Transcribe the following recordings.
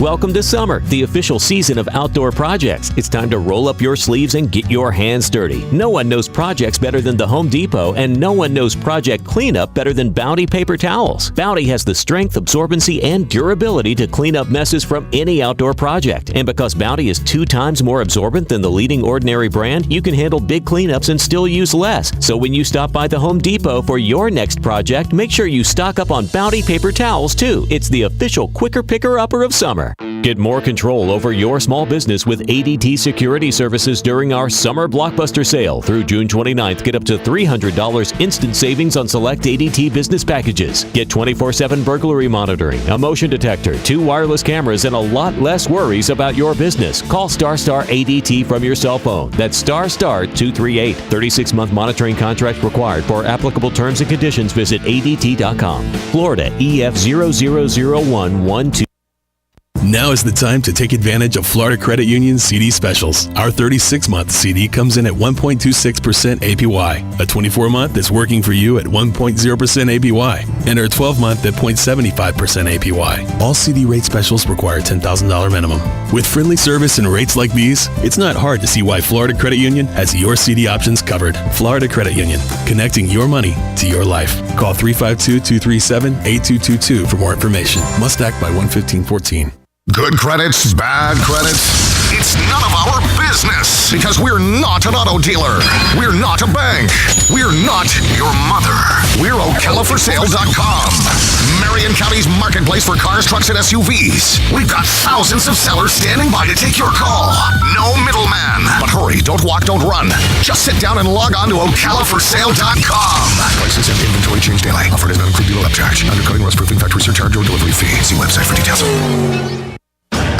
Welcome to summer, the official season of outdoor projects. It's time to roll up your sleeves and get your hands dirty. No one knows projects better than the Home Depot, and no one knows project cleanup better than Bounty paper towels. Bounty has the strength, absorbency, and durability to clean up messes from any outdoor project. And because Bounty is 2 times more absorbent than the leading ordinary brand, you can handle big cleanups and still use less. So when you stop by the Home Depot for your next project, make sure you stock up on Bounty paper towels too. It's the official quicker picker-upper of summer. Get more control over your small business with ADT Security Services during our Summer Blockbuster Sale. Through June 29th, get up to $300 instant savings on select ADT business packages. Get 24/7 burglary monitoring, a motion detector, 2 wireless cameras, and a lot less worries about your business. Call Star ADT from your cell phone. That's Star 238. 36-month monitoring contract required. For applicable terms and conditions, visit ADT.com. Florida EF0001112. Now is the time to take advantage of Florida Credit Union's CD specials. Our 36-month CD comes in at 1.26% APY. A 24-month is working for you at 1.0% APY. And our 12-month at 0.75% APY. All CD rate specials require $10,000 minimum. With friendly service and rates like these, it's not hard to see why Florida Credit Union has your CD options covered. Florida Credit Union, connecting your money to your life. Call 352-237-8222 for more information. Must act by 1/15/14. Good credits, bad credits, it's none of our business because we're not an auto dealer. We're not a bank. We're not your mother. We're OcalaForSale.com, Marion County's marketplace for cars, trucks, and SUVs. We've got thousands of sellers standing by to take your call. No middleman. But hurry, don't walk, don't run. Just sit down and log on to OcalaForSale.com. Prices and inventory change daily. Offer does not include dealer upcharge, undercutting, rust proofing, factory surcharge, or delivery fee. See website for details.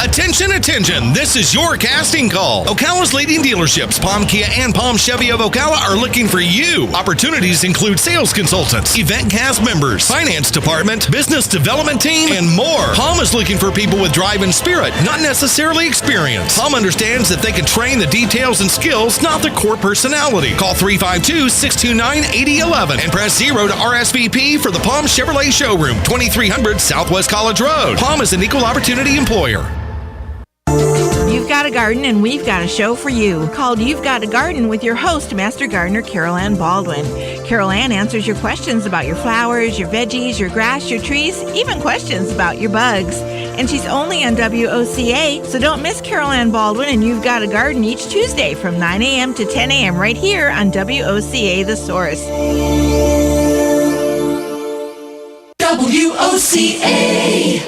Attention, attention, this is your casting call. Ocala's leading dealerships, Palm Kia and Palm Chevy of Ocala, are looking for you. Opportunities include sales consultants, event cast members, finance department, business development team, and more. Palm is looking for people with drive and spirit, not necessarily experience. Palm understands that they can train the details and skills, not the core personality. Call 352-629-8011 and press 0 to RSVP for the Palm Chevrolet Showroom, 2300 Southwest College Road. Palm is an equal opportunity employer. You've got a garden and we've got a show for you called You've Got a Garden with your host, Master Gardener Carol Ann Baldwin. Carol Ann answers your questions about your flowers, your veggies, your grass, your trees, even questions about your bugs. And she's only on WOCA, so don't miss Carol Ann Baldwin and You've Got a Garden each Tuesday from 9 a.m. to 10 a.m. right here on WOCA The Source. WOCA.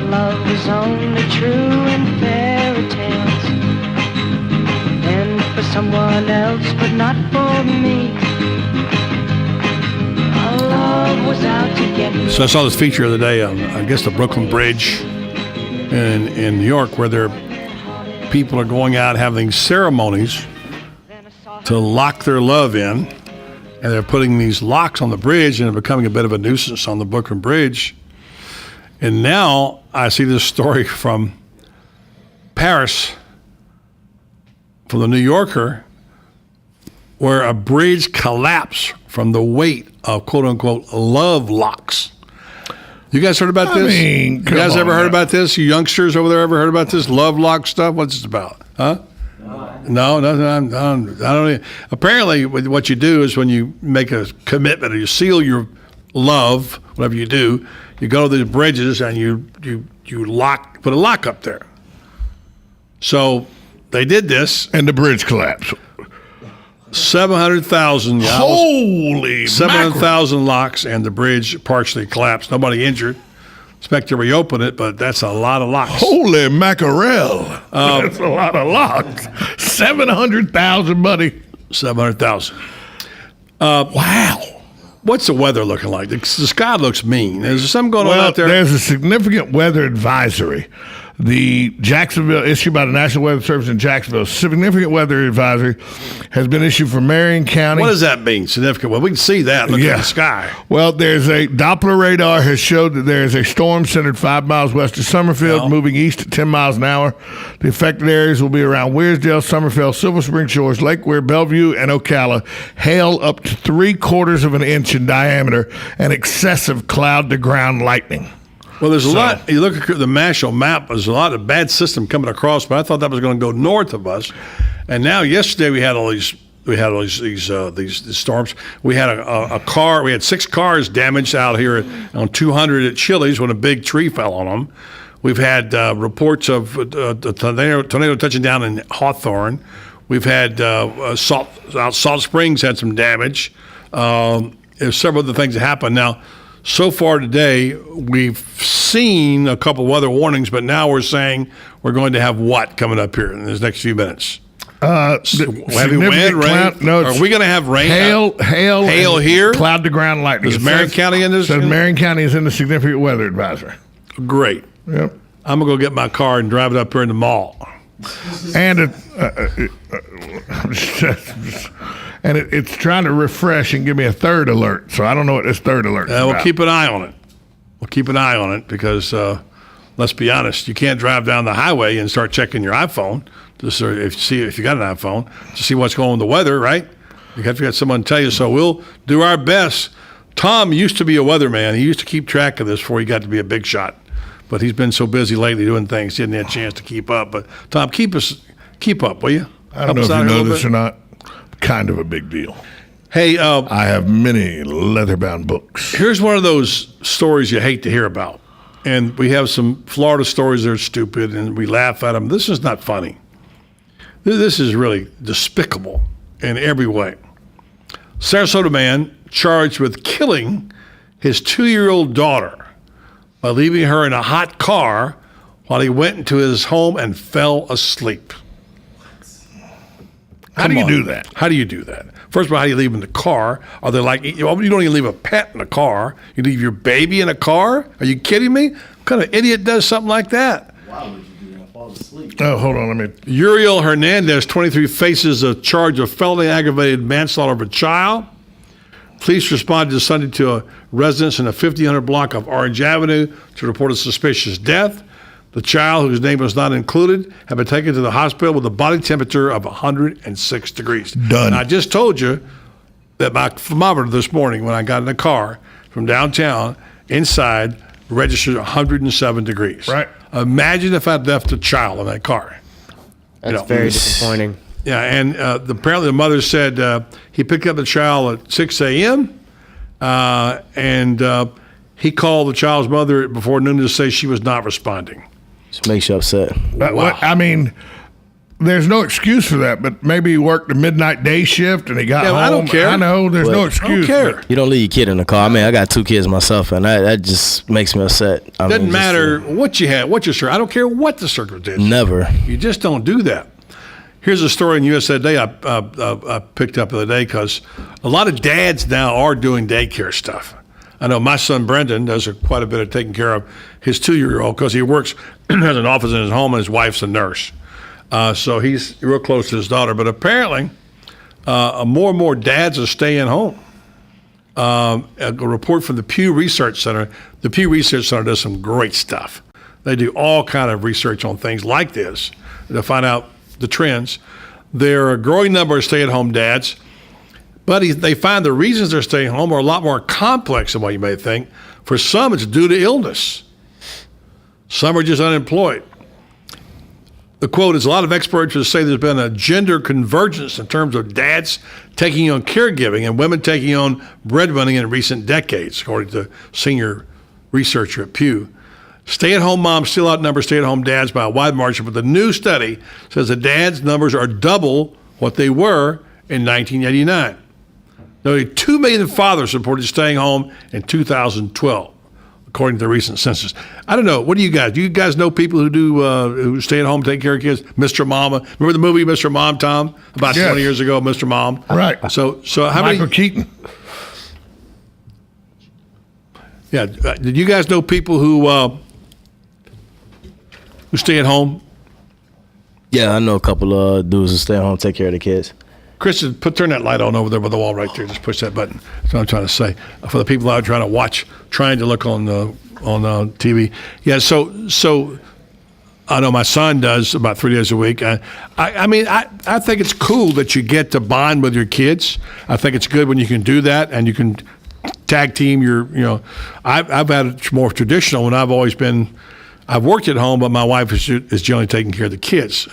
Love was only true in fairy tales, and for someone else, but not for me. Our love was out to get me. So I saw this feature the other day on, I guess, the Brooklyn Bridge in New York, where people are going out having ceremonies to lock their love in, and they're putting these locks on the bridge, and they're becoming a bit of a nuisance on the Brooklyn Bridge. And now I see this story from Paris, from the New Yorker, where a bridge collapsed from the weight of quote-unquote love locks. You guys heard about this? You guys ever heard about this? You youngsters over there ever heard about this love lock stuff? What's this about? Huh? No, nothing. I don't. Apparently, what you do is when you make a commitment or you seal your love, whatever you do, you go to the bridges and you put a lock up there. So they did this, and the bridge collapsed. 700,000. Holy 700,000 locks, and the bridge partially collapsed. Nobody injured. Expect to reopen it, but that's a lot of locks. Holy mackerel! That's a lot of locks. 700,000, buddy. 700,000. Wow. What's the weather looking like? The sky looks mean. Is there something going on out there? There's a significant weather advisory The Jacksonville, issued by the National Weather Service in Jacksonville, significant weather advisory has been issued for Marion County. What does that mean, significant? Well, we can see that. Look at the sky. Well, there's a Doppler radar has showed that there is a storm centered 5 miles west of Summerfield, moving east at 10 miles an hour. The affected areas will be around Wearsdale, Summerfield, Silver Spring Shores, Lake Weir, Bellevue, and Ocala. Hail up to 3/4 of an inch in diameter and excessive cloud-to-ground lightning. Well, there's a lot. You look at the national map. There's a lot of bad system coming across, but I thought that was going to go north of us. And now, yesterday we had all these. We had all these storms. We had a car. We had 6 cars damaged out here on 200 at Chili's when a big tree fell on them. We've had reports of a tornado touching down in Hawthorne. We've had Salt Springs had some damage. There's several other things that happened. Now, so far today, we've seen a couple of weather warnings, but now we're saying we're going to have what coming up here in the next few minutes? Heavy wind, rain? No, are we going to have rain? Hail here? Cloud-to-ground lightning. Is Marion County in this? Says Marion County is in the significant weather advisory. Great. Yep. I'm going to go get my car and drive it up here in the mall. And it's trying to refresh and give me a third alert. So I don't know what this third alert is We'll about. keep an eye on it. We'll keep an eye on it because, let's be honest, you can't drive down the highway and start checking your iPhone if you got an iPhone to see what's going on with the weather, right? You have to get someone to tell you. So we'll do our best. Tom used to be a weatherman. He used to keep track of this before he got to be a big shot. But he's been so busy lately doing things, he didn't have a chance to keep up. But Tom, keep up, will you? I don't know if you know this or not. Kind of a big deal. Hey, I have many leather-bound books. Here's one of those stories you hate to hear about. And we have some Florida stories that are stupid, and we laugh at them. This is not funny. This is really despicable in every way. Sarasota man charged with killing his 2-year-old daughter by leaving her in a hot car while he went into his home and fell asleep. How do you do that? How do you do that? First of all, how do you leave them in the car? Are they like, you don't even leave a pet in a car. You leave your baby in a car? Are you kidding me? What kind of idiot does something like that? Why would you do that? Fall asleep. Oh, hold on. Let me. Uriel Hernandez, 23, faces a charge of felony aggravated manslaughter of a child. Police responded to Sunday to a residence in a 1500 block of Orange Avenue to report a suspicious death. The child, whose name was not included, had been taken to the hospital with a body temperature of 106 degrees. Done. And I just told you that my thermometer this morning when I got in the car from downtown, inside, registered 107 degrees. Right. Imagine if I'd left a child in that car. That's very disappointing. Yeah, and apparently the mother said he picked up the child at 6 a.m., and he called the child's mother before noon to say she was not responding. Just makes you upset. I mean, there's no excuse for that, but maybe he worked a midnight day shift and he got home. I don't care. I know, there's no excuse. I don't care. You don't leave your kid in the car. I mean, I got 2 kids myself, and that just makes me upset. Doesn't matter what you had, what your circumstance. I don't care what the circumstance. Never. You just don't do that. Here's a story in USA Today I picked up the other day because a lot of dads now are doing daycare stuff. I know my son Brendan does quite a bit of taking care of his 2-year-old because he works, has an office in his home, and his wife's a nurse. So he's real close to his daughter. But apparently, more and more dads are staying home. A report from the Pew Research Center. The Pew Research Center does some great stuff. They do all kind of research on things like this to find out the trends. There are a growing number of stay-at-home dads, but they find the reasons they're staying home are a lot more complex than what you may think. For some, it's due to illness. Some are just unemployed. The quote is, a lot of experts will say there's been a gender convergence in terms of dads taking on caregiving and women taking on breadwinning in recent decades, according to senior researcher at Pew. Stay-at-home moms still outnumber stay-at-home dads by a wide margin, but the new study says the dads' numbers are double what they were in 1989. Nearly 2 million fathers reported staying home in 2012, according to the recent census. I don't know. What do you guys? Do you guys know people who do who stay at home, take care of kids? Mr. Mama. Remember the movie Mr. Mom, Tom? About 20 years ago, Mr. Mom. Right. So how Michael many? Keaton. Yeah. Did you guys know people who who stay at home? Yeah, I know a couple of dudes who stay home, take care of the kids. Chris, turn that light on over there by the wall right there. Just push that button. That's what I'm trying to say. For the people out trying to watch, trying to look on TV. Yeah, so I know my son does about 3 days a week. I think it's cool that you get to bond with your kids. I think it's good when you can do that and you can tag team I've had it more traditional when I've worked at home, but my wife is generally taking care of the kids.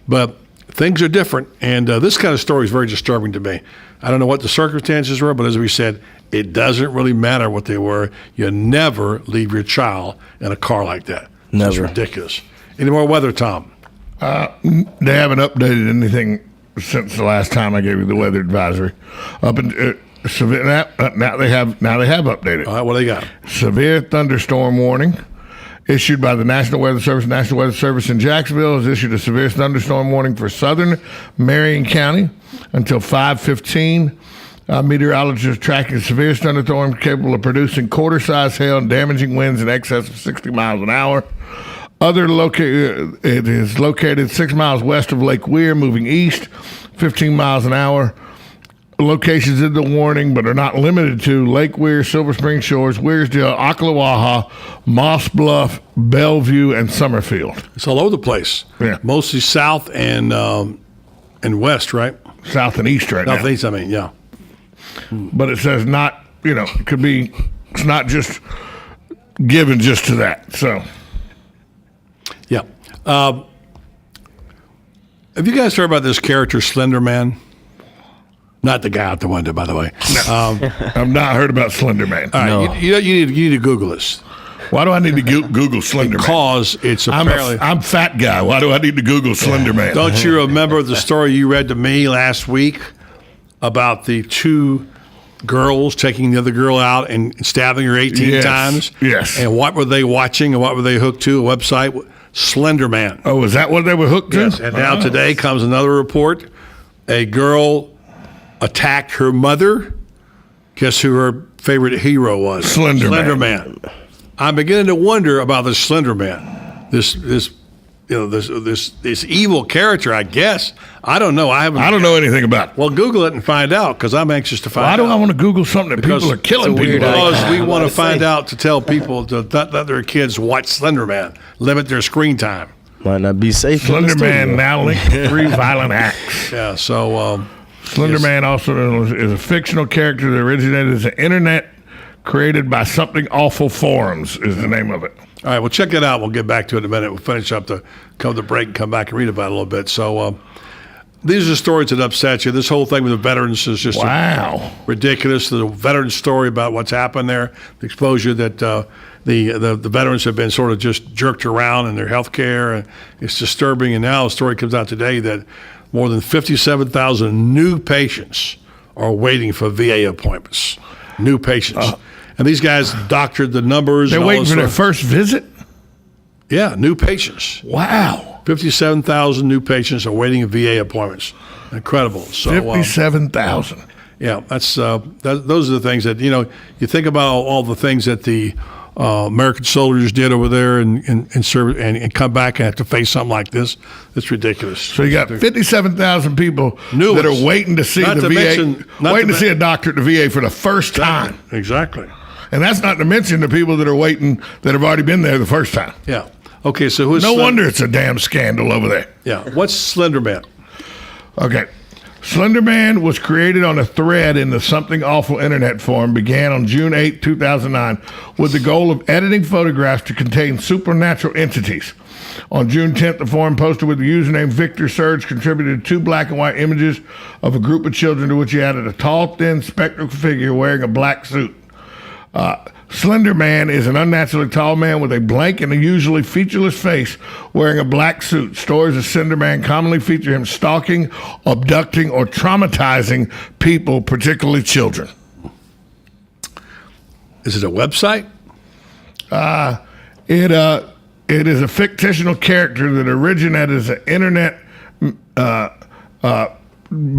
But things are different, and this kind of story is very disturbing to me. I don't know what the circumstances were, but as we said, it doesn't really matter what they were. You never leave your child in a car like that. Never. It's ridiculous. Any more weather, Tom? They haven't updated anything since the last time I gave you the weather advisory. Now they have updated. All right, what do they got? Severe thunderstorm warning issued by the National Weather Service. National Weather Service in Jacksonville has issued a severe thunderstorm warning for southern Marion County until 5:15. Meteorologists are tracking severe thunderstorms capable of producing quarter-size hail and damaging winds in excess of 60 miles an hour. It is located 6 miles west of Lake Weir, moving east 15 miles an hour. Locations in the warning, but are not limited to Lake Weir, Silver Spring Shores, Weirsdale, Ocklawaha, Moss Bluff, Bellevue, and Summerfield. It's all over the place. Yeah. Mostly south and west, right? South and east right now. South and east, I mean, yeah. But it says not, it could be, it's not just given just to that. So, yeah. Have you guys heard about this character, Slender Man? Not the guy out the window, by the way. No. I've not heard about Slender Man. All right, No. you need to Google this. Why do I need to Google Slender Man? Because it's apparently... I'm fat guy. Why do I need to Google Slender Man? Don't you remember the story you read to me last week about the two girls taking the other girl out and stabbing her 18 times? Yes. And what were they watching and what were they hooked to? A website? Slender Man. Oh, is that what they were hooked to? Yes. And now today comes another report. A girl attacked her mother. Guess who her favorite hero was? Slender Man. I'm beginning to wonder about this Slender Man. This evil character, I guess. I don't know. I don't know anything about it. Well, Google it and find out, because I'm anxious to find out. Why do I want to Google something that people are killing people? Because we want to find out to tell people to not let their kids watch Slender Man. Limit their screen time. Might not be safe. Slender Man now linked to 3 violent acts. Yeah, so... Slender Man also is a fictional character that originated as an internet created by Something Awful Forums is the name of it. All right, well, check it out. We'll get back to it in a minute. We'll finish up come the break and come back and read about it a little bit. So these are stories that upset you. This whole thing with the veterans is just ridiculous. The veteran story about what's happened there, the exposure that the veterans have been sort of just jerked around in their health care. And it's disturbing. And now a story comes out today that more than 57,000 new patients are waiting for VA appointments. New patients. And these guys doctored the numbers. They're waiting for their first visit? Yeah, new patients. Wow. 57,000 new patients are waiting for VA appointments. Incredible. So 57,000. Yeah, those are the things that, you think about all the things that the American soldiers did over there and serve and come back and have to face something like this. It's ridiculous. So you got 57,000 people that are waiting to see the VA, waiting to see a doctor at the VA for the first time. Exactly. And that's not to mention the people that are waiting that have already been there the first time. Yeah. Okay, so who's... No wonder it's a damn scandal over there. Yeah. What's Slender Man? Okay. Slender Man was created on a thread in the Something Awful internet forum, began on June 8, 2009, with the goal of editing photographs to contain supernatural entities. On June 10th, the forum posted with the username Victor Surge contributed 2 black and white images of a group of children to which he added a tall, thin, spectral figure wearing a black suit. Slender Man is an unnaturally tall man with a blank and a usually featureless face wearing a black suit. Stories of Slender Man commonly feature him stalking, abducting, or traumatizing people, particularly children. Is it a website? It is a fictional character that originated as an internet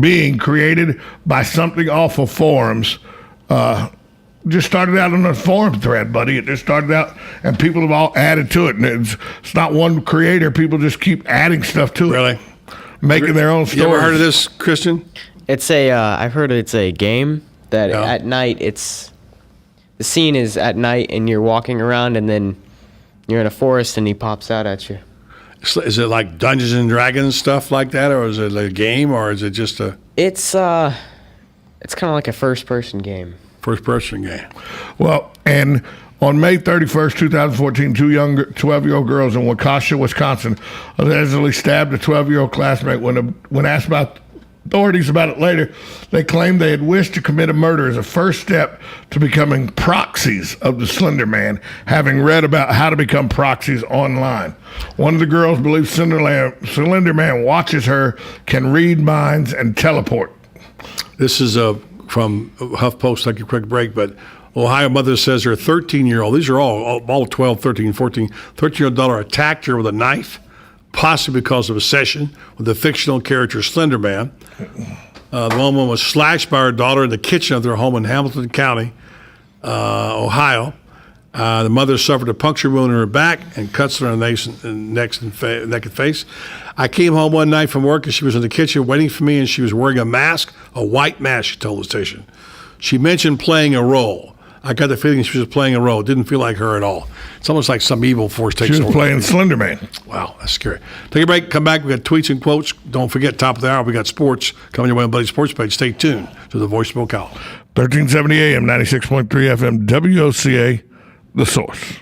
being created by Something Awful Forums. just started out on a forum thread, buddy. It just started out, and people have all added to it. And it's not one creator. People just keep adding stuff to it. Really? Making their own stories. You ever heard of this, Christian? It's I've heard it's a game that at night the scene is at night and you're walking around and then you're in a forest and he pops out at you. Is it like Dungeons and Dragons stuff like that, or is it a game, or is it just a... It's kind of like a first-person game. First-person game. Well, and on May 31st, 2014, two young 12-year-old girls in Woca, Wisconsin, allegedly stabbed a 12-year-old classmate. When asked about authorities about it later, they claimed they had wished to commit a murder as a first step to becoming proxies of the Slender Man, having read about how to become proxies online. One of the girls believes Slender Man watches her, can read minds, and teleport. This is from HuffPost. Take a quick break, but Ohio mother says her 13-year-old, these are all 12, 13, 14, 13-year-old daughter attacked her with a knife, possibly because of a session with the fictional character Slender Man. The woman was slashed by her daughter in the kitchen of their home in Hamilton County, Ohio. The mother suffered a puncture wound in her back and cuts on her neck and face. I came home one night from work and she was in the kitchen waiting for me, and she was wearing a mask, a white mask, she told the station. She mentioned playing a role. I got the feeling she was playing a role. It didn't feel like her at all. It's almost like some evil force takes over. She was playing Slender Man. Wow, that's scary. Take a break, come back. We got tweets and quotes. Don't forget, top of the hour, we got sports coming your way on Buddy's Sports Page. Stay tuned to the Voice of Ocala. 1370 AM, 96.3 FM, WOCA, The Source.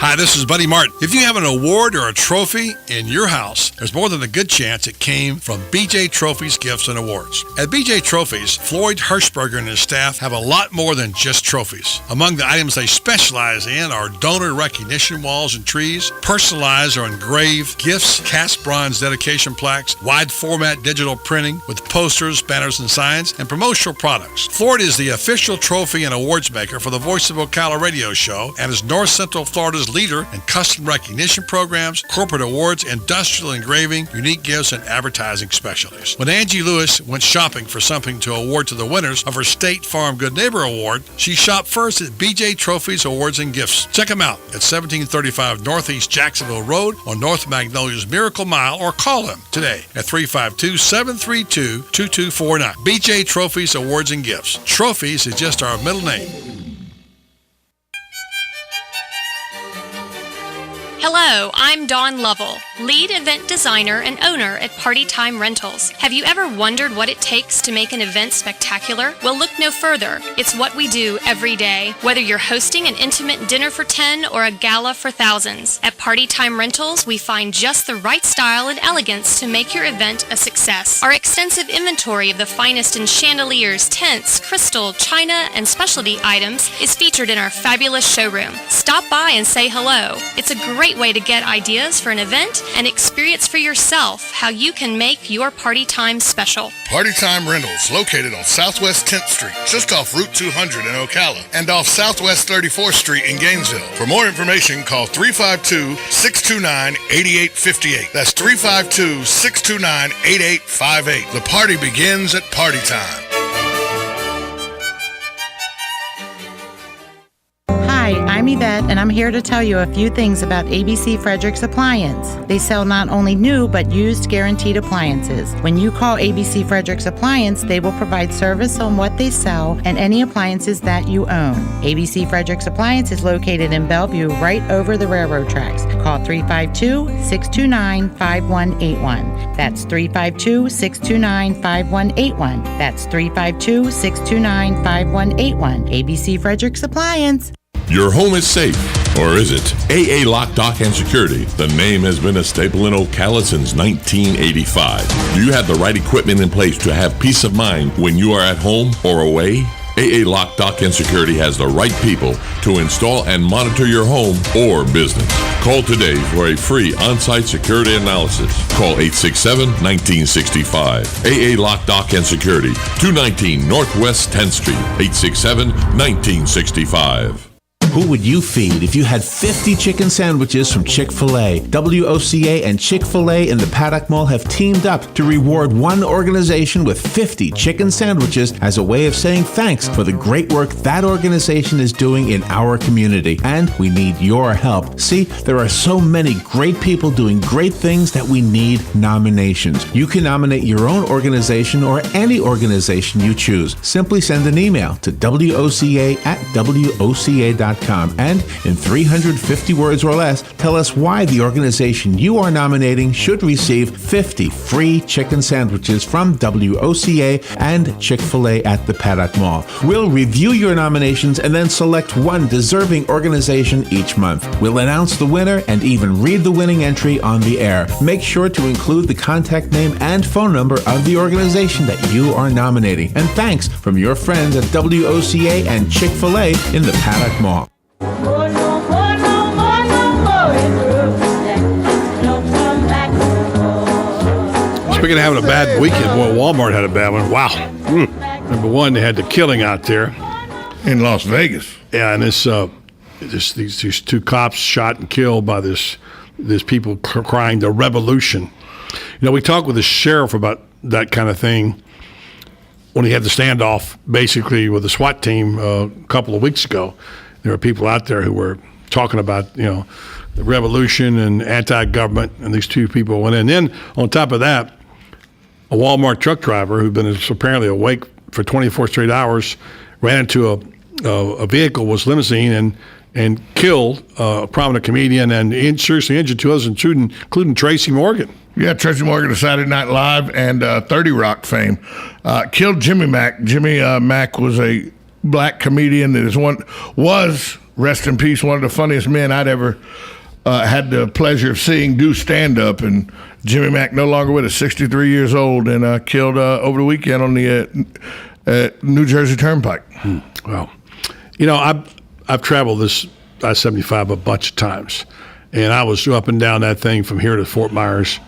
Hi, this is Buddy Martin. If you have an award or a trophy in your house, there's more than a good chance it came from BJ Trophies Gifts and Awards. At BJ Trophies, Floyd Hirschberger and his staff have a lot more than just trophies. Among the items they specialize in are donor recognition walls and trees, personalized or engraved gifts, cast bronze dedication plaques, wide format digital printing with posters, banners, and signs, and promotional products. Floyd is the official trophy and awards maker for the Voice of Ocala radio show and is North Central Florida's leader in custom recognition programs, corporate awards, industrial engraving, unique gifts, and advertising specialties. When Angie Lewis went shopping for something to award to the winners of her State Farm Good Neighbor Award, she shopped first at BJ Trophies Awards and Gifts. Check them out at 1735 Northeast Jacksonville Road on North Magnolia's Miracle Mile, or call them today at 352-732-2249. BJ Trophies Awards and Gifts. Trophies is just our middle name. Hello, I'm Dawn Lovell, lead event designer and owner at Party Time Rentals. Have you ever wondered what it takes to make an event spectacular? Well, look no further. It's what we do every day. Whether you're hosting an intimate dinner for 10 or a gala for thousands, at Party Time Rentals, we find just the right style and elegance to make your event a success. Our extensive inventory of the finest in chandeliers, tents, crystal, china, and specialty items is featured in our fabulous showroom. Stop by and say hello. It's a great way to get ideas for an event and experience for yourself how you can make your party time special. Party Time Rentals, located on Southwest 10th Street, just off Route 200 in Ocala, and off Southwest 34th Street in Gainesville. For more information, call 352-629-8858. That's 352-629-8858. The party begins at Party Time. Hi, I'm Yvette, and I'm here to tell you a few things about ABC Fredericks Appliance. They sell not only new, but used guaranteed appliances. When you call ABC Fredericks Appliance, they will provide service on what they sell and any appliances that you own. ABC Fredericks Appliance is located in Bellevue, right over the railroad tracks. Call 352-629-5181. That's 352-629-5181. That's 352-629-5181. ABC Fredericks Appliance. Your home is safe, or is it? AA Lock, Dock, and Security. The name has been a staple in Ocala since 1985. Do you have the right equipment in place to have peace of mind when you are at home or away? AA Lock, Dock, and Security has the right people to install and monitor your home or business. Call today for a free on-site security analysis. Call 867-1965. AA Lock, Dock, and Security, 219 Northwest 10th Street, 867-1965. Who would you feed if you had 50 chicken sandwiches from Chick-fil-A? WOCA and Chick-fil-A in the Paddock Mall have teamed up to reward one organization with 50 chicken sandwiches as a way of saying thanks for the great work that organization is doing in our community. And we need your help. See, there are so many great people doing great things that we need nominations. You can nominate your own organization or any organization you choose. Simply send an email to WOCA@WOCA.com and in 350 words or less, tell us why the organization you are nominating should receive 50 free chicken sandwiches from WOCA and Chick-fil-A at the Paddock Mall. We'll review your nominations and then select one deserving organization each month. We'll announce the winner and even read the winning entry on the air. Make sure to include the contact name and phone number of the organization that you are nominating. And thanks from your friends at WOCA and Chick-fil-A in the Paddock Mall. Speaking of having a bad weekend, boy, Walmart had a bad one. Wow. Number one, they had the killing out there in Las Vegas. Yeah, and these two cops shot and killed by this people crying the revolution. You know, we talked with the sheriff about that kind of thing when he had the standoff basically with the SWAT team a couple of weeks ago. There were people out there who were talking about, you know, the revolution and anti-government, and these two people went in. Then on top of that, a Walmart truck driver who'd been apparently awake for 24 straight hours ran into a vehicle, was limousine, and killed a prominent comedian and seriously injured two others, including Tracy Morgan. Yeah, Tracy Morgan of Saturday Night Live and 30 Rock fame. Killed Jimmy Mack. Jimmy Mack was a black comedian that was, rest in peace, one of the funniest men I'd ever had the pleasure of seeing do stand-up. And Jimmy Mack no longer with us, 63 years old, and killed over the weekend on the New Jersey Turnpike. Well, you know, I've traveled this I-75 a bunch of times, and I was up and down that thing from here to Fort Myers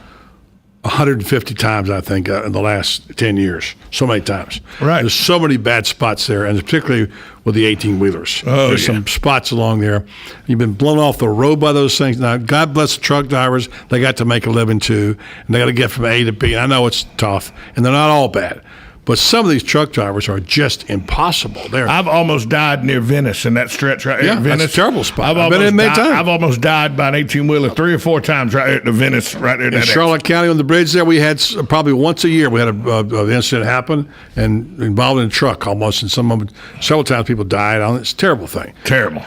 150 times, I think, in the last 10 years. So many times. Right. There's so many bad spots there, and particularly with the 18-wheelers. There's some spots along there. You've been blown off the road by those things. Now, God bless the truck drivers. They got to make a living, too, and they got to get from A to B. And I know it's tough, and they're not all bad. But some of these truck drivers are just impossible. I've almost died near Venice in that stretch right here. Venice. That's a terrible spot. I've been in many times. I've almost died by an 18-wheeler 3 or 4 times right at the Venice, right there. In Charlotte County on the bridge there, we had probably once a year we had an incident happen and involving a truck almost, and several times people died on it. It's a terrible thing. Terrible.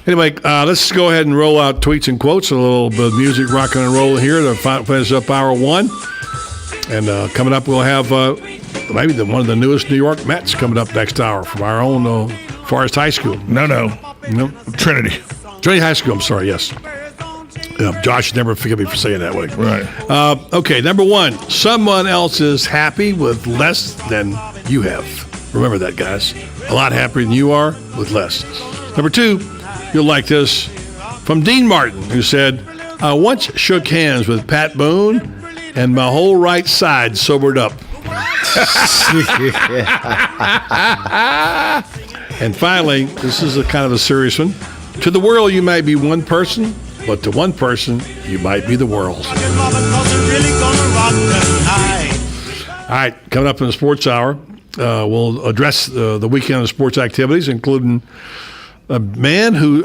Anyway, let's go ahead and roll out tweets and quotes. A little bit of music rocking and rolling here to finish up hour one. And coming up, we'll have maybe one of the newest New York Mets coming up next hour from our own Forest High School. No. Trinity High School, I'm sorry, yes. Josh, never forgive me for saying that way. Right. Okay, number one, someone else is happy with less than you have. Remember that, guys. A lot happier than you are with less. Number two, you'll like this, from Dean Martin, who said, I once shook hands with Pat Boone, and my whole right side sobered up. And finally, this is a kind of a serious one. To the world, you might be one person, but to one person, you might be the world. All right, coming up in the Sports Hour, we'll address the weekend of sports activities, including a man who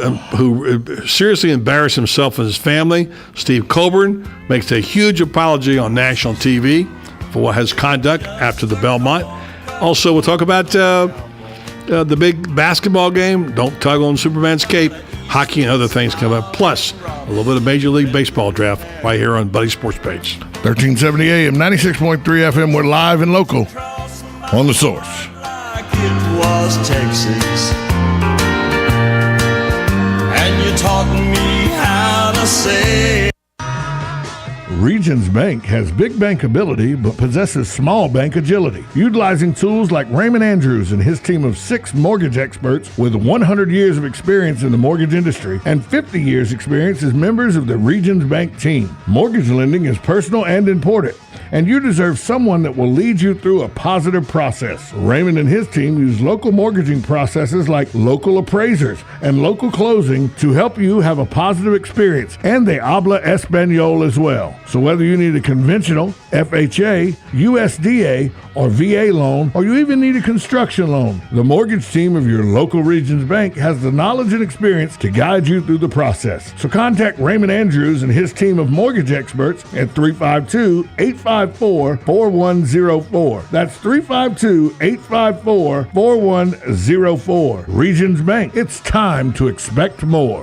seriously embarrassed himself and his family. Steve Coburn makes a huge apology on national TV for his conduct after the Belmont. Also, we'll talk about the big basketball game. Don't tug on Superman's cape. Hockey and other things come up. Plus, a little bit of Major League Baseball draft right here on Buddy Sports Page. 1370 AM, 96.3 FM. We're live and local on The Source. It was Texas. You taught me how to say. Regions Bank has big bank ability but possesses small bank agility. Utilizing tools like Raymond Andrews and his team of 6 mortgage experts with 100 years of experience in the mortgage industry and 50 years experience as members of the Regions Bank team. Mortgage lending is personal and important. and you deserve someone that will lead you through a positive process. Raymond and his team use local mortgaging processes like local appraisers and local closing to help you have a positive experience, and they habla Espanol as well. So whether you need a conventional, FHA, USDA, or VA loan, or you even need a construction loan, the mortgage team of your local Regions Bank has the knowledge and experience to guide you through the process. So contact Raymond Andrews and his team of mortgage experts at 352-854-4104. That's 352-854-4104. Regions Bank, it's time to expect more.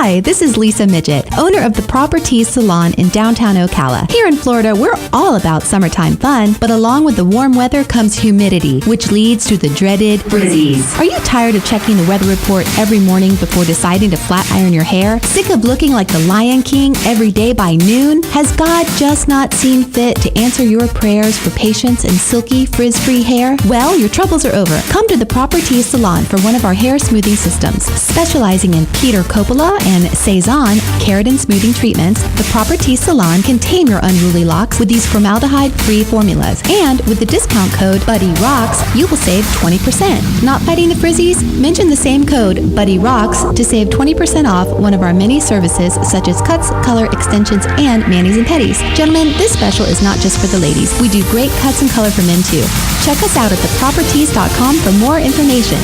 Hi, this is Lisa Midget, owner of the Properties Salon in downtown Ocala. Here in Florida, we're all about summertime fun, but along with the warm weather comes humidity, which leads to the dreaded frizzies. Are you tired of checking the weather report every morning before deciding to flat iron your hair? Sick of looking like the Lion King every day by noon? Has God just not seen fit to answer your prayers for patience and silky, frizz-free hair? Well, your troubles are over. Come to the Properties Salon for one of our hair smoothing systems. Specializing in Peter Coppola and Cezanne keratin smoothing treatments, the Properties Salon can tame your unruly locks with these formaldehyde-free formulas. And with the discount code BuddyRocks, you will save 20%. Not fighting the frizzies? Mention the same code BuddyRocks to save 20% off one of our many services such as cuts, color extensions, and manis and petties. Gentlemen, this special is not just for the ladies. We do great cuts and color for men too. Check us out at theproperties.com for more information.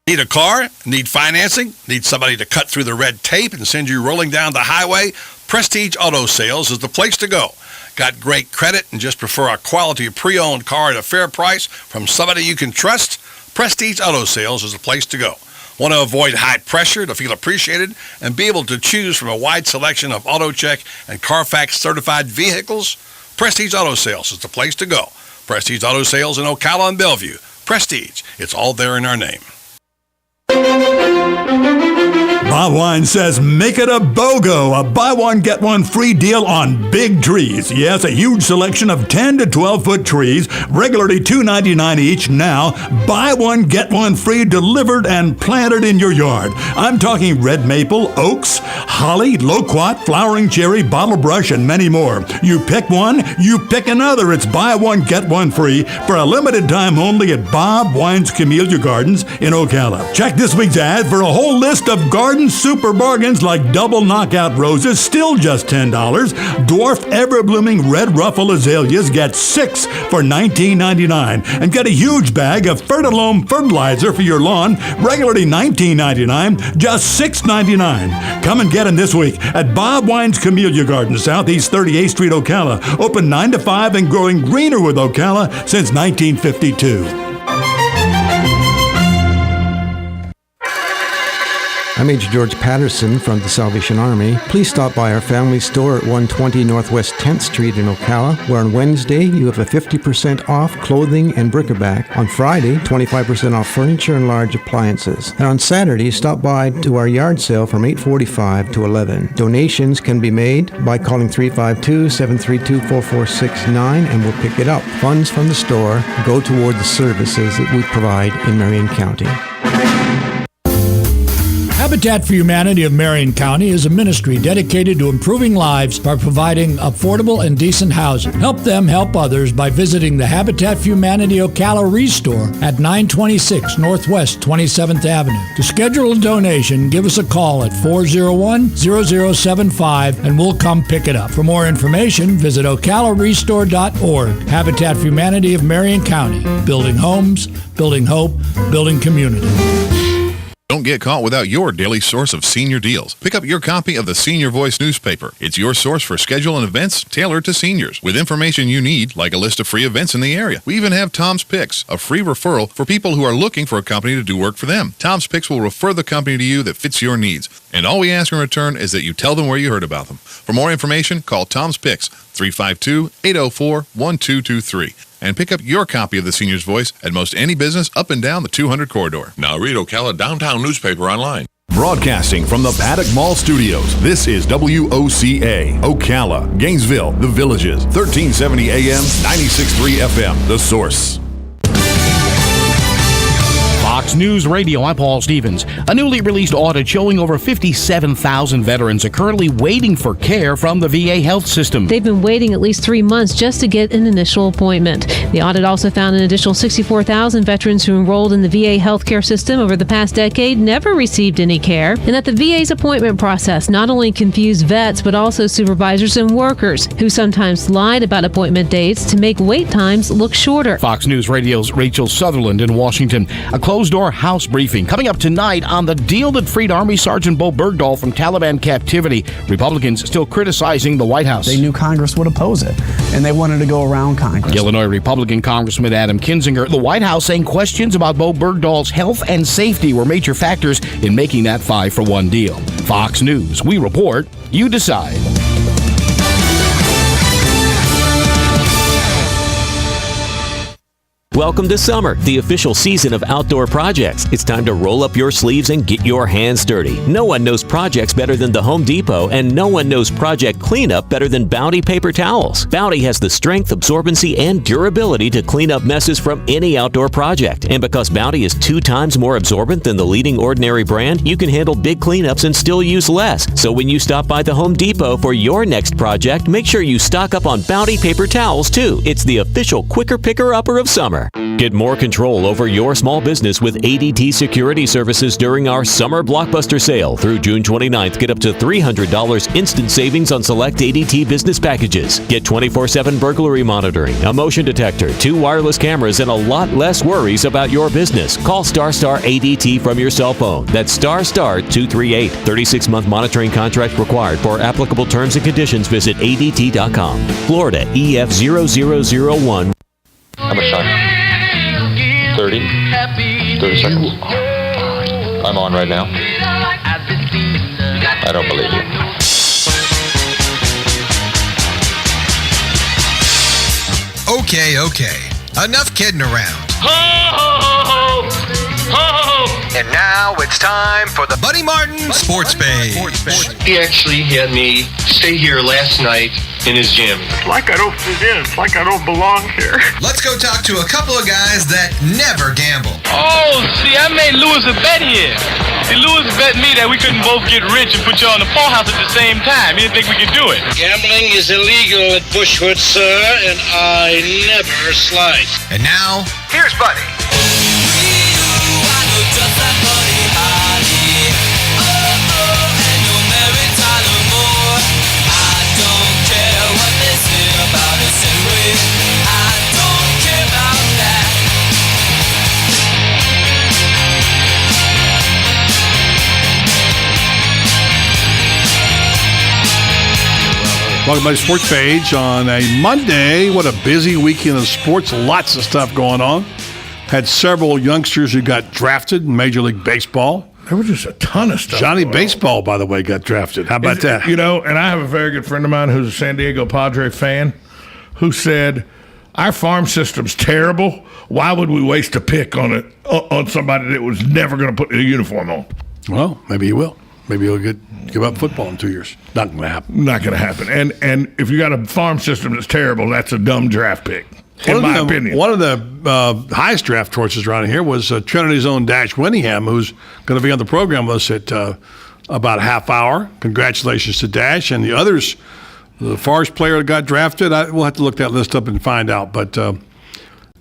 Need a car? Need financing? Need somebody to cut through the red tape and send you rolling down the highway? Prestige Auto Sales is the place to go. Got great credit and just prefer a quality pre-owned car at a fair price from somebody you can trust? Prestige Auto Sales is the place to go. Want to avoid high pressure to feel appreciated and be able to choose from a wide selection of AutoCheck and Carfax certified vehicles? Prestige Auto Sales is the place to go. Prestige Auto Sales in Ocala and Bellevue. Prestige, it's all there in our name. Bob Wine says, make it a BOGO, a buy one, get one free deal on big trees. Yes, a huge selection of 10 to 12-foot trees, regularly $2.99 each now. Buy one, get one free, delivered and planted in your yard. I'm talking red maple, oaks, holly, loquat, flowering cherry, bottle brush, and many more. You pick one, you pick another. It's buy one, get one free for a limited time only at Bob Wine's Camellia Gardens in Ocala. Check this week's ad for a whole list of garden super bargains like double knockout roses, still just $10. Dwarf ever-blooming red ruffle azaleas, get 6 for $19.99. And get a huge bag of Fertilome fertilizer for your lawn, regularly $19.99, just $6.99. Come and get them this week at Bob Wine's Camellia Gardens, Southeast 38th Street, Ocala. Open 9 to 5 and growing greener with Ocala since 1952. I'm Major George Patterson from the Salvation Army. Please stop by our family store at 120 Northwest 10th Street in Ocala, where on Wednesday you have a 50% off clothing and bric-a-brac. On Friday, 25% off furniture and large appliances. And on Saturday, stop by to our yard sale from 8:45 to 11. Donations can be made by calling 352-732-4469 and we'll pick it up. Funds from the store go toward the services that we provide in Marion County. Habitat for Humanity of Marion County is a ministry dedicated to improving lives by providing affordable and decent housing. Help them help others by visiting the Habitat for Humanity Ocala Restore at 926 Northwest 27th Avenue. To schedule a donation, give us a call at 401-0075 and we'll come pick it up. For more information, visit ocalarestore.org. Habitat for Humanity of Marion County. Building homes, building hope, building community. Don't get caught without your daily source of senior deals. Pick up your copy of the Senior Voice newspaper. It's your source for schedule and events tailored to seniors, with information you need, like a list of free events in the area. We even have Tom's Picks, a free referral for people who are looking for a company to do work for them. Tom's Picks will refer the company to you that fits your needs, and all we ask in return is that you tell them where you heard about them. For more information, call Tom's Picks, 352-804-1223. And pick up your copy of the Senior's Voice at most any business up and down the 200 corridor. Now read Ocala Downtown newspaper online. Broadcasting from the Paddock Mall Studios, this is WOCA, Ocala, Gainesville, The Villages, 1370 AM, 96.3 FM, The Source. Fox News Radio, I'm Paul Stevens. A newly released audit showing over 57,000 veterans are currently waiting for care from the VA health system. They've been waiting at least 3 months just to get an initial appointment. The audit also found an additional 64,000 veterans who enrolled in the VA healthcare system over the past decade never received any care, and that the VA's appointment process not only confused vets but also supervisors and workers who sometimes lied about appointment dates to make wait times look shorter. Fox News Radio's Rachel Sutherland in Washington. A closed-door House briefing coming up tonight on the deal that freed Army Sergeant Bo Bergdahl from Taliban captivity. Republicans still criticizing the White House. They knew Congress would oppose it, and they wanted to go around Congress. Illinois Republican Congressman Adam Kinzinger, the White House saying questions about Bo Bergdahl's health and safety were major factors in making that 5-for-1 deal. Fox News, we report, you decide. Welcome to summer, the official season of outdoor projects. It's time to roll up your sleeves and get your hands dirty. No one knows projects better than the Home Depot, and no one knows project cleanup better than Bounty paper towels. Bounty has the strength, absorbency, and durability to clean up messes from any outdoor project. And because Bounty is 2 times more absorbent than the leading Ordinary brand, you can handle big cleanups and still use less. So when you stop by the Home Depot for your next project, make sure you stock up on Bounty paper towels too. It's the official quicker picker-upper of summer. Get more control over your small business with ADT Security Services during our Summer Blockbuster Sale. Through June 29th, get up to $300 instant savings on select ADT business packages. Get 24/7 burglary monitoring, a motion detector, 2 wireless cameras, and a lot less worries about your business. Call Star ADT from your cell phone. That's Star 238. 36-month monitoring contract required. For applicable terms and conditions, visit ADT.com. Florida EF0001. How much time? 30 seconds. I'm on right now. I don't believe you. Okay. Enough kidding around. Ho, ho, ho, ho, ho. And now it's time for the Buddy Martin Sports Page. He actually had me stay here last night in his gym. It's like I don't fit in. It's like I don't belong here. Let's go talk to a couple of guys that never gamble. Oh, see, I made Lewis a bet here. See, Lewis bet me that we couldn't both get rich and put you on the Full House at the same time. He didn't think we could do it. Gambling is illegal at Bushwood, sir, and I never slide. And now, here's Buddy. Welcome to my sports page on a Monday. What a busy weekend of sports. Lots of stuff going on. Had several youngsters who got drafted in Major League Baseball. There was just a ton of stuff. Johnny Baseball, by the way, got drafted. How about that? You know, and I have a very good friend of mine who's a San Diego Padre fan who said, our farm system's terrible. Why would we waste a pick on somebody that was never going to put a uniform on? Well, maybe he will. Maybe he'll give up football in 2 years. Not going to happen. Not going to happen. And if you got a farm system that's terrible, that's a dumb draft pick, in my opinion. One of the highest draft choices around here was Trinity's own Dash Winningham, who's going to be on the program with us at about a half hour. Congratulations to Dash. And the others, the Forest player that got drafted, we'll have to look that list up and find out. But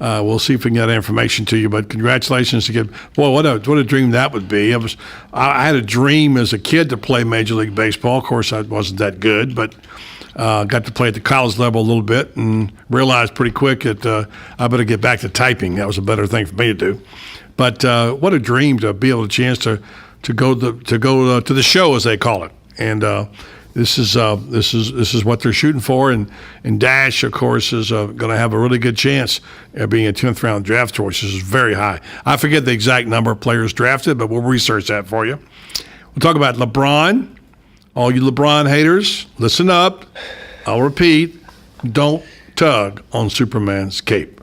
we'll see if we can get that information to you. But congratulations to get. Boy, what a dream that would be. I had a dream as a kid to play Major League Baseball. Of course, I wasn't that good, but got to play at the college level a little bit and realized pretty quick that I better get back to typing. That was a better thing for me to do. But what a dream to be able to chance to go to the show, as they call it. And this is what they're shooting for, and Dash, of course, is going to have a really good chance at being a 10th round draft choice. This is very high. I forget the exact number of players drafted, but we'll research that for you. We'll talk about LeBron. All you LeBron haters, listen up. I'll repeat, don't tug on Superman's cape.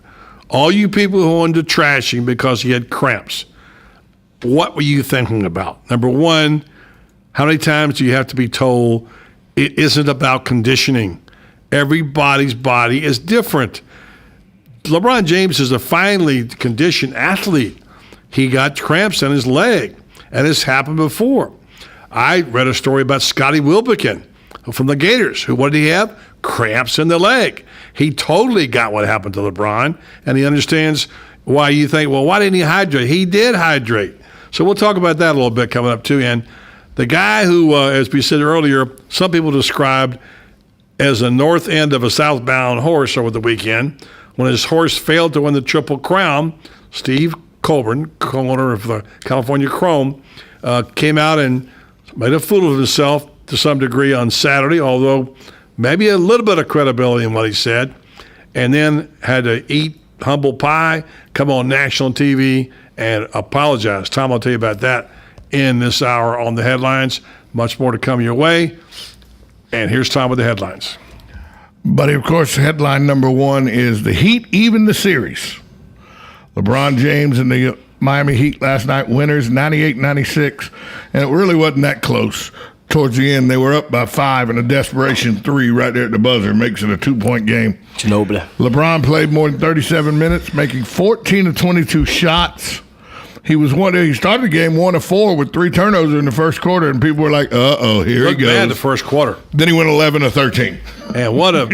All you people who are into trashing because he had cramps, what were you thinking about? Number one, how many times do you have to be told it isn't about conditioning? Everybody's body is different. LeBron James is a finely conditioned athlete. he got cramps in his leg, and it's happened before. I read a story about Scotty Wilbekin from the Gators. What did he have? Cramps in the leg. He totally got what happened to LeBron, and he understands why you think, well, why didn't he hydrate? He did hydrate. So we'll talk about that a little bit coming up, too. And the guy who, as we said earlier, some people described as a north end of a southbound horse over the weekend, when his horse failed to win the Triple Crown, Steve Colburn, co-owner of the California Chrome, came out and made a fool of himself to some degree on Saturday, although maybe a little bit of credibility in what he said, and then had to eat humble pie, come on national TV, and apologize. Tom, I'll tell you about that in this hour on the headlines. Much more to come your way. And here's Tom with the headlines. But, of course, headline number one is the Heat even the series. LeBron James and the Miami Heat last night, winners 98-96, and it really wasn't that close. Towards the end, they were up by 5, and a desperation 3 right there at the buzzer makes it a 2-point game. Ginobili. LeBron played more than 37 minutes, making 14 of 22 shots. He started the game 1 of 4 with 3 turnovers in the first quarter, and people were like, here he goes. Bad the first quarter. Then he went 11 of 13. And what a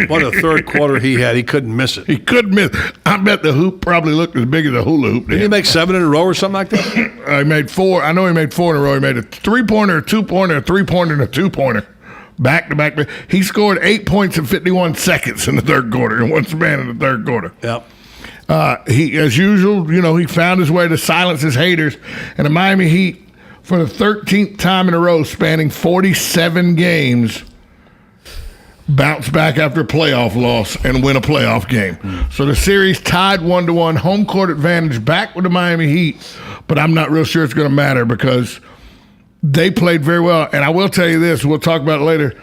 third quarter he had. He couldn't miss it. He couldn't miss. I bet the hoop probably looked as big as a hula hoop. Didn't he make 7 in a row or something like that? He made 4. I know he made 4 in a row. He made a 3-pointer, a 2-pointer, a 3-pointer, and a 2-pointer. Back-to-back. He scored 8 points in 51 seconds in the third quarter, in one span in the third quarter. Yep. He, as usual, he found his way to silence his haters. And the Miami Heat, for the 13th time in a row, spanning 47 games, bounce back after a playoff loss and win a playoff game. So the series tied 1-1, home court advantage back with the Miami Heat, but I'm not real sure it's going to matter because they played very well. And I will tell you this, we'll talk about it later.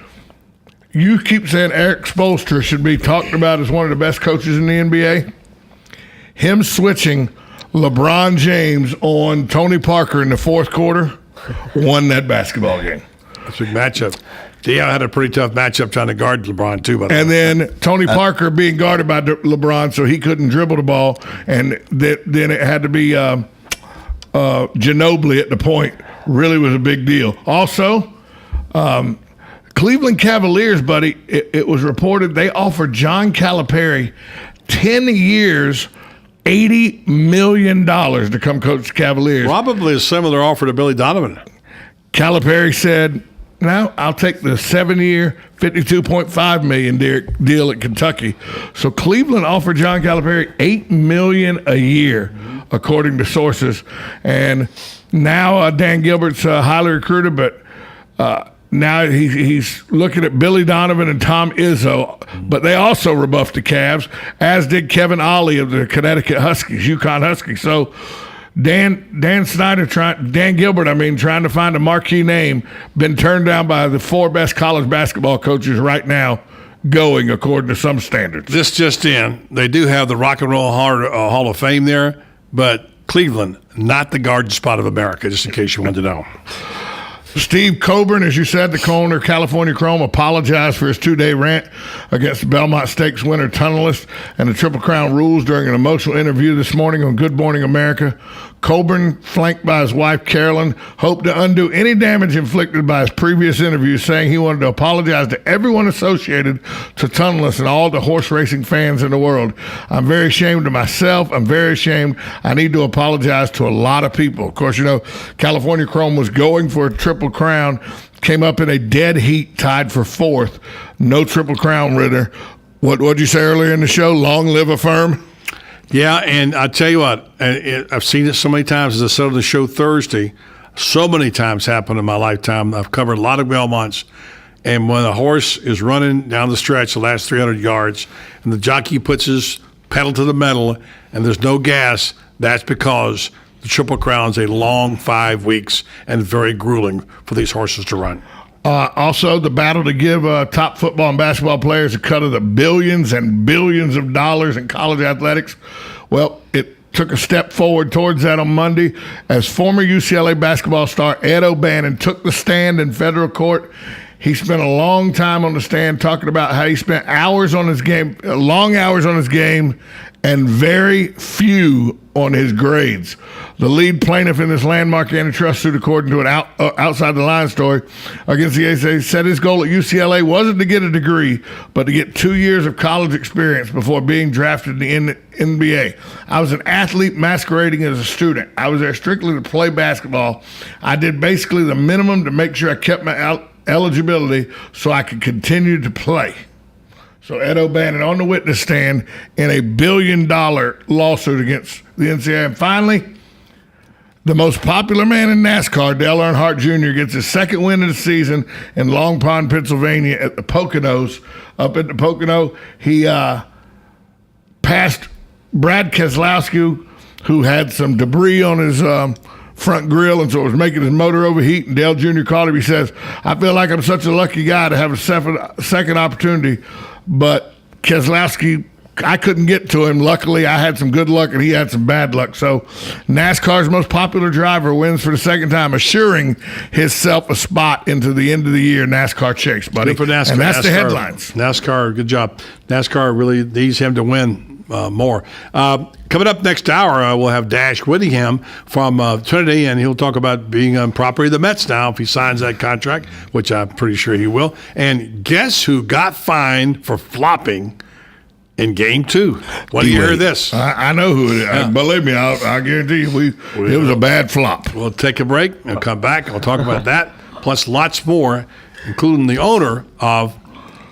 You keep saying Eric Spoelstra should be talked about as one of the best coaches in the NBA. Him switching LeBron James on Tony Parker in the fourth quarter won that basketball game. That's a big matchup. Dion had a pretty tough matchup trying to guard LeBron, too. And then Tony Parker being guarded by LeBron so he couldn't dribble the ball. And then it had to be Ginobili at the point. Really was a big deal. Also, Cleveland Cavaliers, buddy, it was reported they offered John Calipari 10 years, $80 million to come coach the Cavaliers. Probably a similar offer to Billy Donovan. Calipari said, no, I'll take the 7-year, $52.5 million deal at Kentucky. So Cleveland offered John Calipari $8 million a year, according to sources. And now Dan Gilbert's highly recruited, but now he's looking at Billy Donovan and Tom Izzo, but they also rebuffed the Cavs, as did Kevin Ollie of the Connecticut Huskies, UConn Huskies. So Dan Gilbert, trying to find a marquee name, been turned down by the 4 best college basketball coaches right now going, according to some standards. This just in, they do have the Rock and Roll Hall of Fame there, but Cleveland, not the garden spot of America, just in case you wanted to know. Steve Coburn, as you said, the co-owner of California Chrome, apologized for his 2-day rant against the Belmont Stakes winner Tunnelist and the Triple Crown rules during an emotional interview this morning on Good Morning America. Coburn, flanked by his wife Carolyn, hoped to undo any damage inflicted by his previous interview, saying he wanted to apologize to everyone associated to Tunnelist and all the horse racing fans in the world. I'm very ashamed of myself. I'm very ashamed. I need to apologize to a lot of people. Of course, California Chrome was going for a Triple Crown, came up in a dead heat, tied for 4th. No Triple Crown winner. What'd you say earlier in the show? Long live a firm? Yeah, and I tell you what, I've seen it so many times, as I said on the show Thursday, so many times happened in my lifetime. I've covered a lot of Belmonts, and when a horse is running down the stretch the last 300 yards, and the jockey puts his pedal to the metal, and there's no gas, that's because the Triple Crown's a long 5 weeks and very grueling for these horses to run. Also, the battle to give top football and basketball players a cut of the billions and billions of dollars in college athletics. Well, it took a step forward towards that on Monday as former UCLA basketball star Ed O'Bannon took the stand in federal court. He spent a long time on the stand talking about how he spent hours on his game, long hours on his game, and very few on his grades. The lead plaintiff in this landmark antitrust suit, according to an outside the line story against the ACA, said his goal at UCLA wasn't to get a degree, but to get 2 years of college experience before being drafted in the NBA. I was an athlete masquerading as a student. I was there strictly to play basketball. I did basically the minimum to make sure I kept my eligibility so I could continue to play. So Ed O'Bannon on the witness stand in a $1 billion lawsuit against the NCAA. And finally, the most popular man in NASCAR, Dale Earnhardt Jr., gets his second win of the season in Long Pond, Pennsylvania at the Poconos. Up at the Pocono, he passed Brad Keselowski, who had some debris on his front grill, and so it was making his motor overheat. And Dale Jr. called him. He says, I feel like I'm such a lucky guy to have a second opportunity, but Keselowski, I couldn't get to him. Luckily, I had some good luck, and he had some bad luck. So NASCAR's most popular driver wins for the second time, assuring himself a spot into the end of the year NASCAR chase, buddy. Good for NASCAR. And that's NASCAR, the headlines. NASCAR, good job. NASCAR really needs him to win more. Coming up next hour, we'll have Dash Whittingham from Trinity, and he'll talk about being on property of the Mets now if he signs that contract, which I'm pretty sure he will. And guess who got fined for flopping in Game 2? What do you hear of this? I know who it is. Believe me, I guarantee you, it was a bad flop. We'll take a break and come back. We'll talk about that, plus lots more, including the owner of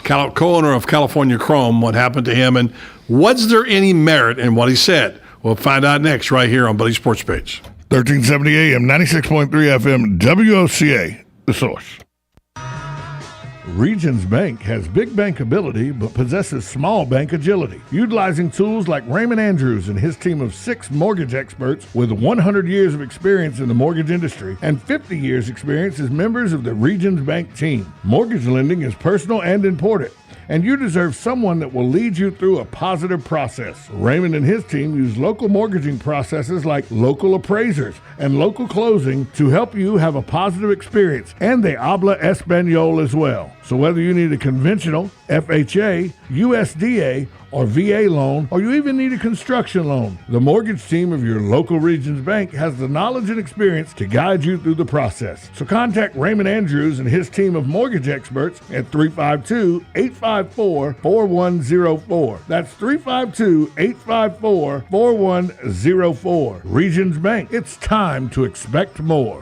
co-owner of California Chrome, what happened to him, and was there any merit in what he said? We'll find out next right here on Buddy Sports Page. 1370 AM, 96.3 FM, WOCA, The Source. Regions Bank has big bank ability but possesses small bank agility. Utilizing tools like Raymond Andrews and his team of 6 mortgage experts with 100 years of experience in the mortgage industry and 50 years experience as members of the Regions Bank team. Mortgage lending is personal and important, and you deserve someone that will lead you through a positive process. Raymond and his team use local mortgaging processes like local appraisers and local closing to help you have a positive experience, and they habla Espanol as well. So whether you need a conventional, FHA, USDA, or VA loan, or you even need a construction loan, the mortgage team of your local Regions Bank has the knowledge and experience to guide you through the process. So contact Raymond Andrews and his team of mortgage experts at 352-854-4104. That's 352-854-4104. Regions Bank, it's time to expect more.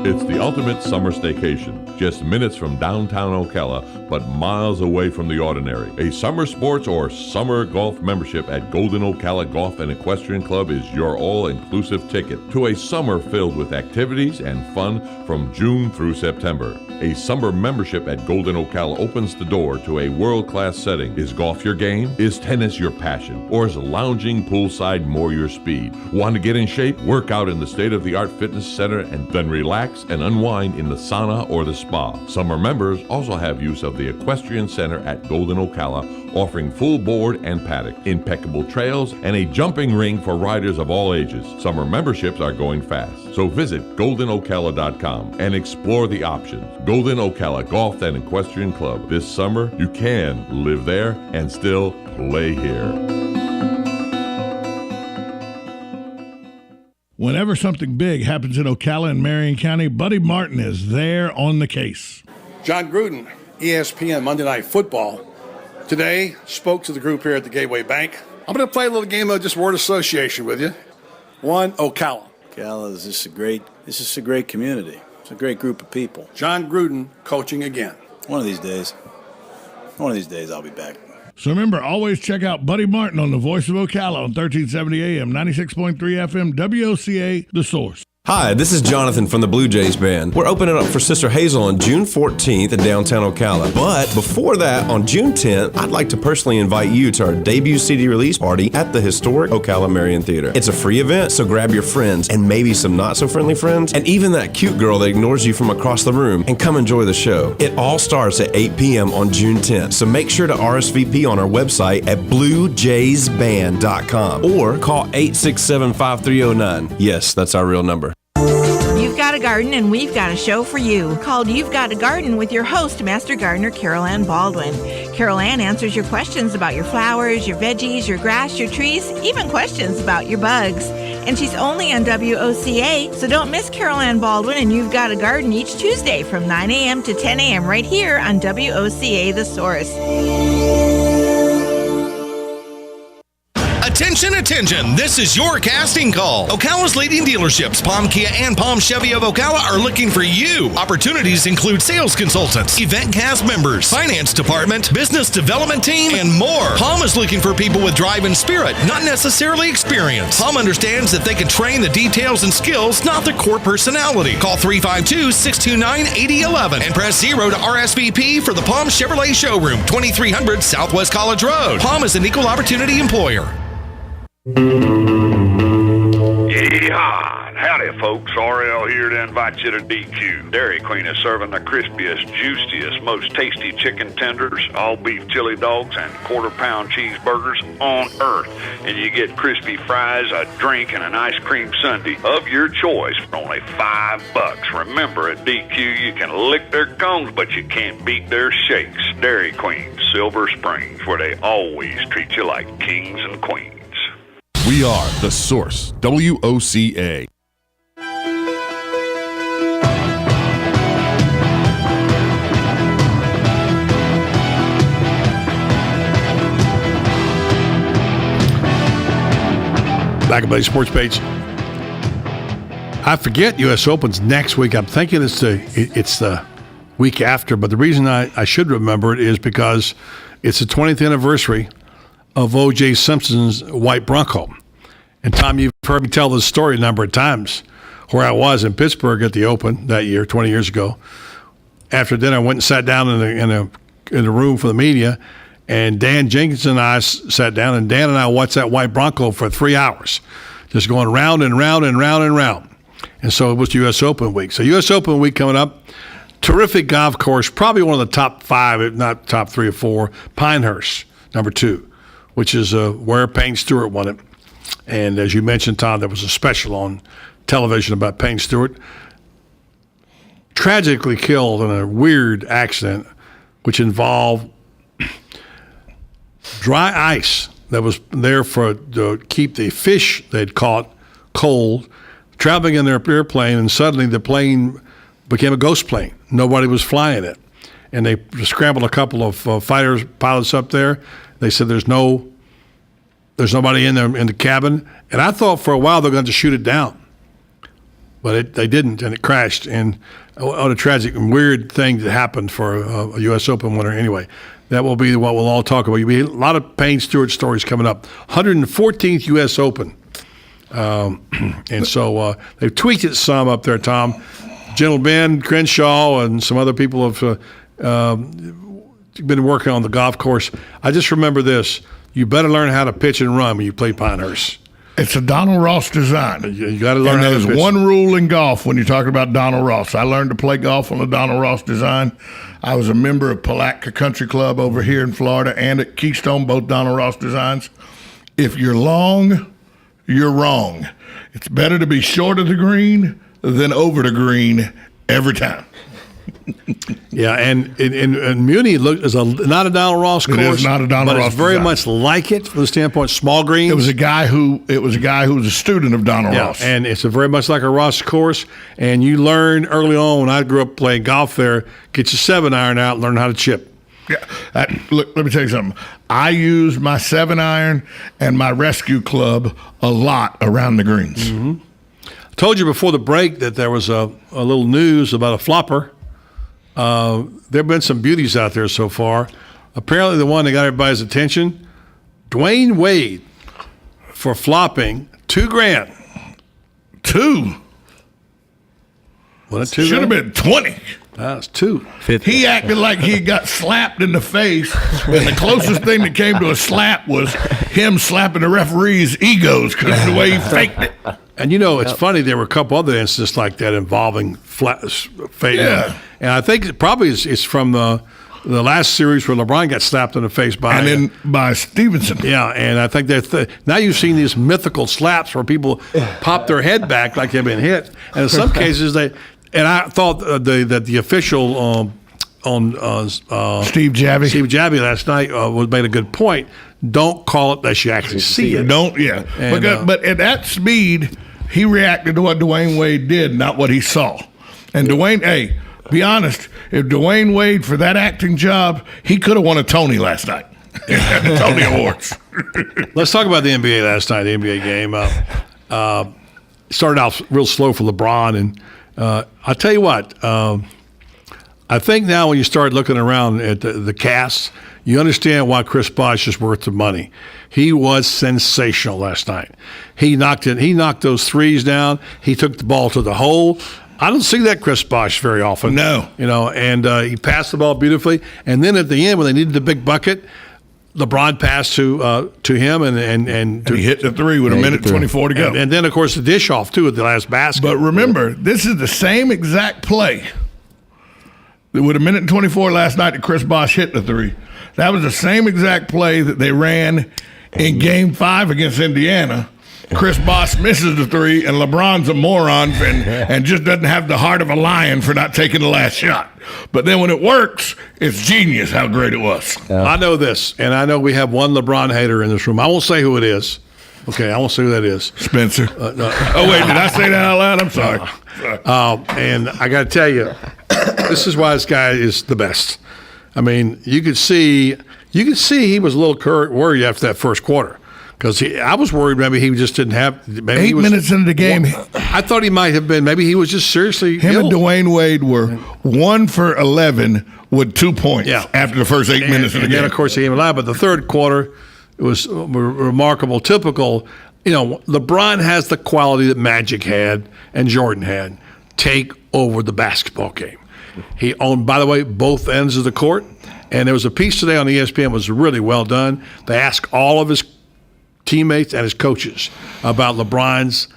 It's the ultimate summer staycation, just minutes from downtown Ocala, but miles away from the ordinary. A summer sports or summer golf membership at Golden Ocala Golf and Equestrian Club is your all-inclusive ticket to a summer filled with activities and fun from June through September. A summer membership at Golden Ocala opens the door to a world-class setting. Is golf your game? Is tennis your passion? Or is lounging poolside more your speed? Want to get in shape? Work out in the state-of-the-art fitness center and then relax and unwind in the sauna or the spa. Summer members also have use of the Equestrian Center at Golden Ocala, offering full board and paddock, impeccable trails, and a jumping ring for riders of all ages. Summer memberships are going fast, so visit goldenocala.com and explore the options. Golden Ocala Golf and Equestrian Club. This summer, you can live there and still play here. Whenever something big happens in Ocala and Marion County, Buddy Martin is there on the case. John Gruden, ESPN Monday Night Football, today spoke to the group here at the Gateway Bank. I'm going to play a little game of just word association with you. One, Ocala. Ocala is just a great community. It's a great group of people. John Gruden coaching again. One of these days I'll be back. So remember, always check out Buddy Martin on the Voice of Ocala on 1370 AM, 96.3 FM, WOCA, The Source. Hi, this is Jonathan from the Blue Jays Band. We're opening up for Sister Hazel on June 14th in downtown Ocala. But before that, on June 10th, I'd like to personally invite you to our debut CD release party at the historic Ocala Marion Theater. It's a free event, so grab your friends and maybe some not-so-friendly friends, and even that cute girl that ignores you from across the room, and come enjoy the show. It all starts at 8 p.m. on June 10th, so make sure to RSVP on our website at bluejaysband.com or call 867-5309. Yes, that's our real number. You've got a garden and we've got a show for you called You've Got a Garden with your host, Master Gardener Carol Ann Baldwin. Carol Ann answers your questions about your flowers, your veggies, your grass, your trees, even questions about your bugs. And she's only on WOCA, so don't miss Carol Ann Baldwin and You've Got a Garden each Tuesday from 9 a.m. to 10 a.m. right here on WOCA The Source. Attention, attention, this is your casting call. Ocala's leading dealerships, Palm Kia and Palm Chevy of Ocala, are looking for you. Opportunities include sales consultants, event cast members, finance department, business development team, and more. Palm is looking for people with drive and spirit, not necessarily experience. Palm understands that they can train the details and skills, not the core personality. Call 352-629-8011 and press 0 to RSVP for the Palm Chevrolet Showroom, 2300 Southwest College Road. Palm is an equal opportunity employer. Yeehaw! Howdy, folks. RL here to invite you to DQ. Dairy Queen is serving the crispiest, juiciest, most tasty chicken tenders, all beef chili dogs, and quarter-pound cheeseburgers on earth. And you get crispy fries, a drink, and an ice cream sundae of your choice for only $5. Remember, at DQ, you can lick their cones, but you can't beat their shakes. Dairy Queen, Silver Springs, where they always treat you like kings and queens. We are The Source, WOCA. Back at Blaze Sports Page. I forget U.S. Open's next week. I'm thinking it's the week after, but the reason I should remember it is because it's the 20th anniversary of O.J. Simpson's white Bronco. And Tom, you've heard me tell this story a number of times, where I was in Pittsburgh at the Open that year, 20 years ago. After dinner, I went and sat down in a room for the media, and Dan Jenkins and I sat down, and Dan and I watched that white Bronco for 3 hours, just going round and round and round and round. And so it was U.S. Open week. So U.S. Open week coming up. Terrific golf course, probably one of the top 5, if not top 3 or 4, Pinehurst, number 2. Which is where Payne Stewart won it. And as you mentioned, Tom, there was a special on television about Payne Stewart. Tragically killed in a weird accident, which involved dry ice that was there to keep the fish they'd caught cold, traveling in their airplane, and suddenly the plane became a ghost plane. Nobody was flying it. And they scrambled a couple of pilots up there. They said there's nobody in the cabin, and I thought for a while they're going to shoot it down, but they didn't, and it crashed. And what a tragic and weird thing that happened for a U.S. Open winner. Anyway, that will be what we'll all talk about. You'll be a lot of Payne Stewart stories coming up. 114th U.S. Open, and so they've tweaked it some up there. Tom, Gentle Ben Crenshaw, and some other people have been working on the golf course. I just remember this. You better learn how to pitch and run when you play Pinehurst. It's a Donald Ross design. You got to learn how to pitch. There's one rule in golf when you're talking about Donald Ross. I learned to play golf on the Donald Ross design. I was a member of Palatka Country Club over here in Florida and at Keystone, both Donald Ross designs. If you're long, you're wrong. It's better to be short of the green than over the green every time. Yeah, and Muni is not a Donald Ross course. It is not a Donald Ross, but it's very much like it from the standpoint small greens. It was a guy who was a student of Donald Ross, and it's very much like a Ross course. And you learn early on. When I grew up playing golf there, get your 7-iron out, and learn how to chip. Yeah, look. Let me tell you something. I use my 7-iron and my rescue club a lot around the greens. Mm-hmm. I told you before the break that there was a little news about a flopper. There have been some beauties out there so far. Apparently the one that got everybody's attention, Dwayne Wade, for flopping $2,000. Was it 2? Should have been 20. That's 2. He acted like he got slapped in the face, and the closest thing that came to a slap was him slapping the referee's egos because of the way he faked it. And it's funny. There were a couple other incidents like that involving fake. Yeah. And I think it's from the last series where LeBron got slapped in the face by Stevenson. Yeah, and I think that now you've seen these mythical slaps where people pop their head back like they've been hit, and in some cases they. And I thought that the official on Steve Jabbie last night made a good point. Don't call it that you actually see it. Don't, yeah. And, but at that speed, he reacted to what Dwayne Wade did, not what he saw. And Dwayne, hey, be honest, if Dwayne Wade, for that acting job, he could have won a Tony last night. Tony Awards. Let's talk about the NBA last night, the NBA game. Started out real slow for LeBron, and I'll tell you what, I think now when you start looking around at the cast, you understand why Chris Bosh is worth the money. He was sensational last night. He knocked those threes down. He took the ball to the hole. I don't see that Chris Bosh very often. No. And he passed the ball beautifully. And then at the end, when they needed the big bucket, LeBron passed to him, and he hit the three with a minute 24 to go. And then, of course, the dish off, too, at the last basket. But remember, this is the same exact play with a minute and 24 last night that Chris Bosh hit the three. That was the same exact play that they ran in Game 5 against Indiana. Chris Bosh misses the three, and LeBron's a moron and just doesn't have the heart of a lion for not taking the last shot. But then when it works, it's genius how great it was. I know this, and I know we have one LeBron hater in this room. I won't say who it is. Okay, I won't say who that is. Spencer. No. Oh, wait, did I say that out loud? I'm sorry. And I got to tell you, this is why this guy is the best. I mean, you could see he was a little worried after that first quarter. Because I was worried maybe he just didn't have. Maybe 8 minutes into the game. I thought he might have been. Maybe he was just seriously Him ill. and Dwayne Wade were 1 for 11 with 2 points after the first 8 minutes of the game. And then, of course, he came alive. But the third quarter, it was remarkable, typical. LeBron has the quality that Magic had and Jordan had. Take over the basketball game. He owned, by the way, both ends of the court. And there was a piece today on ESPN that was really well done. They asked all of his teammates and his coaches about LeBron's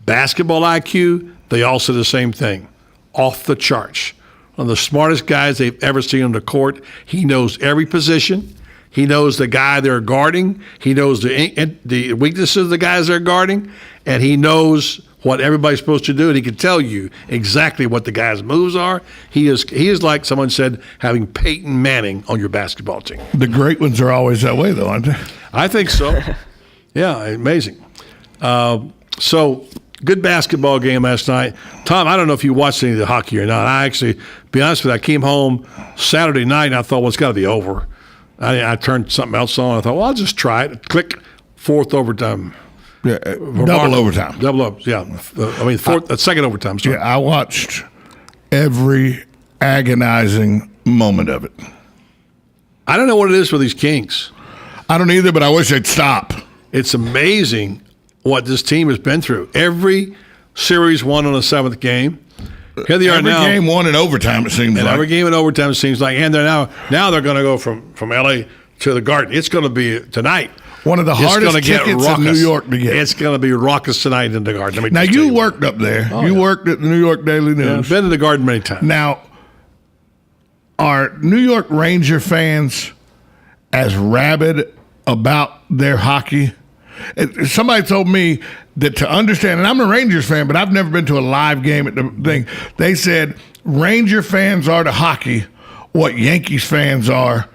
basketball IQ. They all said the same thing. Off the charts. One of the smartest guys they've ever seen on the court. He knows every position. He knows the guy they're guarding. He knows the weaknesses of the guys they're guarding. And he knows what everybody's supposed to do, and he can tell you exactly what the guy's moves are. He is like someone said, having Peyton Manning on your basketball team. The great ones are always that way, though, aren't they? I think so. Yeah, amazing. So, good basketball game last night. Tom, I don't know if you watched any of the hockey or not. I actually, to be honest with you, I came home Saturday night, and I thought, well, it's got to be over. I turned something else on. I thought, well, I'll just try it. Click, fourth overtime. Yeah, double overtime. Second overtime. Sorry. Yeah, I watched every agonizing moment of it. I don't know what it is for these Kings. I don't either, but I wish they'd stop. It's amazing what this team has been through. Every series won on the seventh game. Here they are now. Every game won in overtime, it seems like. Every game in overtime, it seems like. And they're now they're going to go from L.A. to the Garden. It's going to be tonight. One of the hardest tickets in New York to get. It's going to be raucous tonight in the Garden. Now, you worked up there. You worked at the New York Daily News. Yeah, I've been to the Garden many times. Now, are New York Ranger fans as rabid about their hockey? Somebody told me that to understand, and I'm a Rangers fan, but I've never been to a live game at the thing. They said Ranger fans are to hockey what Yankees fans are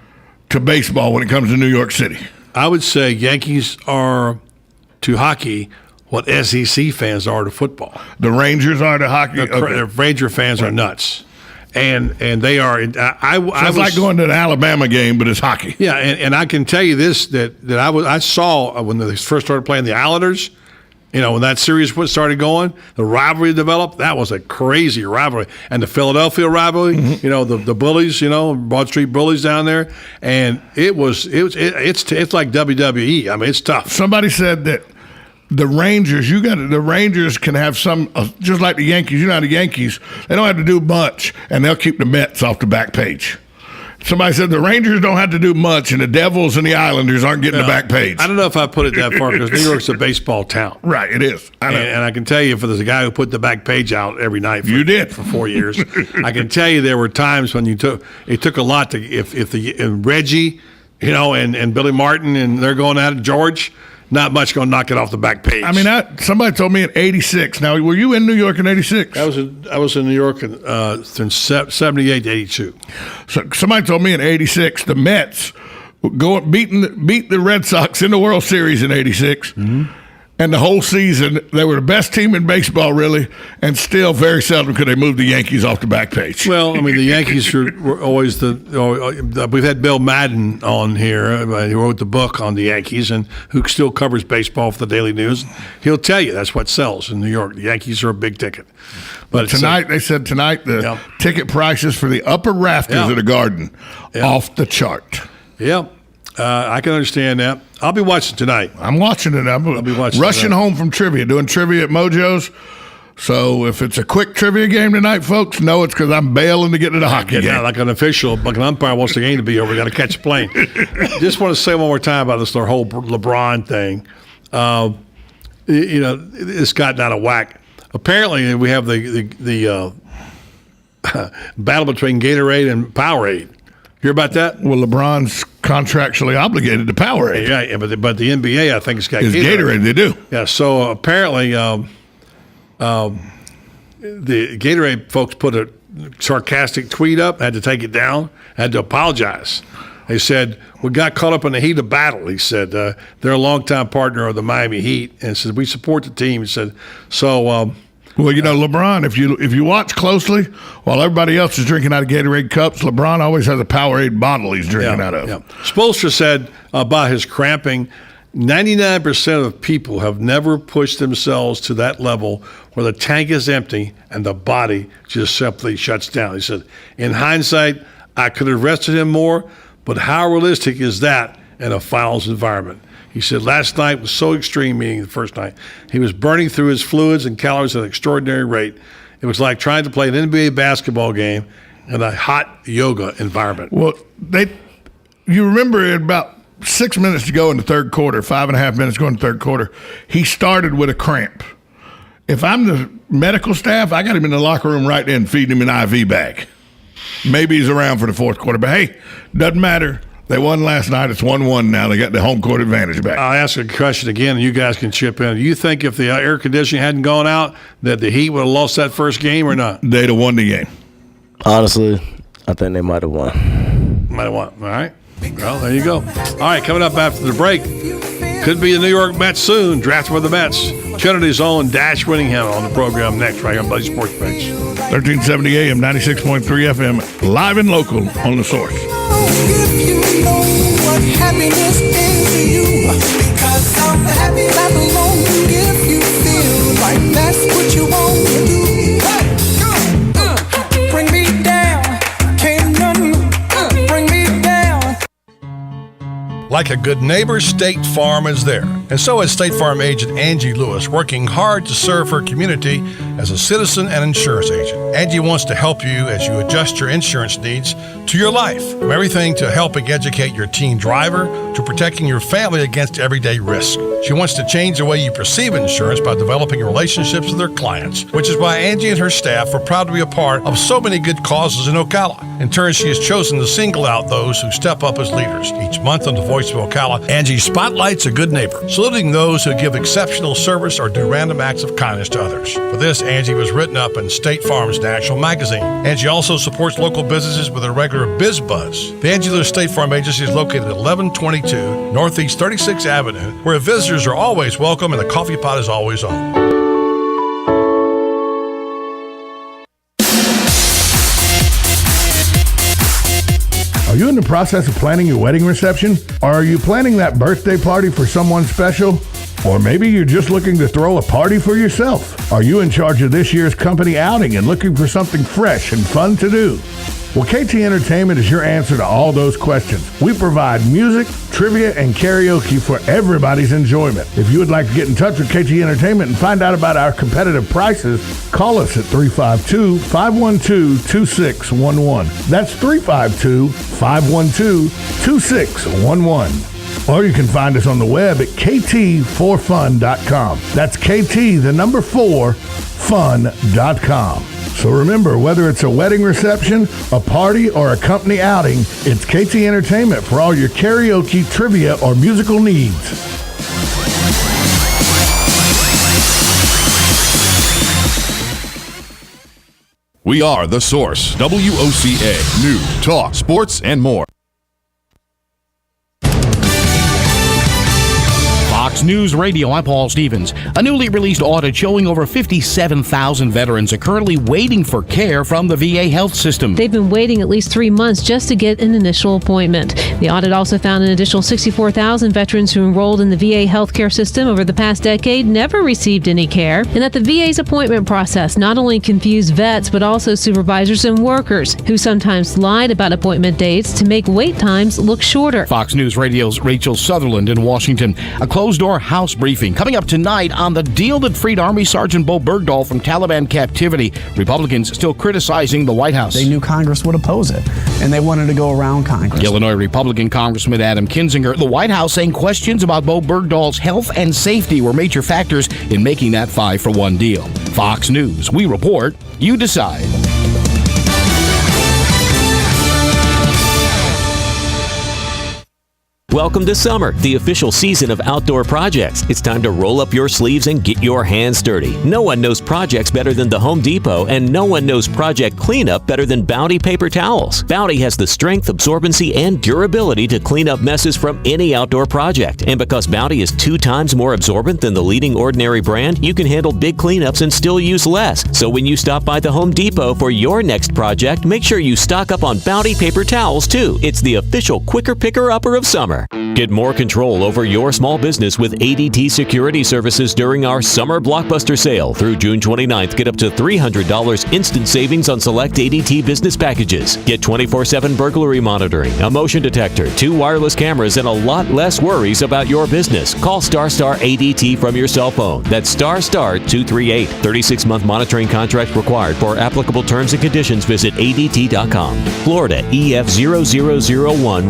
to baseball when it comes to New York City. I would say Yankees are to hockey what SEC fans are to football. The Rangers are to hockey? The Ranger fans are nuts. And they are. I was like going to an Alabama game, but it's hockey. Yeah, and I can tell you this that I saw when they first started playing the Islanders. When that series started going, the rivalry developed. That was a crazy rivalry, and the Philadelphia rivalry. Mm-hmm. The bullies. Broad Street bullies down there, and it's like WWE. I mean, it's tough. Somebody said that the Rangers, the Rangers can have some, just like the Yankees. The Yankees, they don't have to do much, and they'll keep the Mets off the back page. Somebody said the Rangers don't have to do much, and the Devils and the Islanders aren't getting the back page. I don't know if I put it that far because New York's a baseball town. Right, it is. I know. And I can tell you, there's a guy who put the back page out every night. For 4 years. I can tell you there were times when it took a lot to if Reggie, and Billy Martin, and they're going at it, George. Not much going to knock it off the back page. I mean, somebody told me in '86. Now, were you in New York in '86? I was in New York in '78 to '82. So somebody told me in '86 the Mets beat the Red Sox in the World Series in '86. Mm-hmm. And the whole season, they were the best team in baseball, really, and still very seldom could they move the Yankees off the back page. Well, I mean, the Yankees were always we've had Bill Madden on here, who wrote the book on the Yankees and who still covers baseball for the Daily News. He'll tell you that's what sells in New York. The Yankees are a big ticket. But they said the ticket prices for the upper rafters of the Garden off the chart. Yeah. I can understand that. I'll be watching tonight. I'm watching it. I'll be watching rushing home from trivia, doing trivia at Mojo's. So if it's a quick trivia game tonight, folks, know it's because I'm bailing to get to the hockey game. Yeah, like an umpire wants the game to be over. We got to catch a plane. Just want to say one more time about this whole LeBron thing. It's gotten out of whack. Apparently, we have the battle between Gatorade and Powerade. Hear about that? Well, LeBron's contractually obligated to Powerade. Yeah, but the NBA, I think, has got Gatorade. They do. Yeah, so apparently the Gatorade folks put a sarcastic tweet up, had to take it down, had to apologize. They said, we got caught up in the heat of battle. He said, they're a longtime partner of the Miami Heat, and said, we support the team. He said, so... Well, LeBron, if you watch closely, while everybody else is drinking out of Gatorade cups, LeBron always has a Powerade bottle he's drinking out of. Yeah. Spoelstra said about his cramping, 99% of people have never pushed themselves to that level where the tank is empty and the body just simply shuts down. He said, in hindsight, I could have rested him more, but how realistic is that in a finals environment? He said, last night was so extreme, meaning the first night. He was burning through his fluids and calories at an extraordinary rate. It was like trying to play an NBA basketball game in a hot yoga environment. Well, you remember at about 6 minutes to go in the third quarter, 5.5 minutes to go in the third quarter, he started with a cramp. If I'm the medical staff, I got him in the locker room right then feeding him an IV bag. Maybe he's around for the fourth quarter, but hey, doesn't matter. They won last night. It's 1-1 now. They got the home court advantage back. I'll ask a question again, and you guys can chip in. Do you think if the air conditioning hadn't gone out that the Heat would have lost that first game or not? They'd have won the game. Honestly, I think they might have won. Might have won. All right. Well, there you go. All right, coming up after the break, could be the New York Mets soon. Drafted for the Mets. Trinity's own Dash Winningham on the program next, right here on Buddy Sports Page. 1370 AM, 96.3 FM, live and local on The Source. If you know what happiness is to you, because I'm happy that alone. If you feel like that's what you want to do, bring me down, can't nothing bring me down. Like a good neighbor, State Farm is there. And so is State Farm agent Angie Lewis, working hard to serve her community as a citizen and insurance agent. Angie wants to help you as you adjust your insurance needs to your life. From everything to helping educate your teen driver to protecting your family against everyday risk. She wants to change the way you perceive insurance by developing relationships with her clients, which is why Angie and her staff are proud to be a part of so many good causes in Ocala. In turn, she has chosen to single out those who step up as leaders. Each month on The Voice of Ocala, Angie spotlights a good neighbor, saluting those who give exceptional service or do random acts of kindness to others. For this, Angie was written up in State Farm's national magazine. Angie also supports local businesses with a regular Biz Buzz. The Angie Lewis State Farm Agency is located at 1122 Northeast 36th Avenue, where visitors are always welcome and the coffee pot is always on. Are you in the process of planning your wedding reception? Or are you planning that birthday party for someone special? Or maybe you're just looking to throw a party for yourself? Are you in charge of this year's company outing and looking for something fresh and fun to do? Well, KT Entertainment is your answer to all those questions. We provide music, trivia, and karaoke for everybody's enjoyment. If you would like to get in touch with KT Entertainment and find out about our competitive prices, call us at 352-512-2611. That's 352-512-2611. Or you can find us on the web at kt4fun.com. That's KT, the number 4, fun.com. So remember, whether it's a wedding reception, a party, or a company outing, it's KT Entertainment for all your karaoke, trivia, or musical needs. We are The Source, WOCA, news, talk, sports, and more. Fox News Radio, I'm Paul Stevens. A newly released audit showing over 57,000 veterans are currently waiting for care from the VA health system. They've been waiting at least 3 months just to get an initial appointment. The audit also found an additional 64,000 veterans who enrolled in the VA healthcare system over the past decade never received any care, and that the VA's appointment process not only confused vets but also supervisors and workers who sometimes lied about appointment dates to make wait times look shorter. Fox News Radio's Rachel Sutherland in Washington. A closed-door House briefing coming up tonight on the deal that freed Army Sergeant Bo Bergdahl from Taliban captivity. Republicans still criticizing the White House. They knew Congress would oppose it, and they wanted to go around Congress. Illinois Republican Congressman Adam Kinzinger, the White House saying questions about Bo Bergdahl's health and safety were major factors in making that 5-for-1 deal. Fox News, we report, you decide. Welcome to summer, the official season of outdoor projects. It's time to roll up your sleeves and get your hands dirty. No one knows projects better than the Home Depot, and no one knows project cleanup better than Bounty paper towels. Bounty has the strength, absorbency, and durability to clean up messes from any outdoor project. And because Bounty is 2 times more absorbent than the leading ordinary brand, you can handle big cleanups and still use less. So when you stop by the Home Depot for your next project, make sure you stock up on Bounty paper towels too. It's the official quicker picker-upper of summer. Get more control over your small business with ADT Security Services during our Summer Blockbuster Sale. Through June 29th, get up to $300 instant savings on select ADT business packages. Get 24/7 burglary monitoring, a motion detector, 2 wireless cameras, and a lot less worries about your business. Call Star ADT from your cell phone. That's Star 238. 36-month monitoring contract required. For applicable terms and conditions, visit ADT.com. Florida EF0001.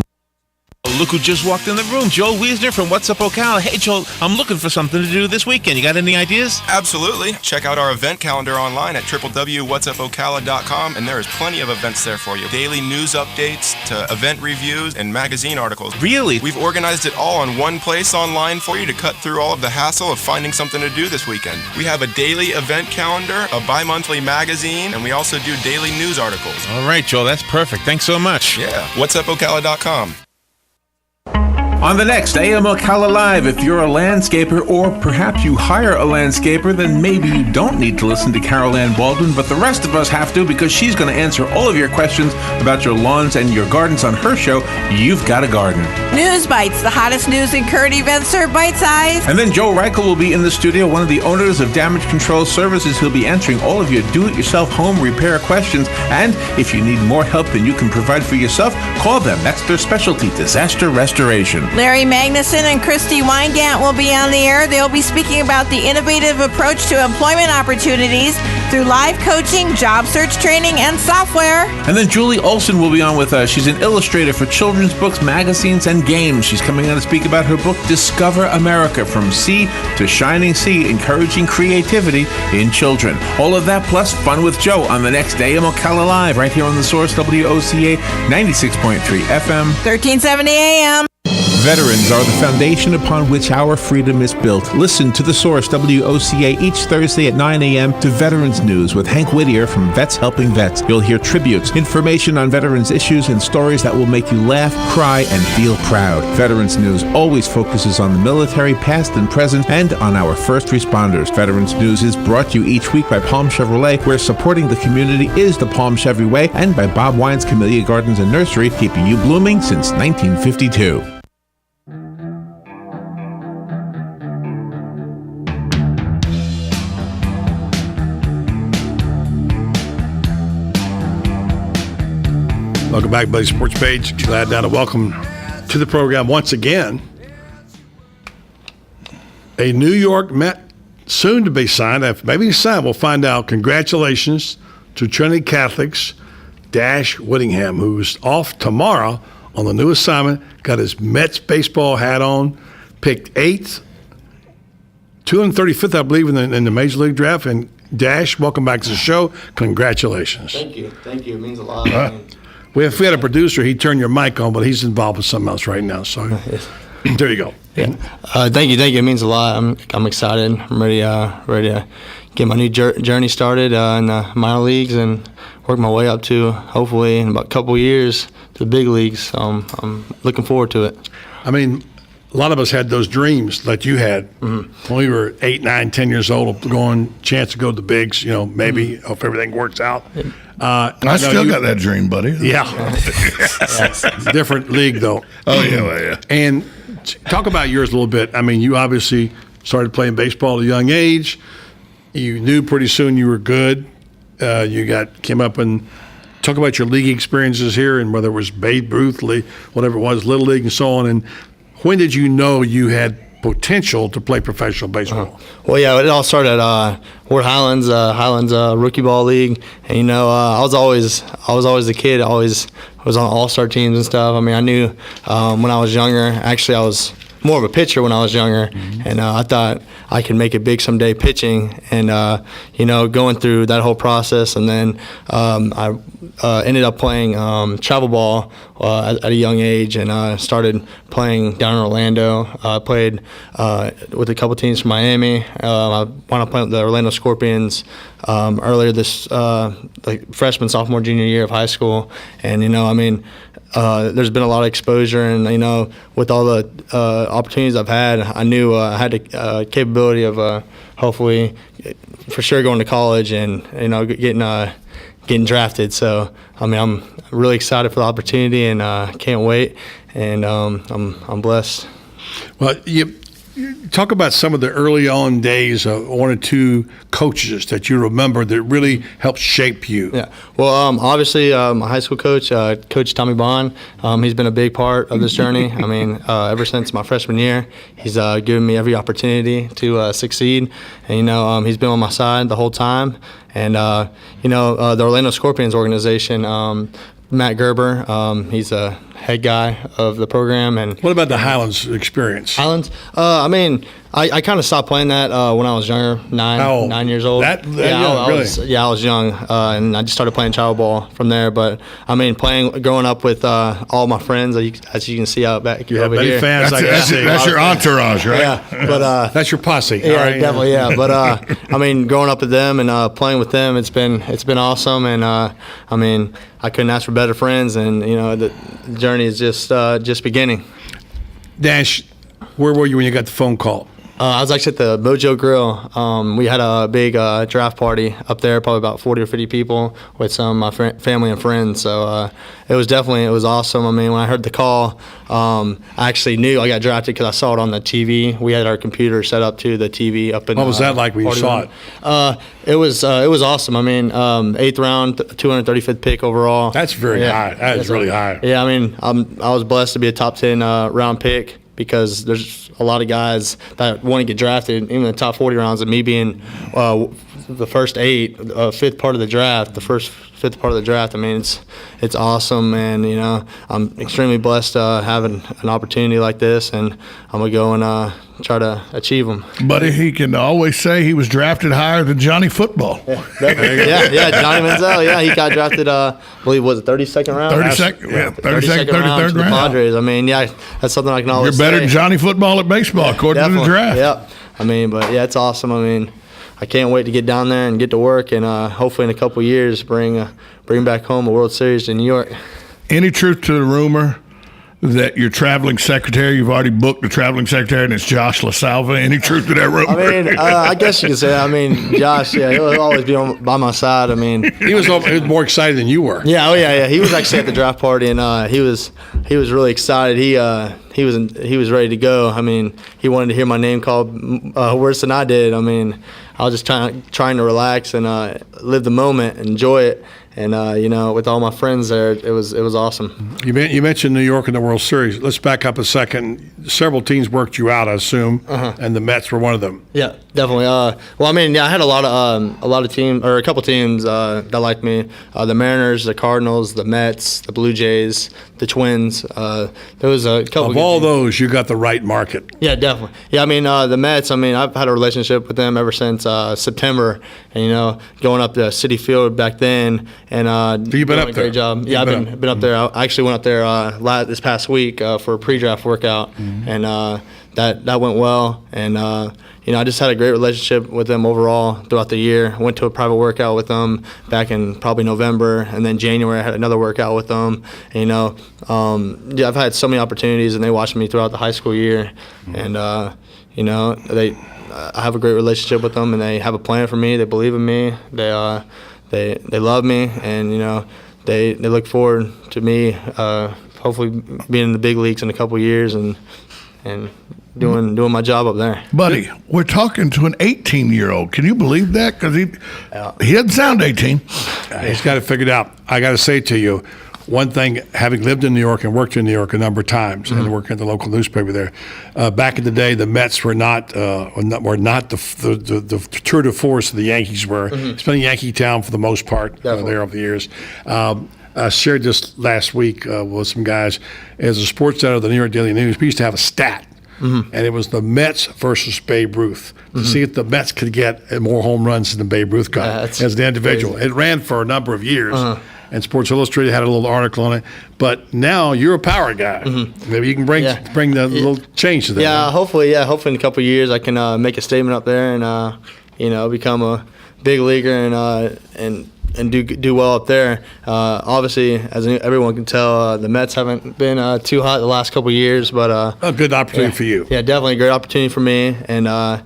Look who just walked in the room. Joel Wiesner from What's Up Ocala. Hey, Joel, I'm looking for something to do this weekend. You got any ideas? Absolutely. Check out our event calendar online at www.whatsupocala.com, and there is plenty of events there for you. Daily news updates to event reviews and magazine articles. Really? We've organized it all in one place online for you to cut through all of the hassle of finding something to do this weekend. We have a daily event calendar, a bi-monthly magazine, and we also do daily news articles. All right, Joel, that's perfect. Thanks so much. Yeah. Whatsupocala.com. On the next AM Ocala Live, if you're a landscaper or perhaps you hire a landscaper, then maybe you don't need to listen to Carol Ann Baldwin, but the rest of us have to because she's going to answer all of your questions about your lawns and your gardens on her show, You've Got a Garden. News Bites, the hottest news and current events served bite-sized. And then Joe Reichel will be in the studio, one of the owners of Damage Control Services. He'll be answering all of your do-it-yourself home repair questions. And if you need more help than you can provide for yourself, call them. That's their specialty, disaster restoration. Larry Magnuson and Christy Weingant will be on the air. They'll be speaking about the innovative approach to employment opportunities through live coaching, job search training, and software. And then Julie Olson will be on with us. She's an illustrator for children's books, magazines, and games. She's coming on to speak about her book, Discover America, From Sea to Shining Sea, Encouraging Creativity in Children. All of that plus fun with Joe on the next AM Ocala Live right here on The Source, WOCA 96.3 FM. 1370 AM. Veterans are the foundation upon which our freedom is built. Listen to The Source, WOCA, each Thursday at 9 a.m. to Veterans News with Hank Whittier from Vets Helping Vets. You'll hear tributes, information on veterans issues, and stories that will make you laugh, cry, and feel proud. Veterans News always focuses on the military, past and present, and on our first responders. Veterans News is brought to you each week by Palm Chevrolet, where supporting the community is the Palm Chevy way, and by Bob Wine's Camellia Gardens and Nursery, keeping you blooming since 1952. Welcome back, Buddy Sports Page. Glad now to welcome to the program once again a New York Met, soon to be signed. Maybe he's signed, we'll find out. Congratulations to Trinity Catholic's Dash Whittingham, who's off tomorrow on the new assignment. Got his Mets baseball hat on, picked 8th, 235th, I believe, in the Major League Draft. And Dash, welcome back to the show. Congratulations. Thank you. It means a lot. If we had a producer, he'd turn your mic on, but he's involved with something else right now. So there you go. Yeah. Thank you. It means a lot. I'm excited. I'm ready to get my new journey started in the minor leagues and work my way up to, hopefully, in about a couple years, to the big leagues. So I'm looking forward to it. I mean, a lot of us had those dreams that you had when we were 8, 9, 10 years old, going chance to go to the bigs, maybe if everything works out. I still got that dream, buddy. Yeah. Different league, though. Oh, yeah. And talk about yours a little bit. I mean, you obviously started playing baseball at a young age. You knew pretty soon you were good. You came up and talk about your league experiences here, and whether it was Babe Ruth League, whatever it was, Little League and so on. And when did you know you had potential to play professional baseball? Well, yeah, it all started at Ward Highlands rookie ball league, and I was always a kid. I always was on all-star teams and stuff. I mean, I knew when I was younger. Actually, I was more of a pitcher when I was younger, and I thought I could make it big someday pitching. And going through that whole process, and then I ended up playing travel ball at a young age, and started playing down in Orlando. I played with a couple teams from Miami. I wound up playing with the Orlando Scorpions earlier this freshman, sophomore, junior year of high school. And there's been a lot of exposure, and with all the opportunities I've had, I knew I had the capability of hopefully, for sure, going to college and getting drafted. So I'm really excited for the opportunity, and can't wait. And I'm blessed. Well, you talk about some of the early on days of one or two coaches that you remember that really helped shape you. Yeah. Well, obviously, my high school coach, Coach Tommy Bond, he's been a big part of this journey. I mean, ever since my freshman year, he's given me every opportunity to succeed. And, he's been on my side the whole time. And, the Orlando Scorpions organization, Matt Gerber, he's a head guy of the program. And what about the Highlands experience? Highlands? I kind of stopped playing that when I was younger, 9 years old. I was young, and I just started playing travel ball from there. But growing up with all my friends, as you can see out back over many here. Fans, that's your entourage, right? Yeah, but that's your posse. Yeah, right? Definitely. Yeah, but growing up with them and playing with them, it's been awesome. And I couldn't ask for better friends. And the journey is just beginning. Dash, where were you when you got the phone call? I was actually at the Mojo Grill. We had a big draft party up there, probably about 40 or 50 people with some of my family and friends. So it was awesome. I mean, when I heard the call, I actually knew I got drafted because I saw it on the TV. We had our computer set up to the TV up in. What was that like when you saw it? It was awesome. I mean, 8th round, 235th pick overall. That's very high. That is really high. Yeah, I mean, I was blessed to be a top 10 round pick, because there's a lot of guys that want to get drafted, even in the top 40 rounds, and me being the first 8, fifth part of the draft, fifth part of the draft. I mean, it's awesome, and I'm extremely blessed having an opportunity like this, and I'm gonna go and try to achieve them. But he can always say he was drafted higher than Johnny Football. Yeah, Johnny Manziel. Yeah, he got drafted. I believe was it 32nd round? 32nd, 33rd round. The Padres. I mean, yeah, that's something I can always. You're better say. than Johnny Football at baseball, according to the draft. Yep. I mean, but yeah, it's awesome. I mean, I can't wait to get down there and get to work, and hopefully in a couple of years bring back home a World Series to New York. Any truth to the rumor that your traveling secretary, you've already booked the traveling secretary, and it's Josh LaSalva? Any truth to that rumor? I mean, I guess you could say. I mean, Josh, yeah, he'll always be by my side. I mean, he was more excited than you were. Yeah, yeah. He was actually at the draft party, and he was really excited. He was ready to go. I mean, he wanted to hear my name called worse than I did. I mean, I was just trying to relax and live the moment, enjoy it. with all my friends there, it was awesome. You mentioned New York in the World Series. Let's back up a second. Several teams worked you out, I assume, and the Mets were one of them. Yeah, definitely. I had a couple teams that liked me. The Mariners, the Cardinals, the Mets, the Blue Jays, the Twins. There was a couple. Of all those, you got the right market. Yeah, definitely. Yeah, the Mets. I've had a relationship with them ever since September, and going up to Citi Field back then, and you've been up there. Great job. Yeah, I've been up there. I actually went up there this past week for a pre-draft workout, and that went well. And I just had a great relationship with them overall throughout the year. I went to a private workout with them back in probably November, and then January I had another workout with them. And, I've had so many opportunities, and they watched me throughout the high school year. And, I have a great relationship with them, and they have a plan for me. They believe in me. They love me, and they look forward to me hopefully being in the big leagues in a couple years and doing my job up there. Buddy, we're talking to an 18-year-old. Can you believe that? Because he doesn't sound 18. He's got it figured out. I got to say to you, one thing, having lived in New York and worked in New York a number of times, and working at the local newspaper there, back in the day, the Mets were not the tour de force the Yankees were. It's been a Yankee town for the most part there over the years. I shared this last week with some guys. As a sports editor of the New York Daily News, we used to have a stat, and it was the Mets versus Babe Ruth to see if the Mets could get more home runs than Babe Ruth got as an individual. Crazy. It ran for a number of years. And Sports Illustrated had a little article on it. But now you're a power guy. Maybe you can bring the little change to that. Yeah, hopefully in a couple of years I can make a statement up there and become a big leaguer and do well up there. Obviously, as everyone can tell, the Mets haven't been too hot the last couple of years, but a good opportunity for you. Yeah, definitely a great opportunity for me. And I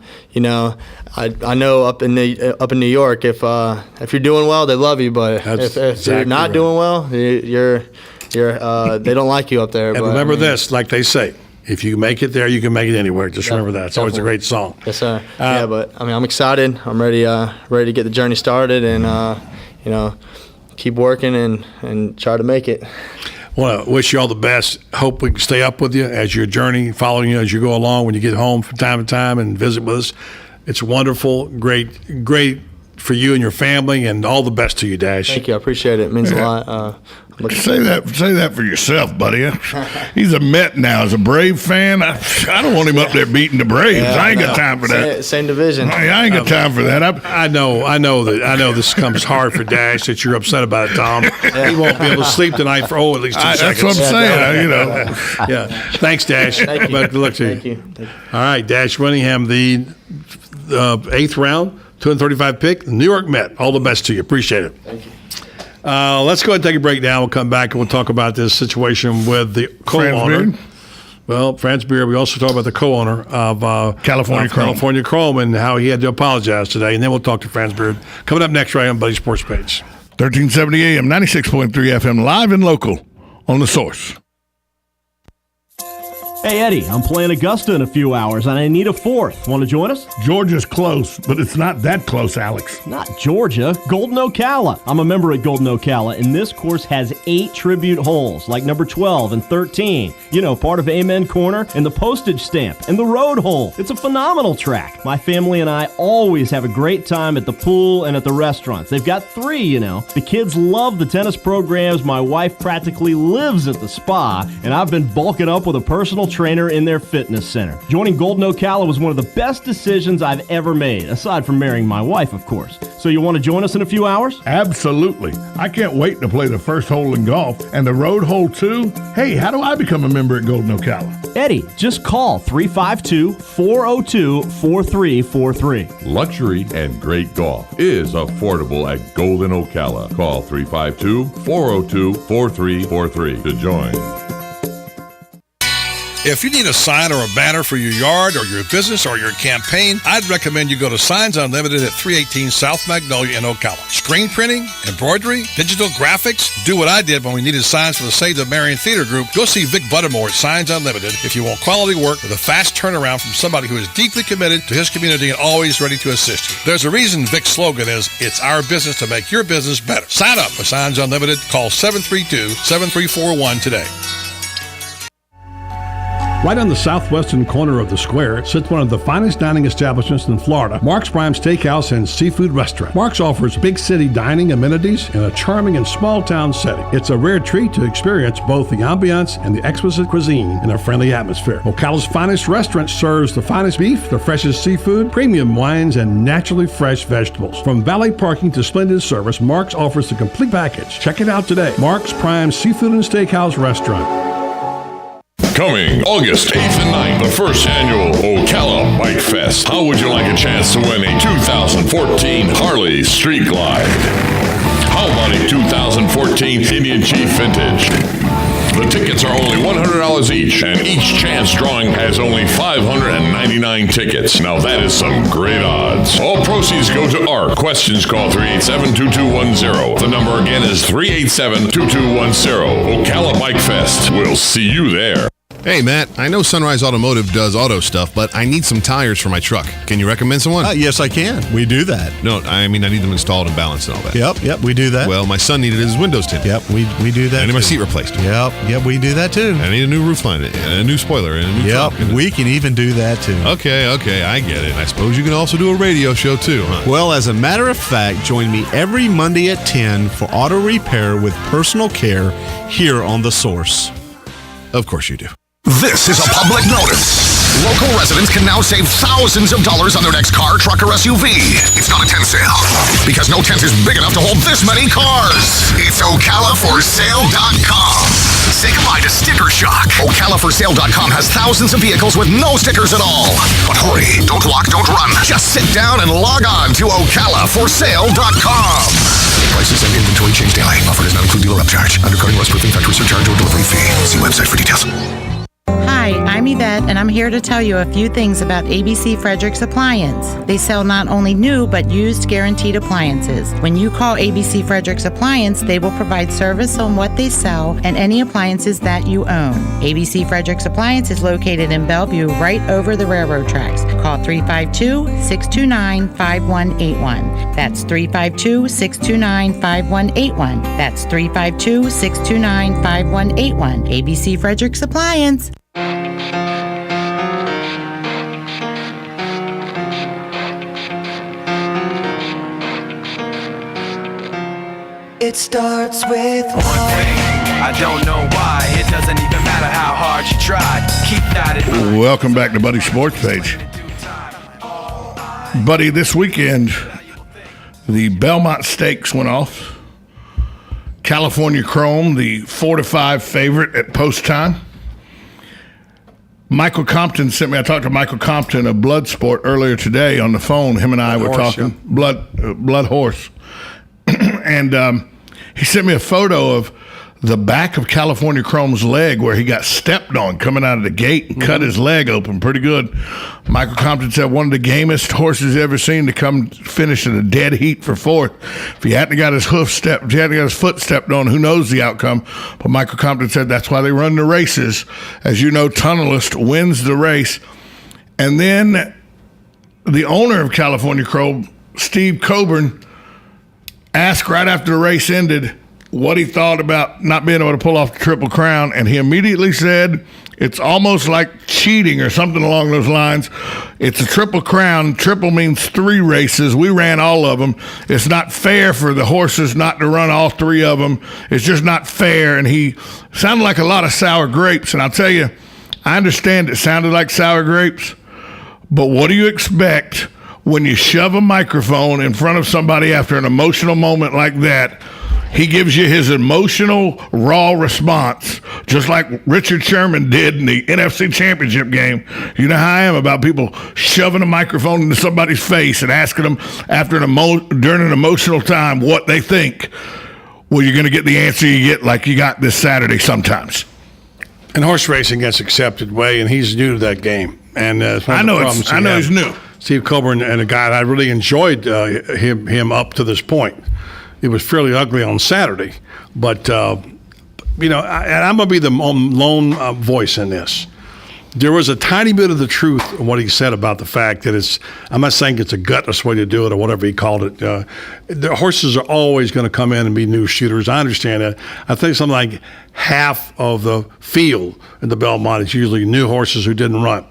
know up in New York, if you're doing well, they love you. But if you're not doing well, you're they don't like you up there. And but, remember this, like they say, if you make it there, you can make it anywhere. Just remember that. It's always a great song. Yes, sir. But I'm excited. I'm ready to get the journey started and keep working and try to make it. I want to wish you all the best. Hope we can stay up with you as your journey, following you as you go along when you get home from time to time and visit with us. It's wonderful, great for you and your family, and all the best to you, Dash. Thank you. I appreciate it. It means a lot. Say that for yourself, buddy. He's a Met now. As a Brave fan, I don't want him up there beating the Braves. Yeah, I ain't got time for that. Same division. I ain't got time for that. I know this comes hard for Dash that you're upset about it, Tom. He won't be able to sleep tonight for at least 2 seconds. That's what I'm saying. Yeah. Thanks, Dash. Thank you. Good luck to you. Thank you. All right, Dash Winningham, the 8th round, 235 pick, New York Met. All the best to you. Appreciate it. Thank you. Let's go ahead and take a break now. We'll come back and we'll talk about this situation with the co-owner. Well, Franz Beer. We also talk about the co-owner of California Chrome and how he had to apologize today. And then we'll talk to Franz Beer. Coming up next right on Buddy Sports Page. 1370 AM, 96.3 FM, live and local on The Source. Hey, Eddie, I'm playing Augusta in a few hours, and I need a 4th. Want to join us? Georgia's close, but it's not that close, Alex. Not Georgia. Golden Ocala. I'm a member at Golden Ocala, and this course has 8 tribute holes, like number 12 and 13. You know, part of Amen Corner, and the postage stamp, and the road hole. It's a phenomenal track. My family and I always have a great time at the pool and at the restaurants. They've got 3, you know. The kids love the tennis programs. My wife practically lives at the spa, and I've been bulking up with a personal trainer in their fitness center. Joining Golden Ocala was one of the best decisions I've ever made, aside from marrying my wife, of course. So you want to join us in a few hours? Absolutely. I can't wait to play the first hole in golf and the road hole too. Hey, how do I become a member at Golden Ocala? Eddie, just call 352-402-4343. Luxury and great golf is affordable at Golden Ocala. Call 352-402-4343 to join. If you need a sign or a banner for your yard or your business or your campaign, I'd recommend you go to Signs Unlimited at 318 South Magnolia in Ocala. Screen printing, embroidery, digital graphics. Do what I did when we needed signs for the Save the Marion Theater Group. Go see Vic Buttermore at Signs Unlimited if you want quality work with a fast turnaround from somebody who is deeply committed to his community and always ready to assist you. There's a reason Vic's slogan is, "It's our business to make your business better." Sign up for Signs Unlimited. Call 732-7341 today. Right on the southwestern corner of the square sits one of the finest dining establishments in Florida, Mark's Prime Steakhouse and Seafood Restaurant. Mark's offers big city dining amenities in a charming and small town setting. It's a rare treat to experience both the ambiance and the exquisite cuisine in a friendly atmosphere. Ocala's finest restaurant serves the finest beef, the freshest seafood, premium wines, and naturally fresh vegetables. From valet parking to splendid service, Mark's offers the complete package. Check it out today. Mark's Prime Seafood and Steakhouse Restaurant. Coming August 8th and 9th, the first annual Ocala Bike Fest. How would you like a chance to win a 2014 Harley Street Glide? How about a 2014 Indian Chief Vintage? The tickets are only $100 each, and each chance drawing has only 599 tickets. Now that is some great odds. All proceeds go to ARC. Questions, call 387-2210. The number again is 387-2210. Ocala Bike Fest. We'll see you there. Hey, Matt, I know Sunrise Automotive does auto stuff, but I need some tires for my truck. Can you recommend someone? Yes, I can. We do that. No, I mean, I need them installed and balanced and all that. Yep, we do that. Well, my son needed his windows tinted. Yep, we do that. I need my seat replaced. Yep, we do that too. I need a new roof line, and a new spoiler, and a new trunk. We can even do that too. Okay, I get it. I suppose you can also do a radio show too, huh? Well, as a matter of fact, join me every Monday at 10 for auto repair with personal care here on The Source. Of course you do. This is a public notice. Local residents can now save thousands of dollars on their next car, truck, or SUV. It's not a tent sale, because no tent is big enough to hold this many cars. It's OcalaForSale.com. Say goodbye to sticker shock. OcalaForSale.com has thousands of vehicles with no stickers at all. But hurry, don't walk, don't run. Just sit down and log on to OcalaForSale.com. Prices and inventory change daily. Offer does not include dealer upcharge. Undercutting, rust-proofing, factory surcharge, or delivery fee. See website for details. Hi, I'm Yvette, and I'm here to tell you a few things about ABC Frederick's Appliance. They sell not only new, but used guaranteed appliances. When you call ABC Frederick's Appliance, they will provide service on what they sell and any appliances that you own. ABC Frederick's Appliance is located in Bellevue, right over the railroad tracks. Call 352-629-5181. That's 352-629-5181. That's 352-629-5181. ABC Frederick's Appliance. It starts with one thing. I don't know why. It doesn't even matter how hard you try. Keep that in mind. Welcome back to Buddy's Sports Page. Buddy, this weekend, the Belmont Stakes went off. California Chrome, the 4-5 favorite at post time. Michael Compton sent me, I talked to Michael Compton of Bloodsport earlier today on the phone. Him and I were talking. Blood Horse. And he sent me a photo of the back of California Chrome's leg where he got stepped on coming out of the gate and cut his leg open pretty good. Michael Compton said one of the gamest horses he's ever seen to come finish in a dead heat for fourth. If he hadn't got his foot stepped on, who knows the outcome. But Michael Compton said that's why they run the races. As you know, Tunnelist wins the race. And then the owner of California Chrome, Steve Coburn, asked right after the race ended what he thought about not being able to pull off the Triple Crown, and he immediately said it's almost like cheating or something along those lines. It's a Triple Crown. Triple means 3 races. We ran all of them. It's not fair for the horses not to run all 3 of them. It's just not fair, and he sounded like a lot of sour grapes, and I'll tell you, I understand it sounded like sour grapes, but what do you expect when you shove a microphone in front of somebody after an emotional moment like that? He gives you his emotional, raw response, just like Richard Sherman did in the NFC Championship game. You know how I am about people shoving a microphone into somebody's face and asking them after during an emotional time what they think. Well, you're going to get the answer you get like you got this Saturday sometimes. And horse racing gets accepted way, and he's new to that game. And I know he's new. Steve Coburn and a guy, I really enjoyed him up to this point. It was fairly ugly on Saturday, but and I'm going to be the lone voice in this. There was a tiny bit of the truth in what he said about the fact that I'm not saying it's a gutless way to do it or whatever he called it. The horses are always going to come in and be new shooters. I understand that. I think something like half of the field in the Belmont is usually new horses who didn't run.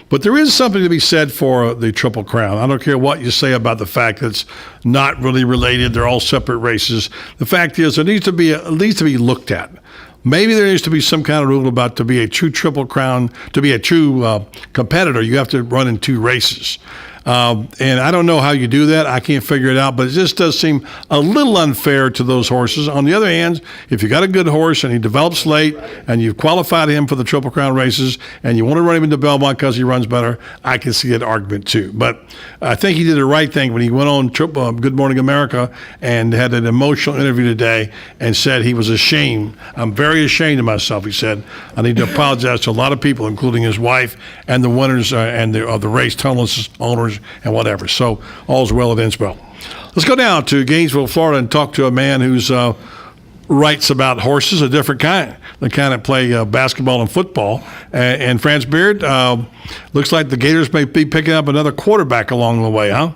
But there is something to be said for the Triple Crown. I don't care what you say about the fact that it's not really related. They're all separate races. The fact is, it needs to be looked at. Maybe there needs to be some kind of rule about to be a true Triple Crown, to be a true competitor, you have to run in 2 races. And I don't know how you do that. I can't figure it out, but it just does seem a little unfair to those horses. On the other hand, if you got a good horse and he develops late and you've qualified him for the Triple Crown races and you want to run him into Belmont because he runs better, I can see that argument too. But I think he did the right thing when he went on Good Morning America and had an emotional interview today and said he was ashamed. I'm very ashamed of myself, he said. I need to apologize to a lot of people, including his wife and the winners of the race, tunnelists, owners, and whatever. So all's well that ends well. Let's go down to Gainesville, Florida, and talk to a man who's writes about horses, a different kind, the kind that play basketball and football. And Franz Beard, looks like the Gators may be picking up another quarterback along the way, huh?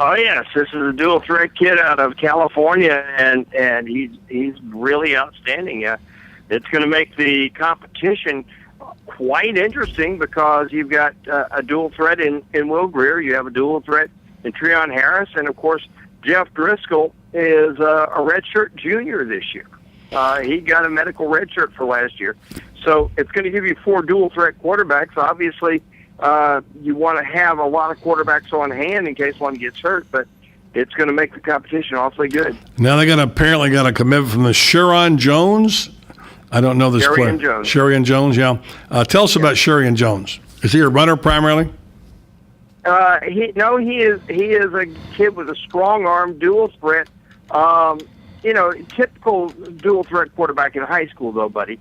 Oh yes, this is a dual threat kid out of California, and he's really outstanding. It's going to make the competition quite interesting because you've got a dual threat in Will Greer, you have a dual threat in Treon Harris, and of course Jeff Driscoll is a redshirt junior this year. He got a medical redshirt for last year, so it's going to give you 4 dual threat quarterbacks. Obviously, you want to have a lot of quarterbacks on hand in case one gets hurt, but it's going to make the competition awfully good. Now they're going to apparently got a commitment from the Sherron Jones. I don't know this player. Sherrion Jones, yeah. Tell us about Sherrion Jones. Is he a runner primarily? He is a kid with a strong arm, dual threat. Typical dual threat quarterback in high school, though, buddy.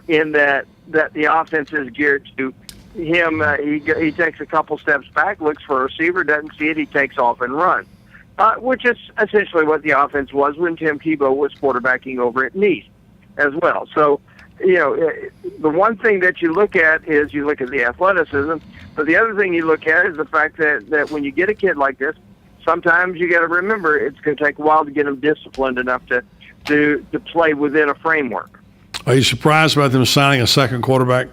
In that the offense is geared to him. He takes a couple steps back, looks for a receiver, doesn't see it, he takes off and runs. Which is essentially what the offense was when Tim Tebow was quarterbacking over at Nice as well. So, the one thing that you look at is you look at the athleticism, but the other thing you look at is the fact that when you get a kid like this, sometimes you got to remember it's going to take a while to get them disciplined enough to play within a framework. Are you surprised about them signing a second quarterback?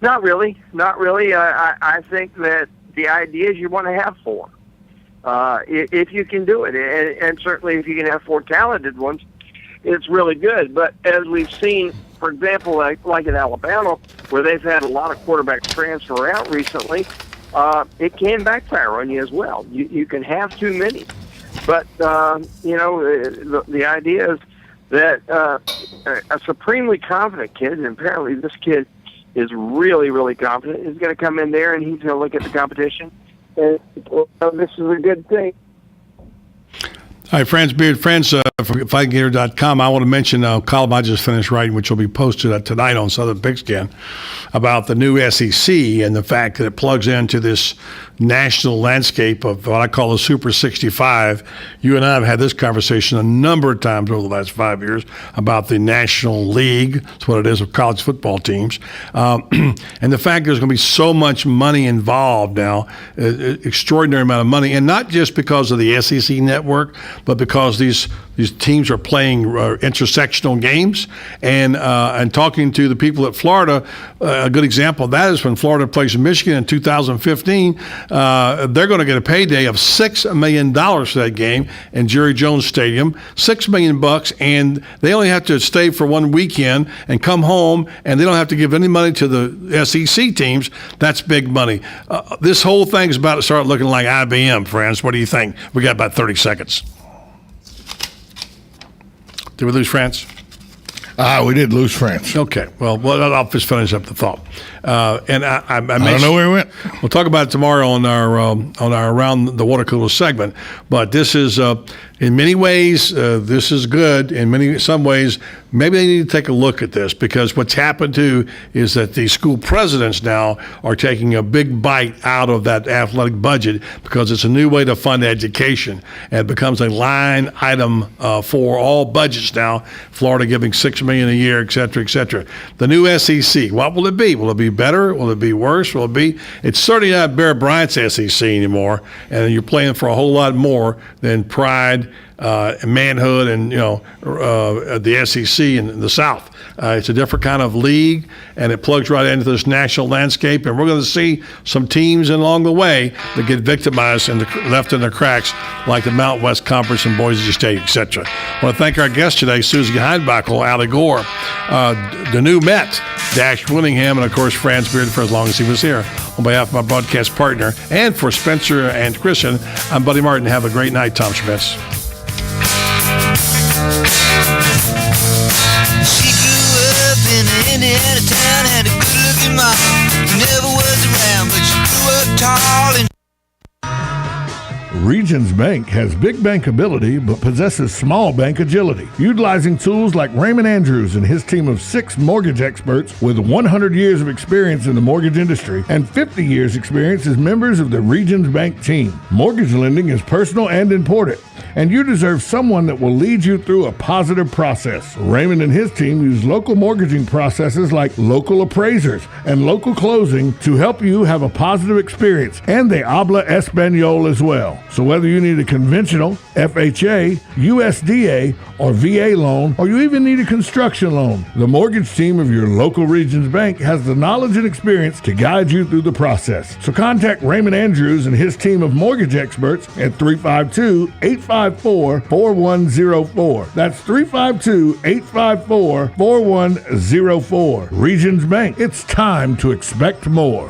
Not really. I think that the idea is you want to have 4. If you can do it, and certainly if you can have 4 talented ones, it's really good. But as we've seen, for example, like in Alabama, where they've had a lot of quarterbacks transfer out recently, it can backfire on you as well. You can have too many. But, the idea is that a supremely confident kid, and apparently this kid is really, really confident, is going to come in there and he's going to look at the competition. And this is a good thing. All right, Franz Beard, Franz for FightingGator.com. I want to mention a column I just finished writing, which will be posted tonight on Southern Pigskin, about the new SEC and the fact that it plugs into this national landscape of what I call the Super 65. You and I have had this conversation a number of times over the last 5 years about the National League. That's what it is of college football teams. And the fact there's going to be so much money involved now, extraordinary amount of money, and not just because of the SEC network, but because these teams are playing intersectional games. And talking to the people at Florida, a good example of that is when Florida plays Michigan in 2015, they're going to get a payday of $6 million for that game in Jerry Jones Stadium, $6 million, and they only have to stay for one weekend and come home, and they don't have to give any money to the SEC teams. That's big money. This whole thing is about to start looking like IBM, friends. What do you think? We got about 30 seconds. Did we lose France? We did lose France. Okay. Well, I'll just finish up the thought. And I don't know where we went. We'll talk about it tomorrow on our Around the Water Cooler segment. But this is In many ways, this is good. In some ways, maybe they need to take a look at this, because what's happened too is that the school presidents now are taking a big bite out of that athletic budget, because it's a new way to fund education, and it becomes a line item for all budgets now. Florida giving $6 million a year, et cetera, et cetera. The new SEC, what will it be? Will it be better? Will it be worse? Will it be? It's certainly not Bear Bryant's SEC anymore, and you're playing for a whole lot more than pride, manhood, and the SEC in the South. It's a different kind of league, and it plugs right into this national landscape. And we're going to see some teams along the way that get victimized and left in the cracks, like the Mountain West Conference and Boise State, etc. I want to thank our guest today, Susie Heinbachel, Allie Gore, the new Met, Dash Willingham, and of course Franz Beard for as long as he was here. On behalf of my broadcast partner and for Spencer and Christian, I'm Buddy Martin. Have a great night, Tom Schmitz. She grew up in an Indiana town, had a good-looking mom who never was around, but she grew up tall and Regions Bank has big bank ability but possesses small bank agility. Utilizing tools like Raymond Andrews and his team of 6 mortgage experts with 100 years of experience in the mortgage industry and 50 years experience as members of the Regions Bank team. Mortgage lending is personal and important, and you deserve someone that will lead you through a positive process. Raymond and his team use local mortgaging processes like local appraisers and local closing to help you have a positive experience, and they habla Espanol as well. So whether you need a conventional, FHA, USDA, or VA loan, or you even need a construction loan, the mortgage team of your local Regions Bank has the knowledge and experience to guide you through the process. So contact Raymond Andrews and his team of mortgage experts at 352-854-4104. That's 352-854-4104. Regions Bank, it's time to expect more.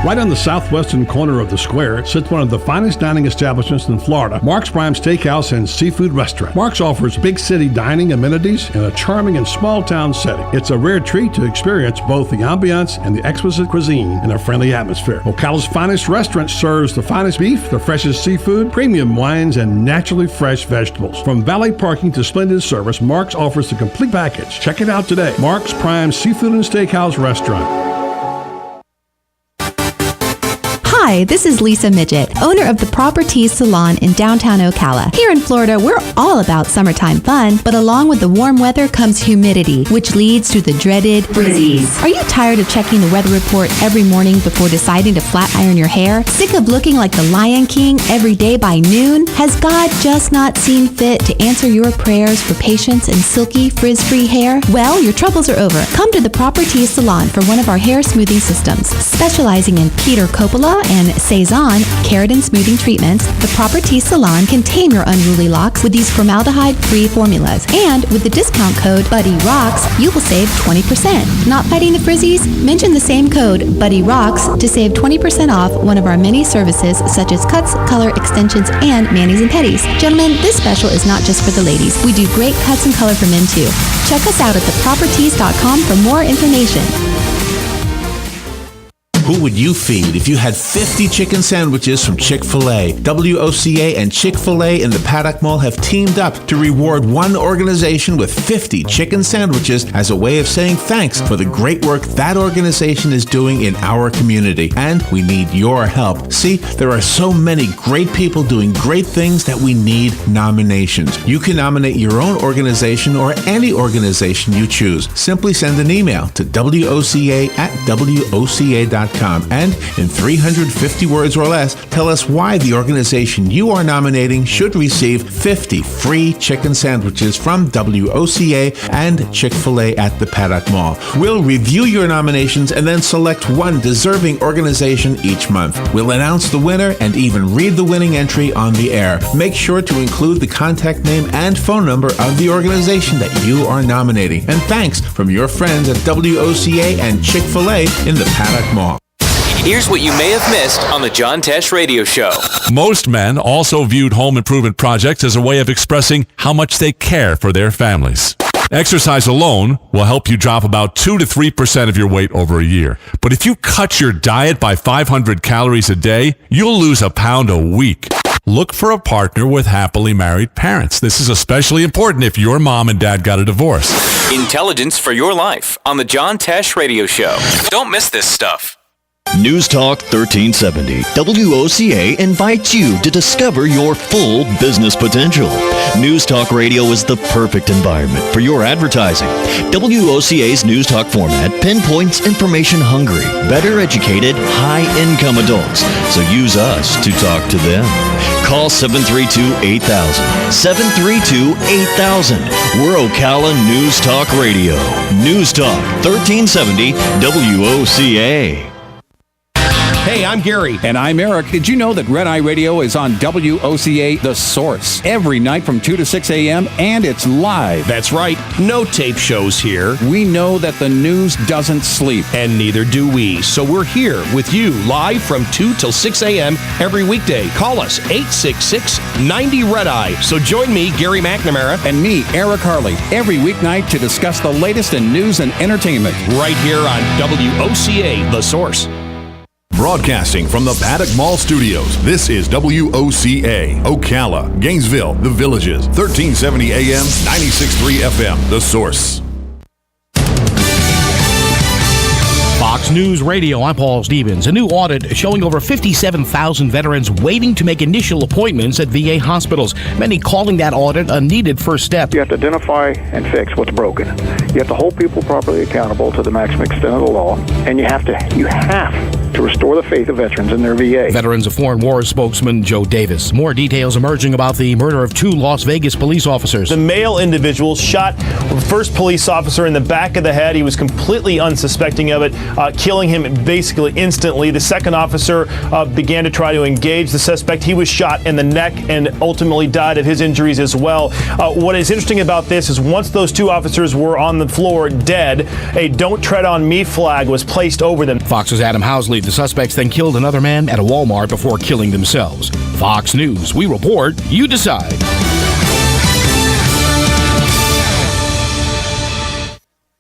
Right on the southwestern corner of the square sits one of the finest dining establishments in Florida, Mark's Prime Steakhouse and Seafood Restaurant. Mark's offers big city dining amenities in a charming and small town setting. It's a rare treat to experience both the ambiance and the exquisite cuisine in a friendly atmosphere. Ocala's finest restaurant serves the finest beef, the freshest seafood, premium wines, and naturally fresh vegetables. From valet parking to splendid service, Mark's offers the complete package. Check it out today. Mark's Prime Seafood and Steakhouse Restaurant. Hi, this is Lisa Midget, owner of the Properties Salon in downtown Ocala. Here in Florida, we're all about summertime fun, but along with the warm weather comes humidity, which leads to the dreaded frizzies. Are you tired of checking the weather report every morning before deciding to flat iron your hair? Sick of looking like the Lion King every day by noon? Has God just not seen fit to answer your prayers for patience and silky, frizz-free hair? Well, your troubles are over. Come to the Properties Salon for one of our hair smoothing systems. Specializing in Peter Coppola and Cezanne keratin smoothing treatments, the Properties Salon can tame your unruly locks with these formaldehyde-free formulas. And with the discount code BuddyRocks, you will save 20%. Not fighting the frizzies? Mention the same code BuddyRocks to save 20% off one of our many services such as cuts, color, extensions, and manis and petties. Gentlemen, this special is not just for the ladies. We do great cuts and color for men too. Check us out at theproperties.com for more information. Who would you feed if you had 50 chicken sandwiches from Chick-fil-A? WOCA and Chick-fil-A in the Paddock Mall have teamed up to reward one organization with 50 chicken sandwiches as a way of saying thanks for the great work that organization is doing in our community. And we need your help. See, there are so many great people doing great things that we need nominations. You can nominate your own organization or any organization you choose. Simply send an email to WOCA@WOCA.com. And in 350 words or less, tell us why the organization you are nominating should receive 50 free chicken sandwiches from WOCA and Chick-fil-A at the Paddock Mall. We'll review your nominations and then select one deserving organization each month. We'll announce the winner and even read the winning entry on the air. Make sure to include the contact name and phone number of the organization that you are nominating. And thanks from your friends at WOCA and Chick-fil-A in the Paddock Mall. Here's what you may have missed on the John Tesh Radio Show. Most men also viewed home improvement projects as a way of expressing how much they care for their families. Exercise alone will help you drop about 2 to 3% of your weight over a year. But if you cut your diet by 500 calories a day, you'll lose a pound a week. Look for a partner with happily married parents. This is especially important if your mom and dad got a divorce. Intelligence for your life on the John Tesh Radio Show. Don't miss this stuff. News Talk 1370, WOCA invites you to discover your full business potential. News Talk Radio is the perfect environment for your advertising. WOCA's News Talk format pinpoints information-hungry, better educated, high-income adults. So use us to talk to them. Call 732-8000. 732-8000. We're Ocala News Talk Radio. News Talk 1370, WOCA. Hey, I'm Gary. And I'm Eric. Did you know that Red Eye Radio is on WOCA The Source every night from 2 to 6 a.m. and it's live? That's right. No tape shows here. We know that the news doesn't sleep. And neither do we. So we're here with you live from 2 till 6 a.m. every weekday. Call us 866-90-RED-EYE. So join me, Gary McNamara. And me, Eric Harley, every weeknight to discuss the latest in news and entertainment. Right here on WOCA The Source. Broadcasting from the Paddock Mall Studios, this is WOCA, Ocala, Gainesville, The Villages, 1370 AM, 96.3 FM, The Source. Fox News Radio, I'm Paul Stevens. A new audit showing over 57,000 veterans waiting to make initial appointments at VA hospitals. Many calling that audit a needed first step. You have to identify and fix what's broken. You have to hold people properly accountable to the maximum extent of the law, and you have to restore the faith of veterans in their VA. Veterans of Foreign Wars spokesman Joe Davis. More details emerging about the murder of 2 Las Vegas police officers. The male individual shot the first police officer in the back of the head. He was completely unsuspecting of it, killing him basically instantly. The second officer began to try to engage the suspect. He was shot in the neck and ultimately died of his injuries as well. What is interesting about this is once those 2 officers were on the floor dead, a "Don't Tread on Me" flag was placed over them. Fox's Adam Housley. The suspects then killed another man at a Walmart before killing themselves. Fox News. We report, you decide.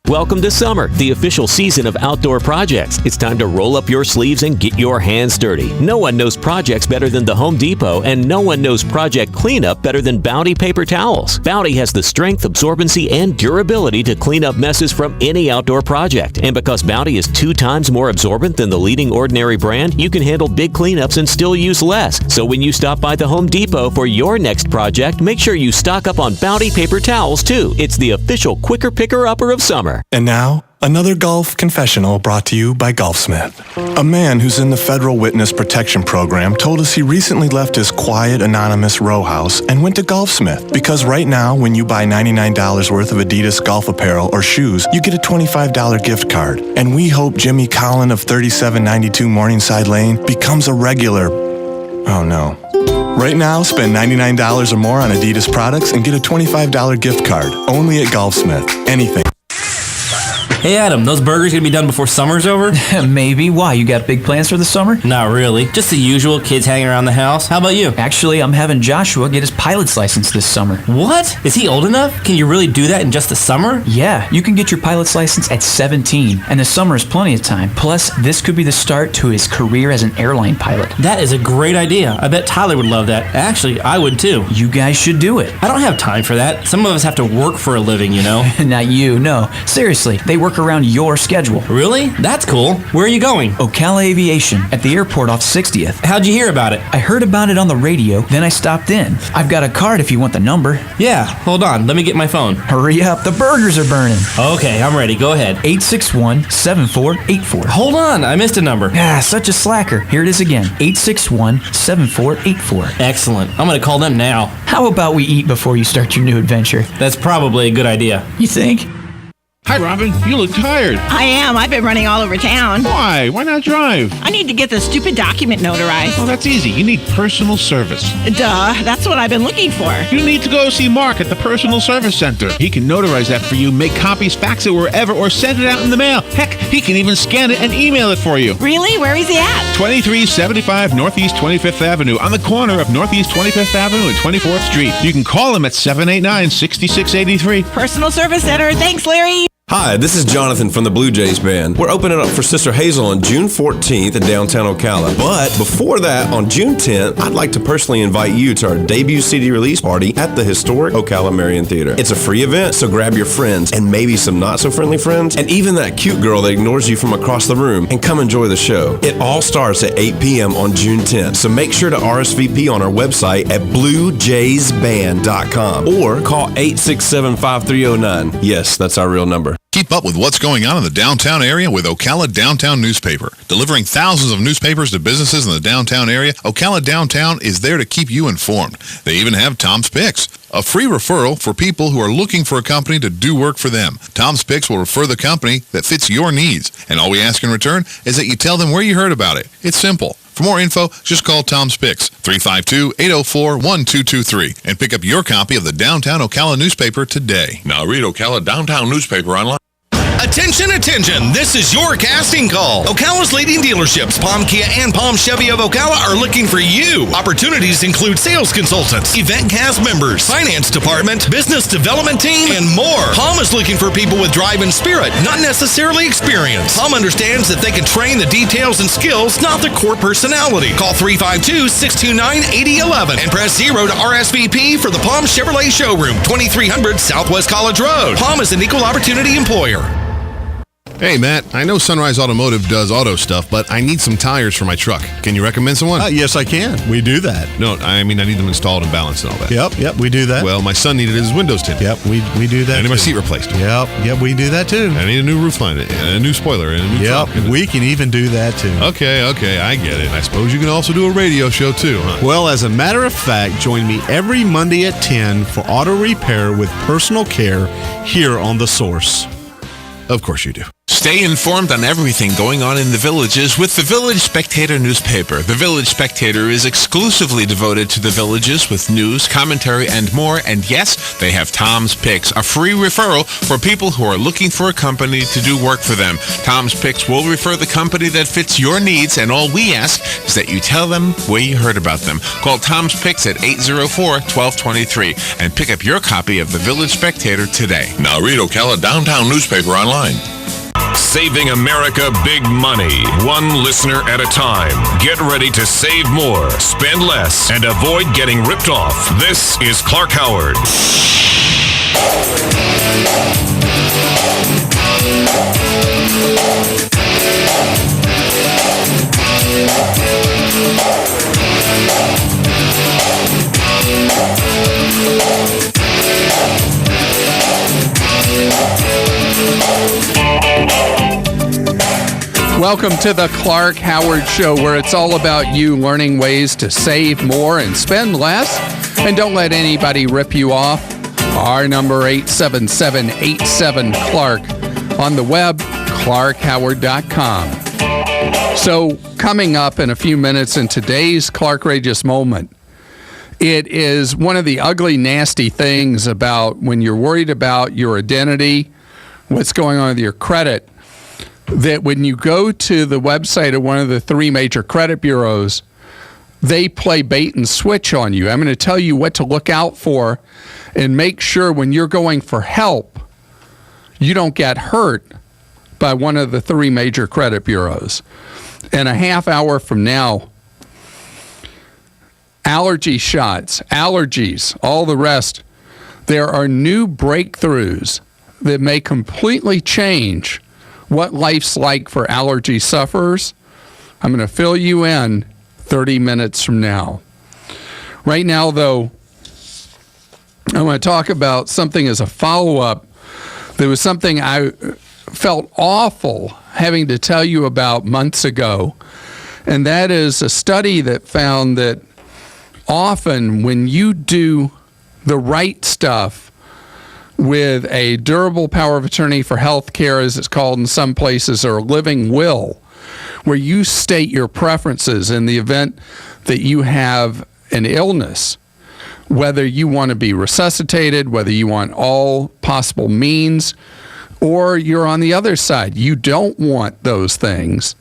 Welcome to summer, the official season of outdoor projects. It's time to roll up your sleeves and get your hands dirty. No one knows projects better than the Home Depot, and no one knows project cleanup better than Bounty paper towels. Bounty has the strength, absorbency, and durability to clean up messes from any outdoor project. And because Bounty is 2 times more absorbent than the leading ordinary brand, you can handle big cleanups and still use less. So when you stop by the Home Depot for your next project, make sure you stock up on Bounty paper towels too. It's the official quicker picker-upper of summer. And now, another golf confessional brought to you by Golfsmith. A man who's in the Federal Witness Protection Program told us he recently left his quiet, anonymous row house and went to Golfsmith because right now, when you buy $99 worth of Adidas golf apparel or shoes, you get a $25 gift card. And we hope Jimmy Collin of 3792 Morningside Lane becomes a regular... Oh no. Right now, spend $99 or more on Adidas products and get a $25 gift card. Only at Golfsmith. Anything. Hey Adam, those burgers gonna be done before summer's over? Maybe. Why? You got big plans for the summer? Not really. Just the usual, kids hanging around the house. How about you? Actually, I'm having Joshua get his pilot's license this summer. What? Is he old enough? Can you really do that in just the summer? Yeah, you can get your pilot's license at 17, and the summer is plenty of time. Plus, this could be the start to his career as an airline pilot. That is a great idea. I bet Tyler would love that. Actually, I would too. You guys should do it. I don't have time for that. Some of us have to work for a living, you know? Not you, no. Seriously, they work around your schedule. Really? That's cool. Where are you going? Ocala Aviation, at the airport off 60th. How'd you hear about it? I heard about it on the radio, then I stopped in. I've got a card if you want the number. Yeah, hold on. Let me get my phone. Hurry up, the burgers are burning. Okay, I'm ready. Go ahead. 861-7484. Hold on, I missed a number. Ah, such a slacker. Here it is again. 861-7484. Excellent. I'm gonna call them now. How about we eat before you start your new adventure? That's probably a good idea. You think? Hi, Robin. You look tired. I am. I've been running all over town. Why? Why not drive? I need to get this stupid document notarized. Well, that's easy. You need personal service. Duh. That's what I've been looking for. You need to go see Mark at the Personal Service Center. He can notarize that for you, make copies, fax it wherever, or send it out in the mail. Heck, He can even scan it and email it for you. Really? Where is he at? 2375 Northeast 25th Avenue, on the corner of Northeast 25th Avenue and 24th Street. You can call him at 789-6683. Personal Service Center. Thanks, Larry. Hi, this is Jonathan from the Blue Jays Band. We're opening up for Sister Hazel on June 14th in downtown Ocala. But before that, on June 10th, I'd like to personally invite you to our debut CD release party at the historic Ocala Marion Theater. It's a free event, so grab your friends and maybe some not-so-friendly friends, and even that cute girl that ignores you from across the room, and come enjoy the show. It all starts at 8 p.m. on June 10th, so make sure to RSVP on our website at bluejaysband.com or call 867-5309. Yes, that's our real number. Keep up with what's going on in the downtown area with Ocala Downtown Newspaper. Delivering thousands of newspapers to businesses in the downtown area, Ocala Downtown is there to keep you informed. They even have Tom's Picks, a free referral for people who are looking for a company to do work for them. Tom's Picks will refer the company that fits your needs, and all we ask in return is that you tell them where you heard about it. It's simple. For more info, just call Tom's Picks, 352-804-1223, and pick up your copy of the Downtown Ocala newspaper today. Now read Ocala Downtown newspaper online. Attention, attention! This is your casting call. Ocala's leading dealerships, Palm Kia and Palm Chevy of Ocala, are looking for you. Opportunities include sales consultants, event cast members, finance department, business development team, and more. Palm is looking for people with drive and spirit, not necessarily experience. Palm understands that they can train the details and skills, not the core personality. Call 352-629-8011 and press 0 to RSVP for the Palm Chevrolet Showroom, 2300 Southwest College Road. Palm is an equal opportunity employer. Hey, Matt, I know Sunrise Automotive does auto stuff, but I need some tires for my truck. Can you recommend someone? Yes, I can. We do that. No, I mean, I need them installed and balanced and all that. Yep, we do that. Well, my son needed his windows tinted. Yep, we do that. I need my too. seat replaced. Yep, we do that too. I need a new roof line, and a new spoiler, and a new truck. We can even do that too. Okay, I get it. I suppose you can also do a radio show too, huh? Well, as a matter of fact, join me every Monday at 10 for auto repair with personal care here on The Source. Of course you do. Stay informed on everything going on in the villages with the Village Spectator newspaper. The Village Spectator is exclusively devoted to the villages with news, commentary, and more. And yes, they have Tom's Picks, a free referral for people who are looking for a company to do work for them. Tom's Picks will refer the company that fits your needs, and all we ask is that you tell them where you heard about them. Call Tom's Picks at 804-1223 and pick up your copy of the Village Spectator today. Now read Ocala Downtown newspaper online. Saving America big money, one listener at a time. Get ready to save more, spend less, and avoid getting ripped off. This is Clark Howard. Welcome to the Clark Howard Show, where it's all about you learning ways to save more and spend less. And don't let anybody rip you off. Our number 877-87-CLARK. On the web, clarkhoward.com. So coming up in a few minutes in today's Clarkrageous Moment, it is one of the ugly, nasty things about when you're worried about your identity, what's going on with your credit, that when you go to the website of one of the three major credit bureaus, they play bait and switch on you. I'm going to tell you what to look out for and make sure when you're going for help, you don't get hurt by one of the three major credit bureaus. In a half hour from now, allergy shots, allergies, all the rest, there are new breakthroughs that may completely change what life's like for allergy sufferers. I'm going to fill you in 30 minutes from now. Right now, though, I want to talk about something as a follow-up. There was something I felt awful having to tell you about months ago, and that is a study that found that often when you do the right stuff with a durable power of attorney for health care, as it's called in some places, or a living will, where you state your preferences in the event that you have an illness, whether you want to be resuscitated, whether you want all possible means Or you're on the other side. You don't want those things,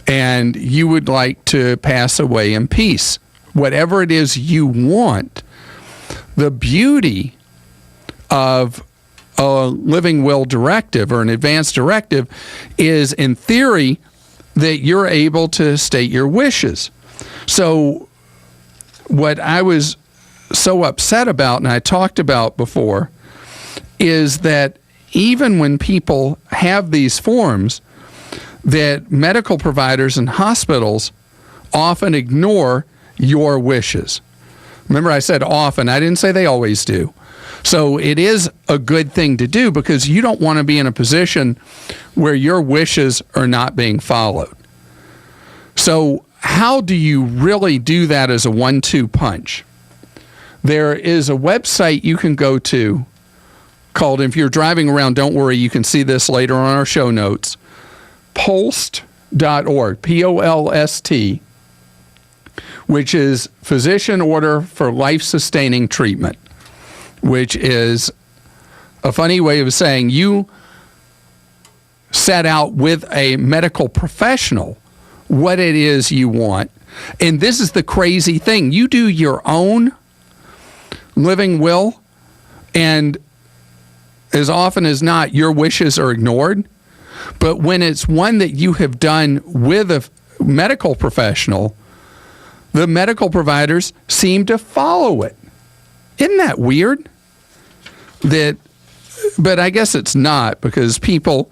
and you would like to pass away in peace. Whatever it is you want, the beauty of a living will directive or an advance directive is, in theory, that you're able to state your wishes. So what I was so upset about, and I talked about before, is that even when people have these forms, that medical providers and hospitals often ignore your wishes. Remember, I said often. I didn't say they always do. So it is a good thing to do because you don't want to be in a position where your wishes are not being followed. So how do you really do that as a 1-2 punch? There is a website you can go to called, if you're driving around, don't worry, you can see this later on our show notes, POLST.org, P-O-L-S-T, which is Physician Order for Life-Sustaining Treatment, which is a funny way of saying you set out with a medical professional what it is you want. And this is the crazy thing. You do your own living will, and as often as not, your wishes are ignored. But when it's one that you have done with a medical professional, the medical providers seem to follow it. Isn't that weird? But I guess it's not, because people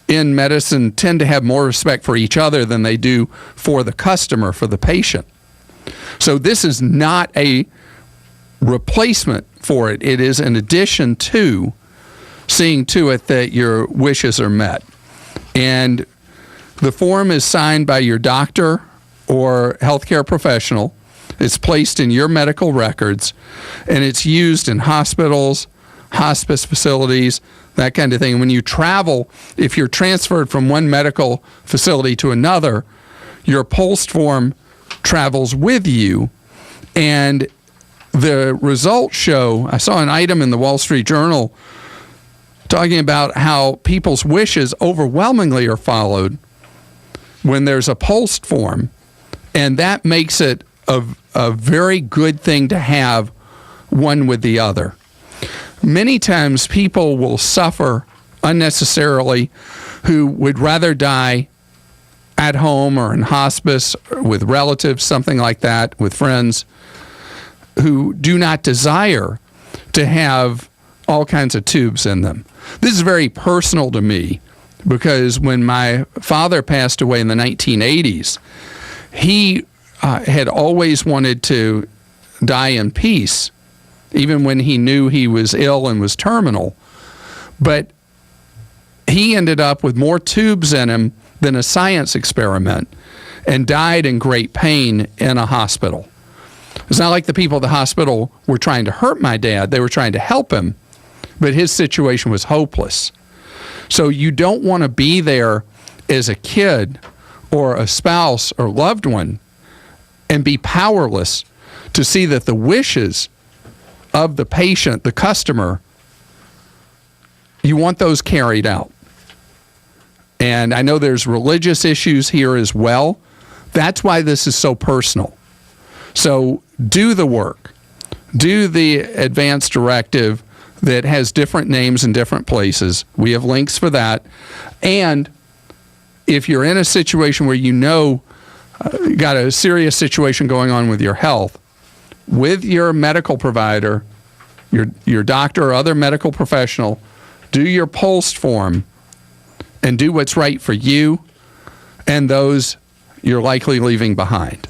in medicine tend to have more respect for each other than they do for the customer, for the patient. So this is not a replacement for it. It is an addition to seeing to it that your wishes are met. And the form is signed by your doctor or healthcare professional. It's placed in your medical records, and it's used in hospitals, hospice facilities, that kind of thing. When you travel, if you're transferred from one medical facility to another, your POLST form travels with you, and the results show, I saw an item in the Wall Street Journal talking about how people's wishes overwhelmingly are followed when there's a POLST form, and that makes it a very good thing to have one with the other. Many times people will suffer unnecessarily who would rather die at home or in hospice or with relatives, something like that, with friends, who do not desire to have all kinds of tubes in them. This is very personal to me because when my father passed away in the 1980s, he had always wanted to die in peace, even when he knew he was ill and was terminal. But he ended up with more tubes in him than a science experiment and died in great pain in a hospital. It's not like the people at the hospital were trying to hurt my dad. They were trying to help him, but his situation was hopeless. So you don't want to be there as a kid or a spouse or loved one and be powerless to see that the wishes of the patient, the customer, you want those carried out. And I know there's religious issues here as well. That's why this is so personal. So do the work. Do the advance directive that has different names in different places. We have links for that. And if you're in a situation where you know you got a serious situation going on with your health, with your medical provider, your doctor or other medical professional, do your POLST form and do what's right for you and those you're likely leaving behind.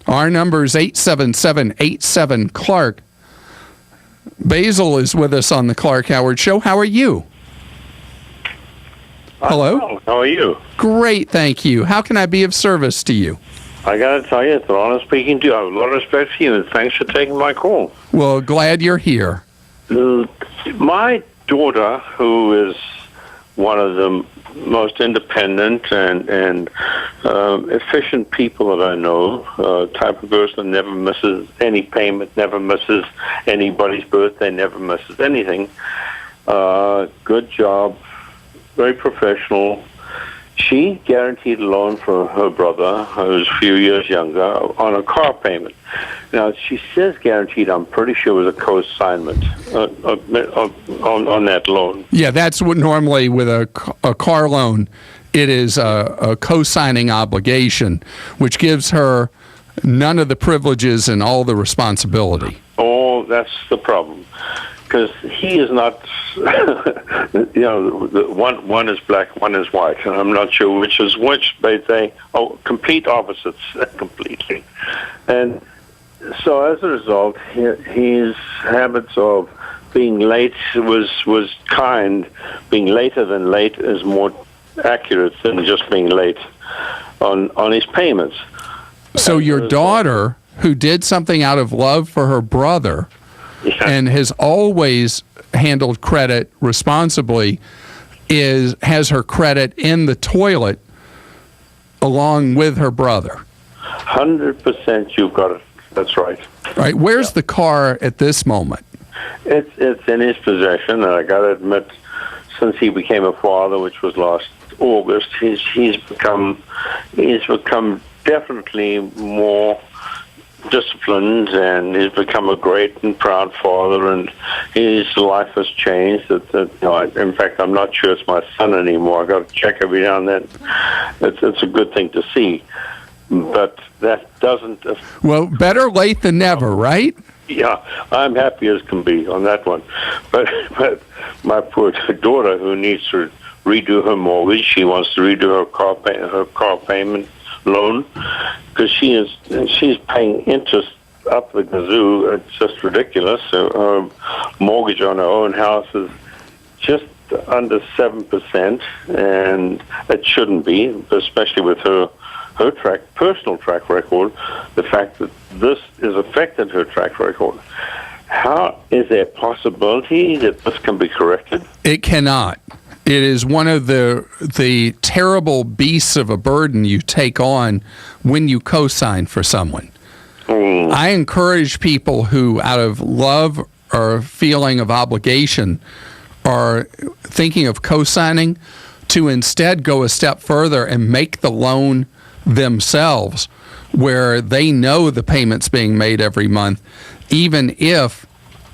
Our number is 877-87-CLARK. Basil is with us on the Clark Howard Show. How are you? Hello? How are you? Great, thank you. How can I be of service to you? I got to tell you, it's an honor speaking to you. I have a lot of respect for you, and thanks for taking my call. Well, glad you're here. My daughter, who is one of the most independent and efficient people that I know, type of person that never misses any payment, never misses anybody's birthday, never misses anything. Good job, very professional. She guaranteed a loan for her brother, who's a few years younger, on a car payment. Now, she says guaranteed. I'm pretty sure it was a co-assignment on that loan. Yeah, that's what normally with a car loan, it is a co-signing obligation, which gives her none of the privileges and all the responsibility. Oh, that's the problem. Because he is not, one is black, one is white, and I'm not sure which is which. They say, complete opposites, completely. And so as a result, his habits of being late was kind. Being later than late is more accurate than just being late on his payments. So your daughter, who did something out of love for her brother, and has always handled credit responsibly, has her credit in the toilet along with her brother. 100%, you've got it. That's right. Right. Where's the car at this moment? It's in his possession, and I got to admit, since he became a father, which was last August, he's become definitely more disciplined, and he's become a great and proud father, and his life has changed. In fact, I'm not sure it's my son anymore. I got to check every now and then. It's a good thing to see, but that doesn't. Well, better late than never, right? Yeah, I'm happy as can be on that one, but my poor daughter, who needs to redo her mortgage, she wants to redo her car payment loan, because she's paying interest up the kazoo. It's just ridiculous. So her mortgage on her own house is just under 7%, and it shouldn't be, especially with her personal track record. The fact that this has affected her track record. How is there a possibility that this can be corrected? It cannot. It is one of the terrible beasts of a burden you take on when you co-sign for someone. I encourage people who, out of love or feeling of obligation, are thinking of co-signing, to instead go a step further and make the loan themselves, where they know the payment's being made every month, even if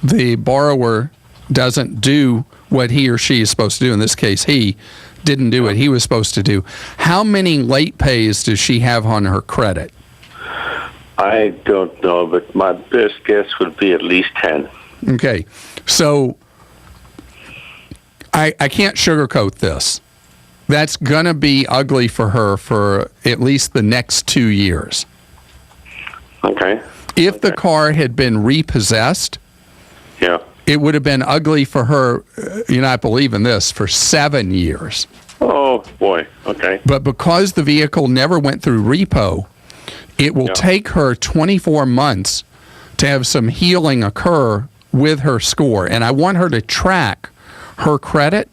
the borrower doesn't do what he or she is supposed to do. In this case, he didn't do what he was supposed to do. How many late pays does she have on her credit? I don't know, but my best guess would be at least 10. Okay, so I can't sugarcoat this. That's going to be ugly for her for at least the next 2 years. Okay. If the car had been repossessed, it would have been ugly for her, I believe in this, for 7 years. Oh, boy. Okay. But because the vehicle never went through repo, it will take her 24 months to have some healing occur with her score. And I want her to track her credit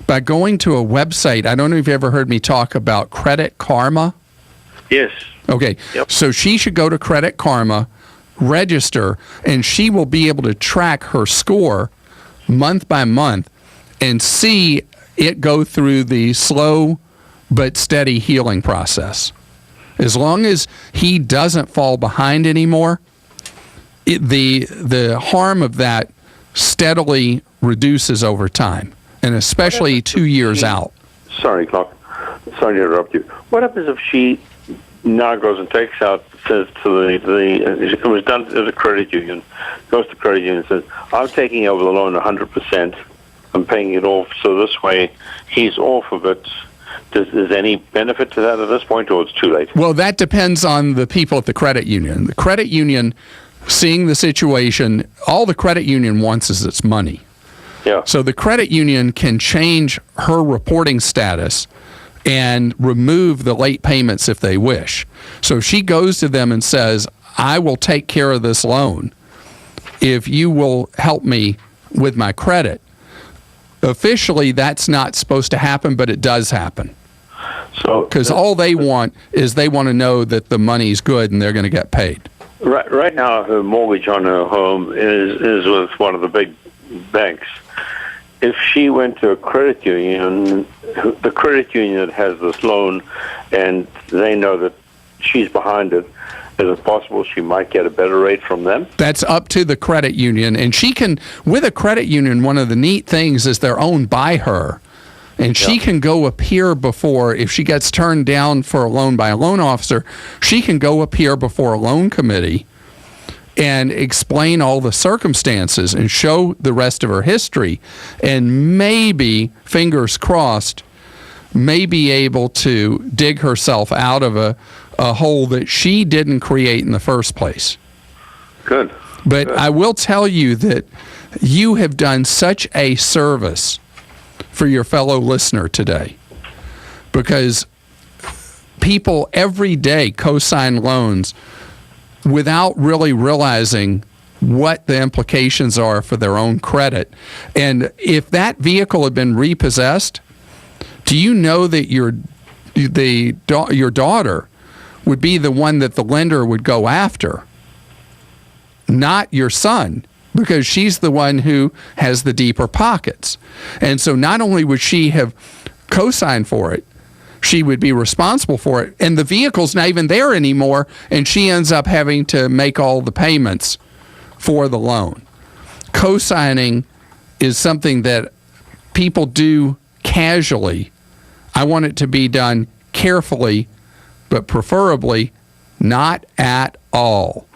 by going to a website. I don't know if you've ever heard me talk about Credit Karma. Yes. Okay. So she should go to Credit Karma, register, and she will be able to track her score month by month and see it go through the slow but steady healing process. As long as he doesn't fall behind anymore, the harm of that steadily reduces over time, and especially 2 years out. Sorry, Clark. Sorry to interrupt you. What happens if she now goes and takes out, says to it was done at a credit union, goes to credit union and says, I'm taking over the loan 100%, I'm paying it off, so this way he's off of it. Is any benefit to that at this point, or it's too late? Well, that depends on the people at the credit union. The credit union, seeing the situation, all the credit union wants is its money. Yeah. So the credit union can change her reporting status and remove the late payments if they wish. So if she goes to them and says, I will take care of this loan if you will help me with my credit, officially that's not supposed to happen, but it does hapen. So, because all they want is they want to know that the money's good and they're going to get paid. Right now, her mortgage on her home is with one of the big banks. if she went to a credit union, the credit union that has this loan, and they know that she's behind it, is it possible she might get a better rate from them? That's up to the credit union. And she can, with a credit union, one of the neat things is they're owned by her. And she can go appear before, if she gets turned down for a loan by a loan officer, she can go appear before a loan committee and explain all the circumstances and show the rest of her history, and maybe, fingers crossed, may be able to dig herself out of a hole that she didn't create in the first place. Good. But I will tell you that you have done such a service for your fellow listener today, because people every day co-sign loans without really realizing what the implications are for their own credit. And if that vehicle had been repossessed, do you know that your daughter would be the one that the lender would go after, not your son, because she's the one who has the deeper pockets. And so not only would she have co-signed for it, she would be responsible for it. And the vehicle's not even there anymore, and she ends up having to make all the payments for the loan. Co-signing is something that people do casually. I want it to be done carefully, but preferably not at all.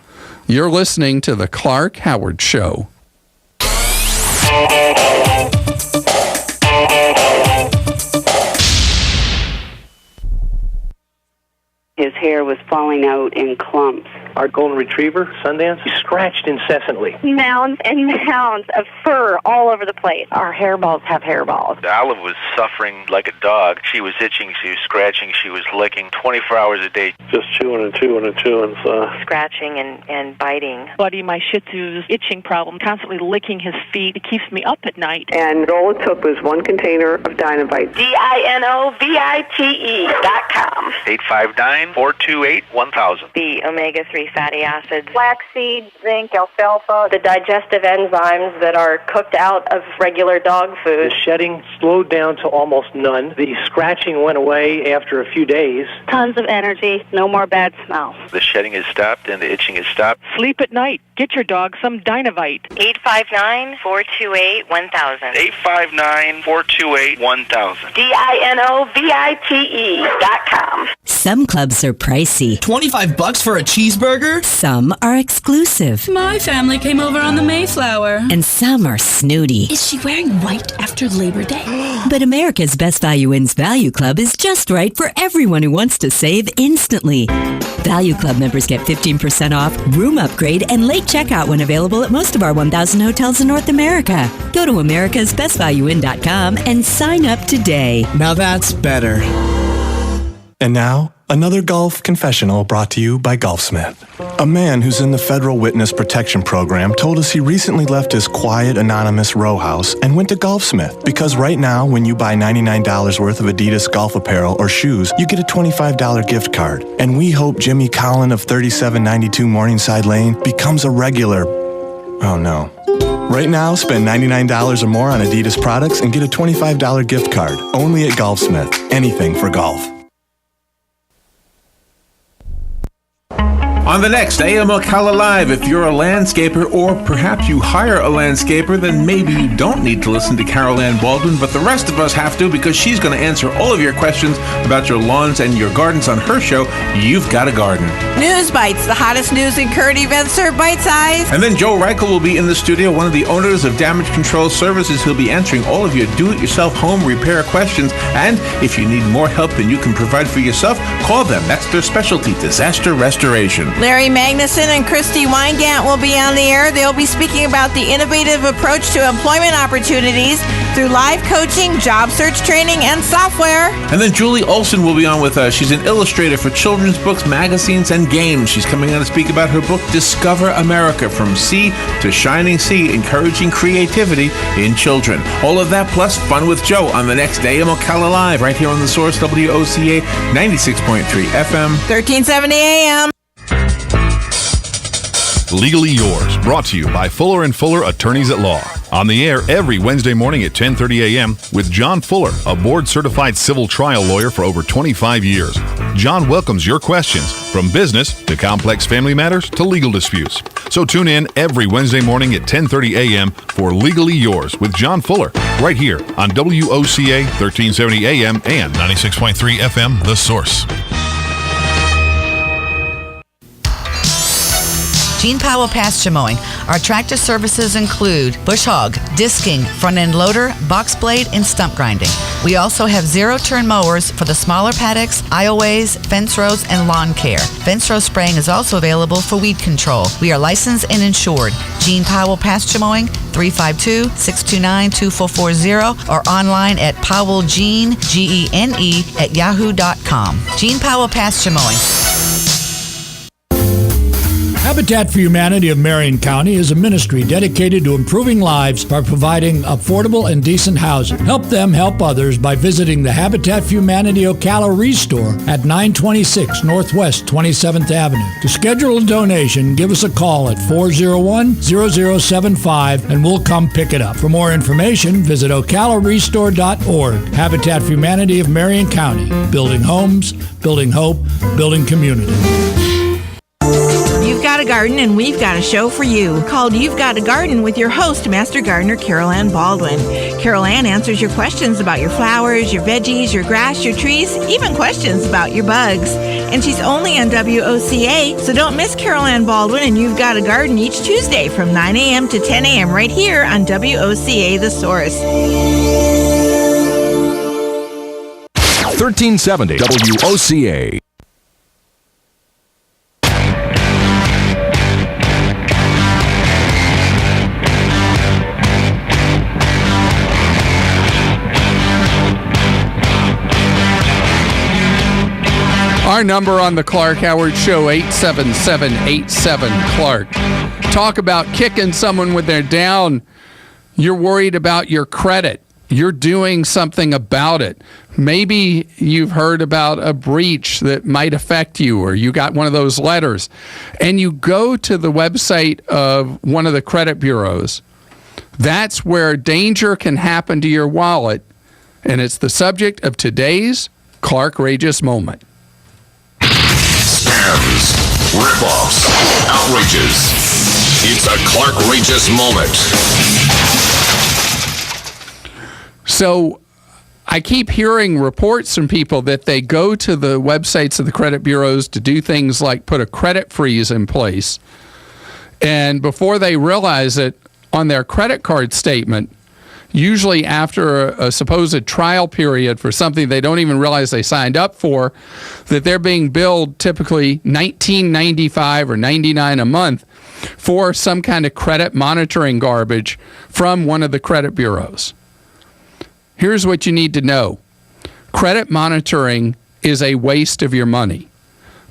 You're listening to The Clark Howard Show. His hair was falling out in clumps. Our golden retriever, Sundance, he scratched incessantly. Mounds and mounds of fur all over the place. Our hairballs have hairballs. Olive was suffering like a dog. She was itching, she was scratching, she was licking 24 hours a day. Just chewing and chewing and chewing. Scratching and biting. Buddy, my Shih Tzu's itching problem, constantly licking his feet. It keeps me up at night. And all it took was one container of Dinovite. DINOVITE.com. 859-428-1000. The omega-3 fatty acids, flaxseed, zinc, alfalfa, the digestive enzymes that are cooked out of regular dog food. The shedding slowed down to almost none. The scratching went away after a few days. Tons of energy, no more bad smells. The shedding is stopped and the itching is stopped. Sleep at night. Get your dog some Dinovite. 859-428-1000. 859-428-1000. DINOVITE.com. Some clubs are pricey. $25 for a cheeseburger? Some are exclusive. My family came over on the Mayflower. And some are snooty. Is she wearing white after Labor Day? But America's Best Value Inns Value Club is just right for everyone who wants to save instantly. Value Club members get 15% off, room upgrade, and late checkout when available at most of our 1,000 hotels in North America. Go to americasbestvalueinn.com and sign up today. Now that's better. And now, another golf confessional brought to you by Golfsmith. A man who's in the Federal Witness Protection Program told us he recently left his quiet, anonymous row house and went to Golfsmith because right now, when you buy $99 worth of Adidas golf apparel or shoes, you get a $25 gift card. And we hope Jimmy Collin of 3792 Morningside Lane becomes a regular... Oh no. Right now, spend $99 or more on Adidas products and get a $25 gift card. Only at Golfsmith. Anything for golf. On the next AM Ocala Live, if you're a landscaper or perhaps you hire a landscaper, then maybe you don't need to listen to Carol Ann Baldwin, but the rest of us have to because she's going to answer all of your questions about your lawns and your gardens on her show, You've Got a Garden. News Bites, the hottest news and current events served bite-sized. And then Joe Reichel will be in the studio, one of the owners of Damage Control Services. He'll be answering all of your do-it-yourself home repair questions. And if you need more help than you can provide for yourself, call them. That's their specialty, disaster restoration. Larry Magnuson and Christy Weingant will be on the air. They'll be speaking about the innovative approach to employment opportunities through live coaching, job search training, and software. And then Julie Olson will be on with us. She's an illustrator for children's books, magazines, and games. She's coming on to speak about her book, Discover America, From Sea to Shining Sea, Encouraging Creativity in Children. All of that plus fun with Joe on the next AM Ocala Live right here on The Source, WOCA 96.3 FM. 1370 AM. Legally Yours, brought to you by Fuller & Fuller Attorneys at Law. On the air every Wednesday morning at 10:30 a.m. with John Fuller, a board-certified civil trial lawyer for over 25 years. John welcomes your questions, from business to complex family matters to legal disputes. So tune in every Wednesday morning at 10:30 a.m. for Legally Yours with John Fuller, right here on WOCA 1370 AM and 96.3 FM, The Source. Gene Powell Pasture Mowing. Our tractor services include bush hog, disking, front end loader, box blade, and stump grinding. We also have zero-turn mowers for the smaller paddocks, aisleways, fence rows, and lawn care. Fence row spraying is also available for weed control. We are licensed and insured. Gene Powell Pasture Mowing, 352-629-2440, or online at powellgene, Gene, at yahoo.com. Gene Powell Pasture Mowing. Habitat for Humanity of Marion County is a ministry dedicated to improving lives by providing affordable and decent housing. Help them help others by visiting the Habitat for Humanity Ocala Restore at 926 Northwest 27th Avenue. To schedule a donation, give us a call at 401-0075 and we'll come pick it up. For more information, visit ocalarestore.org. Habitat for Humanity of Marion County. Building homes, building hope, building community. You've got a garden and we've got a show for you called You've Got a Garden with your host, Master Gardener Carol Ann Baldwin. Carol Ann answers your questions about your flowers, your veggies, your grass, your trees, even questions about your bugs. And she's only on WOCA, so don't miss Carol Ann Baldwin and You've Got a Garden each Tuesday from 9 a.m. to 10 a.m. right here on WOCA The Source. 1370 WOCA. Our number on the Clark Howard Show, 877-87-CLARK. Talk about kicking someone when they're down. You're worried about your credit. You're doing something about it. Maybe you've heard about a breach that might affect you, or you got one of those letters, and you go to the website of one of the credit bureaus. That's where danger can happen to your wallet, and it's the subject of today's Clark-rageous moment. Scams, rip-offs, outrages. It's a Clark-rageous moment. So I keep hearing reports from people that they go to the websites of the credit bureaus to do things like put a credit freeze in place. And before they realize it, on their credit card statement, usually after a supposed trial period for something they don't even realize they signed up for, that they're being billed typically $19.95 or $99 a month for some kind of credit monitoring garbage from one of the credit bureaus. Here's what you need to know. Credit monitoring is a waste of your money.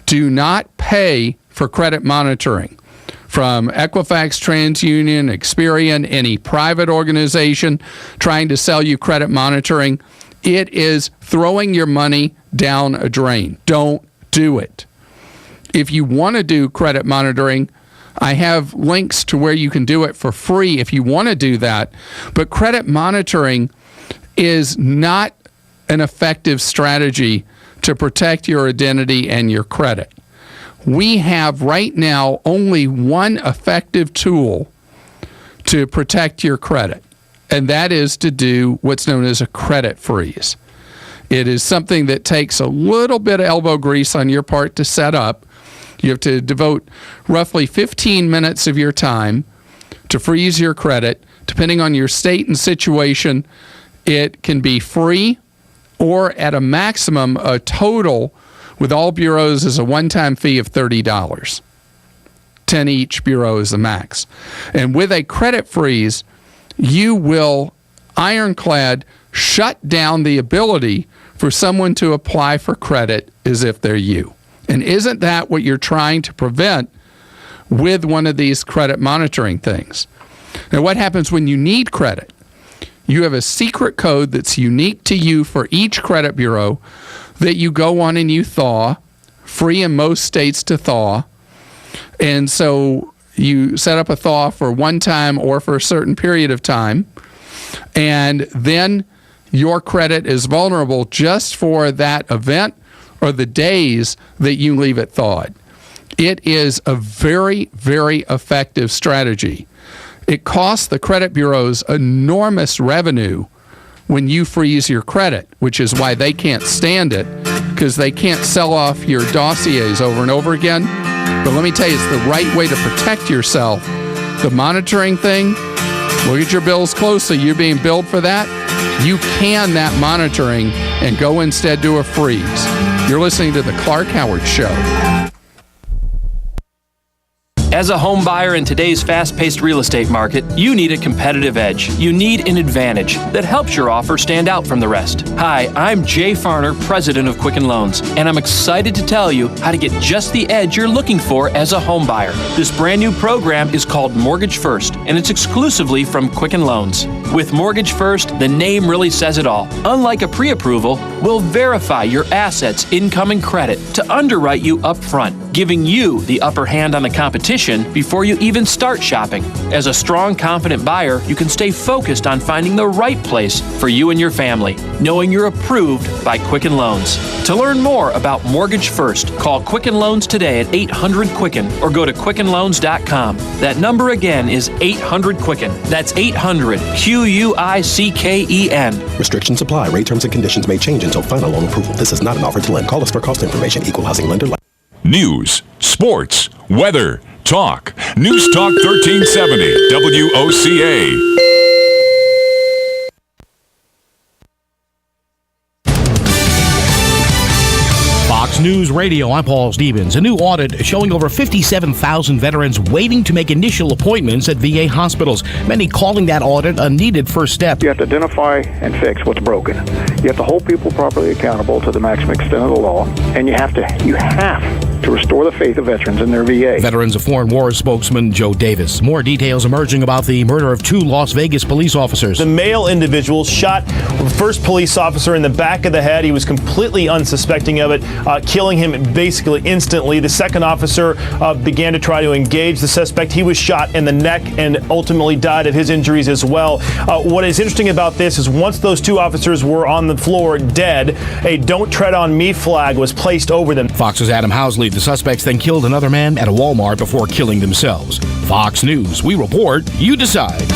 Do not pay for credit monitoring from Equifax, TransUnion, Experian, any private organization trying to sell you credit monitoring. It is throwing your money down a drain. Don't do it. If you want to do credit monitoring, I have links to where you can do it for free if you want to do that. But credit monitoring is not an effective strategy to protect your identity and your credit. We have right now only one effective tool to protect your credit, and that is to do what's known as a credit freeze. It is something that takes a little bit of elbow grease on your part to set up. You have to devote roughly 15 minutes of your time to freeze your credit. Depending on your state and situation, it can be free or at a maximum, a total with all bureaus is a one-time fee of $30. 10 each bureau is the max. And with a credit freeze, you will ironclad shut down the ability for someone to apply for credit as if they're you. And isn't that what you're trying to prevent with one of these credit monitoring things? Now, what happens when you need credit? You have a secret code that's unique to you for each credit bureau that you go on and you thaw, free in most states to thaw. And so you set up a thaw for one time or for a certain period of time, and then your credit is vulnerable just for that event or the days that you leave it thawed. It is a very, very effective strategy. It costs the credit bureaus enormous revenue when you freeze your credit, which is why they can't stand it, because they can't sell off your dossiers over and over again. But let me tell you, it's the right way to protect yourself. The monitoring thing, look at your bills closely. You're being billed for that. You can that monitoring and go instead do a freeze. You're listening to the Clark Howard Show. As a home buyer in today's fast-paced real estate market, you need a competitive edge. You need an advantage that helps your offer stand out from the rest. Hi, I'm Jay Farner, president of Quicken Loans, and I'm excited to tell you how to get just the edge you're looking for as a home buyer. This brand new program is called Mortgage First, and it's exclusively from Quicken Loans. With Mortgage First, the name really says it all. Unlike a pre-approval, we'll verify your assets, income, and credit to underwrite you up front, giving you the upper hand on the competition before you even start shopping. As a strong, confident buyer, you can stay focused on finding the right place for you and your family, knowing you're approved by Quicken Loans. To learn more about Mortgage First, call Quicken Loans today at 800-QUICKEN or go to QuickenLoans.com. That number again is 800-QUICKEN. That's 800-QUICKEN. Restrictions apply. Rate terms and conditions may change until final loan approval. This is not an offer to lend. Call us for cost information. Equal housing lender. News, sports, weather, talk. News Talk 1370, WOCA. Fox News Radio, I'm Paul Stevens. A new audit showing over 57,000 veterans waiting to make initial appointments at VA hospitals. Many calling that audit a needed first step. You have to identify and fix what's broken. You have to hold people properly accountable to the maximum extent of the law, and you have to restore the faith of veterans in their VA. Veterans of Foreign Wars spokesman Joe Davis. More details emerging about the murder of 2 Las Vegas police officers. The male individual shot the first police officer in the back of the head. He was completely unsuspecting of it, killing him basically instantly. The second officer began to try to engage the suspect. He was shot in the neck and ultimately died of his injuries as well. What is interesting about this is once those 2 officers were on the floor dead, a "Don't Tread on Me" flag was placed over them. Fox's Adam Housley. The suspects then killed another man at a Walmart before killing themselves. Fox News. We report, you decide.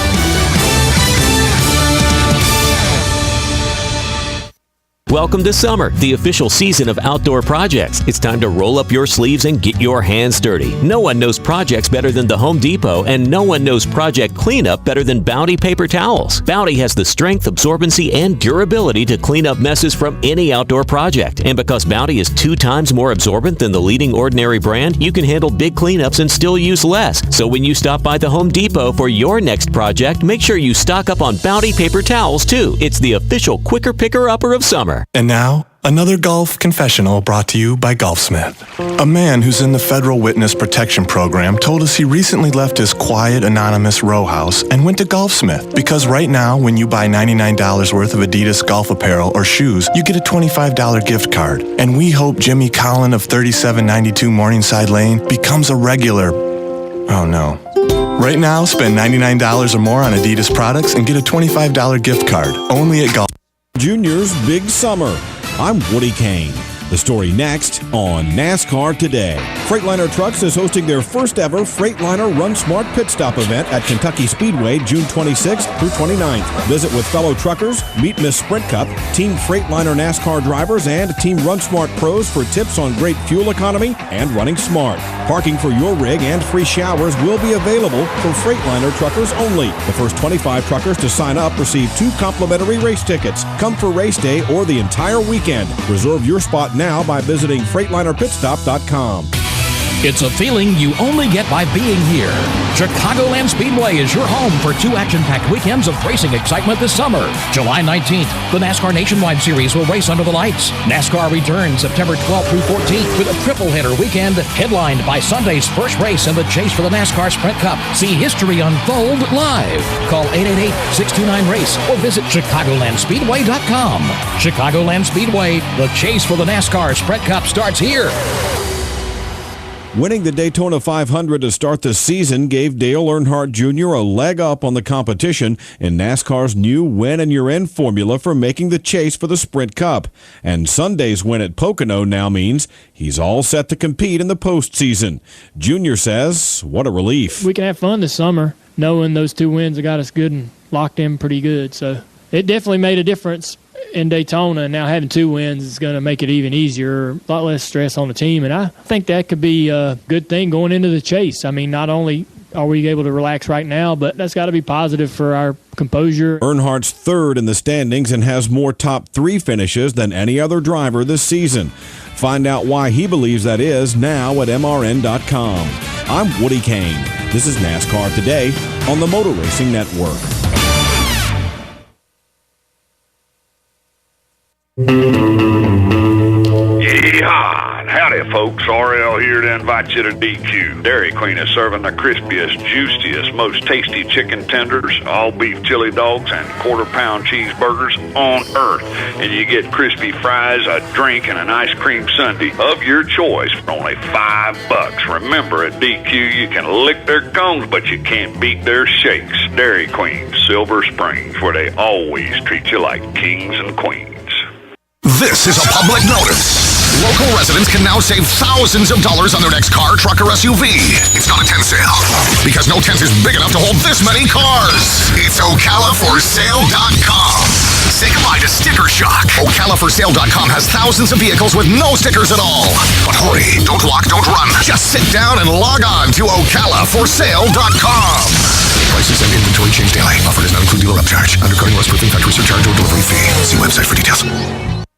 Welcome to summer, the official season of outdoor projects. It's time to roll up your sleeves and get your hands dirty. No one knows projects better than the Home Depot, and no one knows project cleanup better than Bounty paper towels. Bounty has the strength, absorbency, and durability to clean up messes from any outdoor project. And because Bounty is 2 times more absorbent than the leading ordinary brand, you can handle big cleanups and still use less. So when you stop by the Home Depot for your next project, make sure you stock up on Bounty paper towels too. It's the official quicker picker-upper of summer. And now, another golf confessional brought to you by Golfsmith. A man who's in the Federal Witness Protection Program told us he recently left his quiet, anonymous row house and went to Golfsmith because right now, when you buy $99 worth of Adidas golf apparel or shoes, you get a $25 gift card. And we hope Jimmy Collin of 3792 Morningside Lane becomes a regular... Oh no. Right now, spend $99 or more on Adidas products and get a $25 gift card. Only at Golf. Junior's Big Summer. I'm Woody Kane. The story next on NASCAR Today. Freightliner Trucks is hosting their first ever Freightliner Run Smart Pit Stop event at Kentucky Speedway June 26th through 29th. Visit with fellow truckers, meet Miss Sprint Cup, Team Freightliner NASCAR drivers, and Team Run Smart pros for tips on great fuel economy and running smart. Parking for your rig and free showers will be available for Freightliner truckers only. The first 25 truckers to sign up receive 2 complimentary race tickets. Come for race day or the entire weekend. Reserve your spot now by visiting FreightlinerPitstop.com. It's a feeling you only get by being here. Chicagoland Speedway is your home for 2 action-packed weekends of racing excitement this summer. July 19th, the NASCAR Nationwide Series will race under the lights. NASCAR returns September 12th through 14th with a triple-header weekend headlined by Sunday's first race in the chase for the NASCAR Sprint Cup. See history unfold live. Call 888-629-RACE or visit ChicagolandSpeedway.com. Chicagoland Speedway, the chase for the NASCAR Sprint Cup starts here. Winning the Daytona 500 to start the season gave Dale Earnhardt Jr. a leg up on the competition in NASCAR's new win and you're in formula for making the chase for the Sprint Cup. And Sunday's win at Pocono now means he's all set to compete in the postseason. Jr. says, what a relief. We can have fun this summer knowing those 2 wins have got us good and locked in pretty good. So it definitely made a difference in Daytona, and now having 2 wins is going to make it even easier, a lot less stress on the team, and I think that could be a good thing going into the chase. I mean, not only are we able to relax right now, but that's got to be positive for our composure. Earnhardt's third in the standings and has more top 3 finishes than any other driver this season. Find out why he believes that is now at MRN.com. I'm Woody Kane. This is NASCAR Today on the Motor Racing Network. Yeehaw! Howdy, folks. RL here to invite you to DQ. Dairy Queen is serving the crispiest, juiciest, most tasty chicken tenders, all beef chili dogs, and quarter-pound cheeseburgers on earth. And you get crispy fries, a drink, and an ice cream sundae of your choice for only $5. Remember, at DQ, you can lick their cones, but you can't beat their shakes. Dairy Queen, Silver Springs, where they always treat you like kings and queens. This is a public notice. Local residents can now save thousands of dollars on their next car, truck, or SUV. It's not a tent sale, because no tent is big enough to hold this many cars. It's OcalaForSale.com. Say goodbye to sticker shock. OcalaForSale.com has thousands of vehicles with no stickers at all. But hurry, don't walk, don't run. Just sit down and log on to OcalaForSale.com. Prices and inventory change daily. Offer does not include dealer upcharge, undercutting, loss proofing, factory surcharge, or delivery fee. See website for details.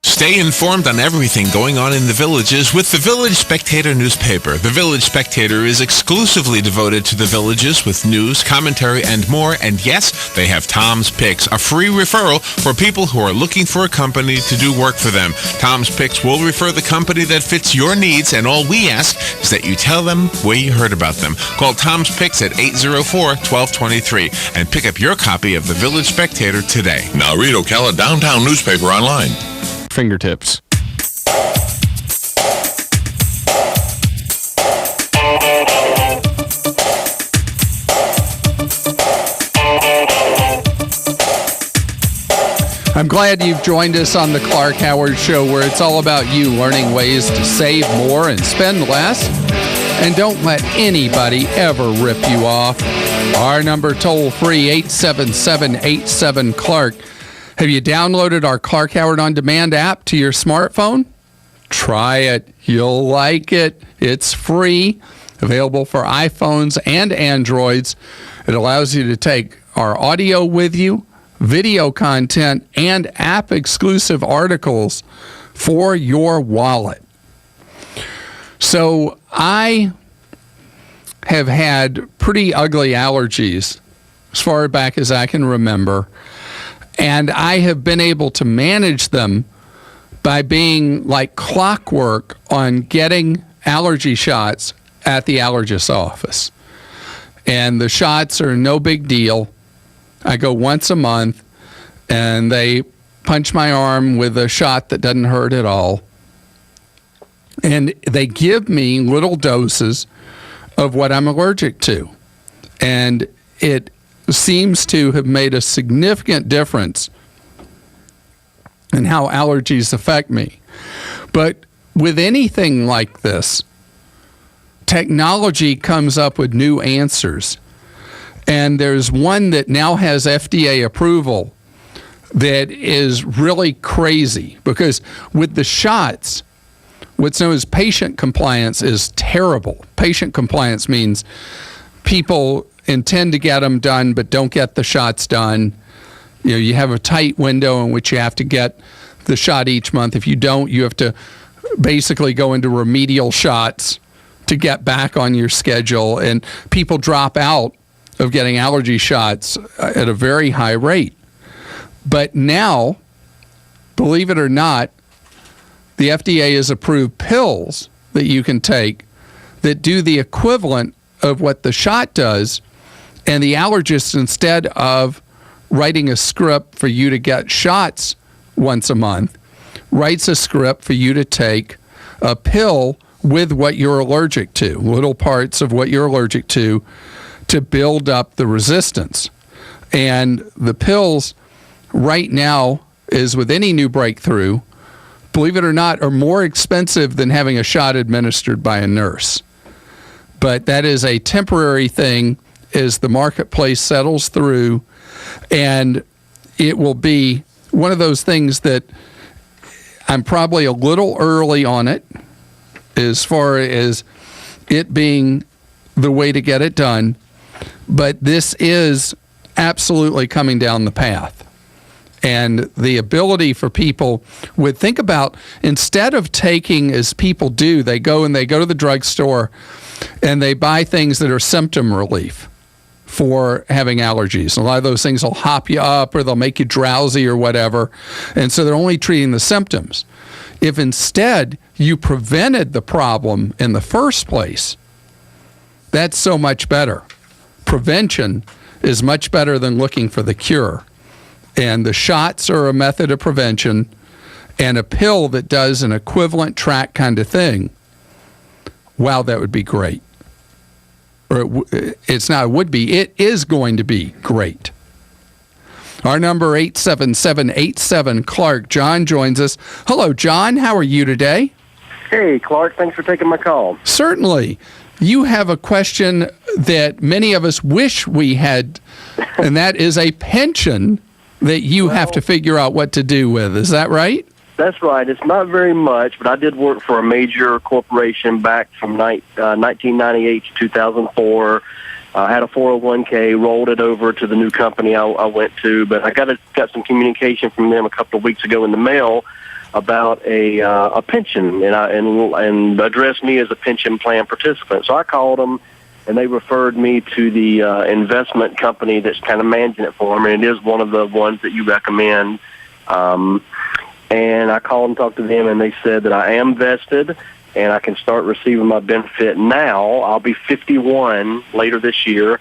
Stay informed on everything going on in the Villages with the Village Spectator newspaper. The Village Spectator is exclusively devoted to the Villages with news, commentary, and more. And yes, they have Tom's Picks, a free referral for people who are looking for a company to do work for them. Tom's Picks will refer the company that fits your needs, and all we ask is that you tell them where you heard about them. Call Tom's Picks at 804-1223 and pick up your copy of the Village Spectator today. Now read Ocala Downtown newspaper online. Fingertips. I'm glad you've joined us on the Clark Howard Show, where it's all about you learning ways to save more and spend less. And don't let anybody ever rip you off. Our number toll-free, 877-87-CLARK. Have you downloaded our Clark Howard On Demand app to your smartphone? Try it. You'll like it. It's free, available for iPhones and Androids. It allows you to take our audio with you, video content, and app-exclusive articles for your wallet. So I have had pretty ugly allergies as far back as I can remember. And I have been able to manage them by being like clockwork on getting allergy shots at the allergist's office. And the shots are no big deal. I go once a month, and they punch my arm with a shot that doesn't hurt at all. And they give me little doses of what I'm allergic to. And it seems to have made a significant difference in how allergies affect me. But with anything like this, technology comes up with new answers. And there's one that now has FDA approval that is really crazy, because with the shots, what's known as patient compliance is terrible. Patient compliance means people intend to get them done but don't get the shots done. You know, you have a tight window in which you have to get the shot each month. If you don't, you have to basically go into remedial shots to get back on your schedule, and people drop out of getting allergy shots at a very high rate. But now, believe it or not, the FDA has approved pills that you can take that do the equivalent of what the shot does. And the allergist, instead of writing a script for you to get shots once a month, writes a script for you to take a pill with what you're allergic to, little parts of what you're allergic to build up the resistance. And the pills right now, is with any new breakthrough, believe it or not, are more expensive than having a shot administered by a nurse. But that is a temporary thing as the marketplace settles through, and it will be one of those things that I'm probably a little early on it as far as it being the way to get it done, but this is absolutely coming down the path. And the ability for people would think about, instead of taking, as people do, they go to the drugstore and they buy things that are symptom relief for having allergies. A lot of those things will hop you up or they'll make you drowsy or whatever. And so they're only treating the symptoms. If instead you prevented the problem in the first place, that's so much better. Prevention is much better than looking for the cure. And the shots are a method of prevention, and a pill that does an equivalent track kind of thing, wow, that would be great. Or it's not, it would be, it is going to be great. Our number 877-87-CLARK. John joins us. Hello, John. How are you today? Hey, Clark. Thanks for taking my call. Certainly. You have a question that many of us wish we had, and that is a pension that you have to figure out what to do with. Is that right? That's right. It's not very much, but I did work for a major corporation back from 1998 to 2004. I had a 401k, rolled it over to the new company I went to, but I got some communication from them a couple of weeks ago in the mail about a pension, and addressed me as a pension plan participant. So I called them, and they referred me to the investment company that's kind of managing it for them, and it is one of the ones that you recommend. And I called and talked to them, and they said that I am vested, and I can start receiving my benefit now. I'll be 51 later this year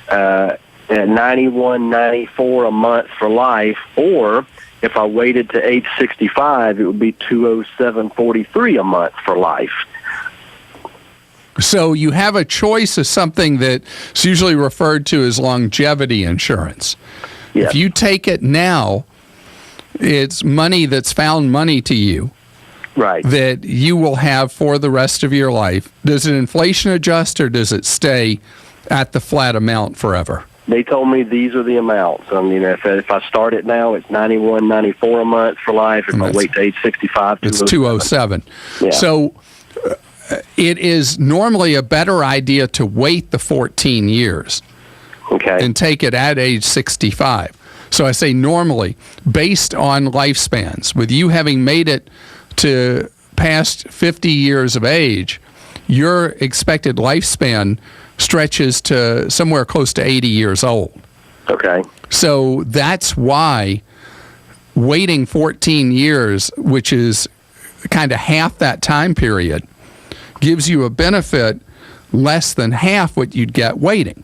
at $91.94 a month for life, or if I waited to age 65, it would be $207.43 a month for life. So you have a choice of something that's usually referred to as longevity insurance. Yes. If you take it now, it's money that's found money to you. Right. That you will have for the rest of your life. Does it inflation adjust, or does it stay at the flat amount forever? They told me these are the amounts. I mean, if I start it now, it's $91.94 a month for life. If I wait to age 65, it's $207. Yeah. So it is normally a better idea to wait the 14 years. Okay. And take it at age 65. So I say normally, based on lifespans, with you having made it to past 50 years of age, your expected lifespan stretches to somewhere close to 80 years old. Okay. So that's why waiting 14 years, which is kind of half that time period, gives you a benefit less than half what you'd get waiting.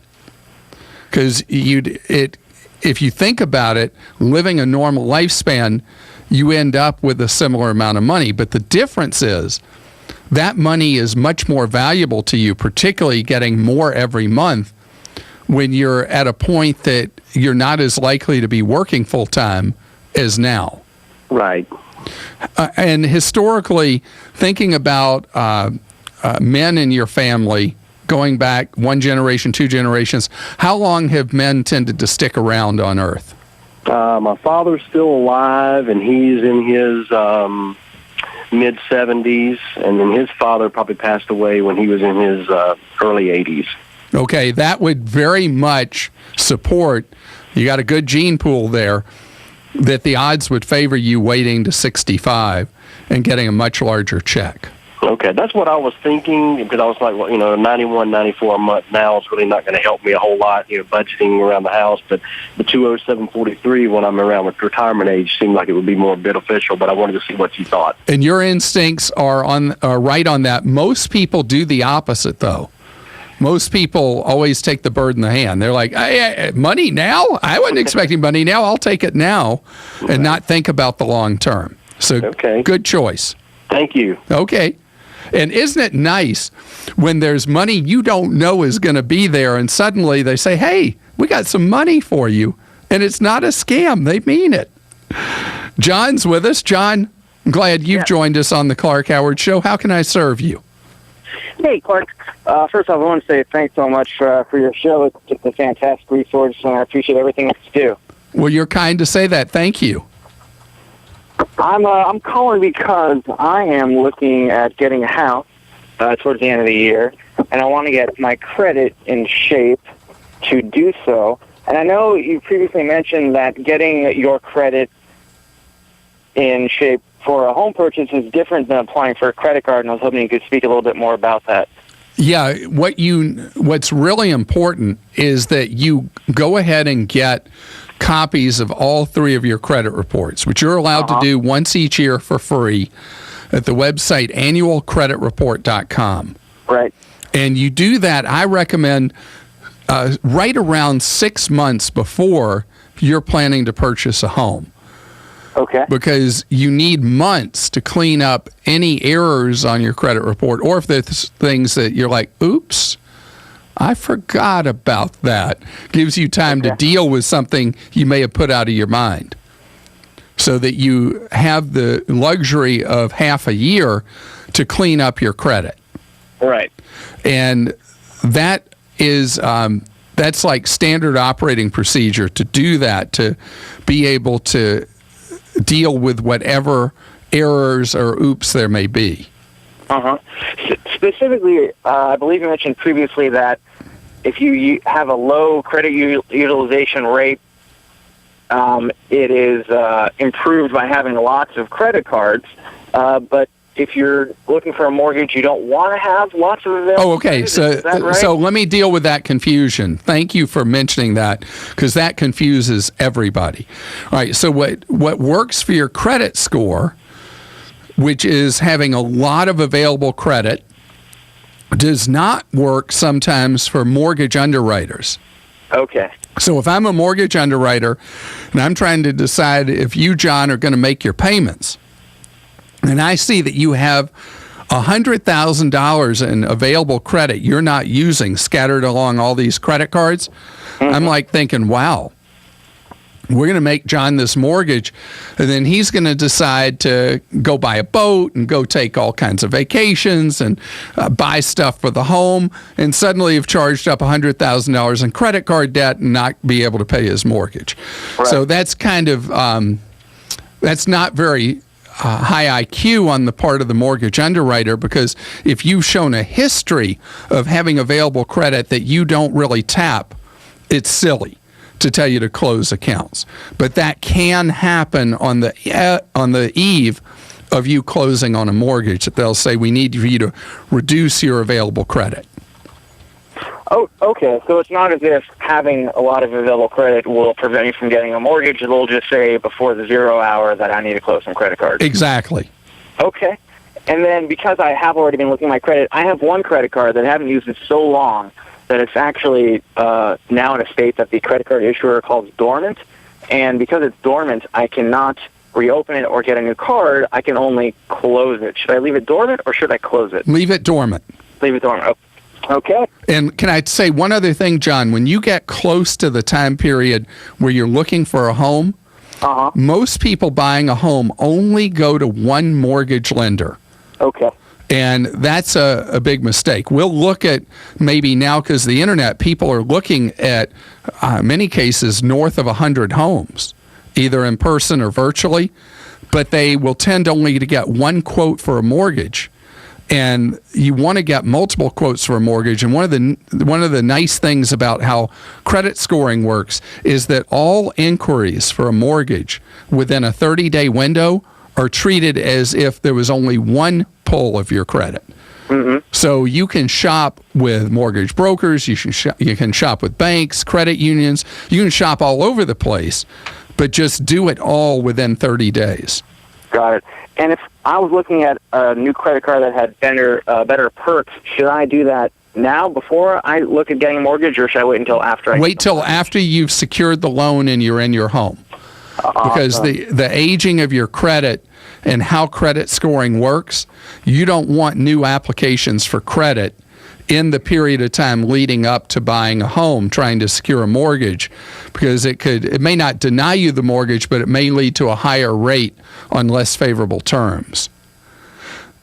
Because if you think about it, living a normal lifespan, you end up with a similar amount of money. But the difference is that money is much more valuable to you, particularly getting more every month when you're at a point that you're not as likely to be working full-time as now. Right. And historically, thinking about men in your family, going back one generation, two generations, how long have men tended to stick around on Earth? My father's still alive, and he's in his mid-70s, and then his father probably passed away when he was in his early 80s. Okay, that would very much support, you got a good gene pool there, that the odds would favor you waiting to 65 and getting a much larger check. Okay, that's what I was thinking, because I was like, well, $91.94 a month now is really not going to help me a whole lot, budgeting around the house. But the $207.43 when I'm around with retirement age seemed like it would be more beneficial. But I wanted to see what you thought. And your instincts are right on that. Most people do the opposite, though. Most people always take the bird in the hand. They're like, hey, money now? I wasn't expecting money now. I'll take it now, and not think about the long term. So, Good choice. Thank you. Okay. And isn't it nice when there's money you don't know is going to be there, and suddenly they say, hey, we got some money for you, and it's not a scam. They mean it. John's with us. John, I'm glad you've joined us on the Clark Howard Show. How can I serve you? Hey, Clark. First off, I want to say thanks so much for your show. It's just a fantastic resource, and I appreciate everything that you do. Well, you're kind to say that. Thank you. I'm calling because I am looking at getting a house towards the end of the year, and I want to get my credit in shape to do so. And I know you previously mentioned that getting your credit in shape for a home purchase is different than applying for a credit card, and I was hoping you could speak a little bit more about that. Yeah, what's really important is that you go ahead and get copies of all 3 of your credit reports, which you're allowed to do once each year for free at the website annualcreditreport.com. Right. And you do that, I recommend, right around 6 months before you're planning to purchase a home. Okay. Because you need months to clean up any errors on your credit report, or if there's things that you're like, oops, I forgot about that. Gives you time to deal with something you may have put out of your mind, so that you have the luxury of half a year to clean up your credit. Right. And that is that's like standard operating procedure to do that, to be able to deal with whatever errors or oops there may be. Specifically, I believe you mentioned previously that if you have a low credit utilization rate, it is improved by having lots of credit cards. But if you're looking for a mortgage, you don't want to have lots of available. Oh, okay. Is that right? So let me deal with that confusion. Thank you for mentioning that, because that confuses everybody. All right. So what works for your credit score, which is having a lot of available credit, does not work sometimes for mortgage underwriters. Okay. So if I'm a mortgage underwriter and I'm trying to decide if you, John, are going to make your payments, and I see that you have $100,000 in available credit you're not using scattered along all these credit cards, I'm like thinking, wow, we're going to make John this mortgage, and then he's going to decide to go buy a boat and go take all kinds of vacations and buy stuff for the home, and suddenly have charged up $100,000 in credit card debt and not be able to pay his mortgage. Right. So that's kind of, that's not very high IQ on the part of the mortgage underwriter, because if you've shown a history of having available credit that you don't really tap, it's silly to tell you to close accounts. But that can happen on the eve of you closing on a mortgage. That they'll say, we need for you to reduce your available credit. Oh, okay. So it's not as if having a lot of available credit will prevent you from getting a mortgage. It'll just say before the 0 hour that I need to close some credit cards. Exactly. Okay. And then because I have already been looking at my credit, I have one credit card that I haven't used in so long that it's actually now in a state that the credit card issuer calls dormant. And because it's dormant, I cannot reopen it or get a new card. I can only close it. Should I leave it dormant or should I close it? Leave it dormant. Leave it dormant. Okay. And can I say one other thing, John? When you get close to the time period where you're looking for a home, most people buying a home only go to one mortgage lender. Okay. And that's a big mistake. We'll look at maybe now, because the internet, people are looking at many cases north of 100 homes, either in person or virtually, but they will tend only to get one quote for a mortgage. And you want to get multiple quotes for a mortgage. And one of the nice things about how credit scoring works is that all inquiries for a mortgage within a 30-day window are treated as if there was only one pull of your credit. So you can shop with mortgage brokers, you can shop with banks, credit unions, you can shop all over the place, but just do it all within 30 days. Got it. And if I was looking at a new credit card that had better perks, should I do that now before I look at getting a mortgage, or should I wait until after? Wait till after you've secured the loan and you're in your home. because the aging of your credit and how credit scoring works, you don't want new applications for credit in the period of time leading up to buying a home, trying to secure a mortgage, because it may not deny you the mortgage, but it may lead to a higher rate on less favorable terms.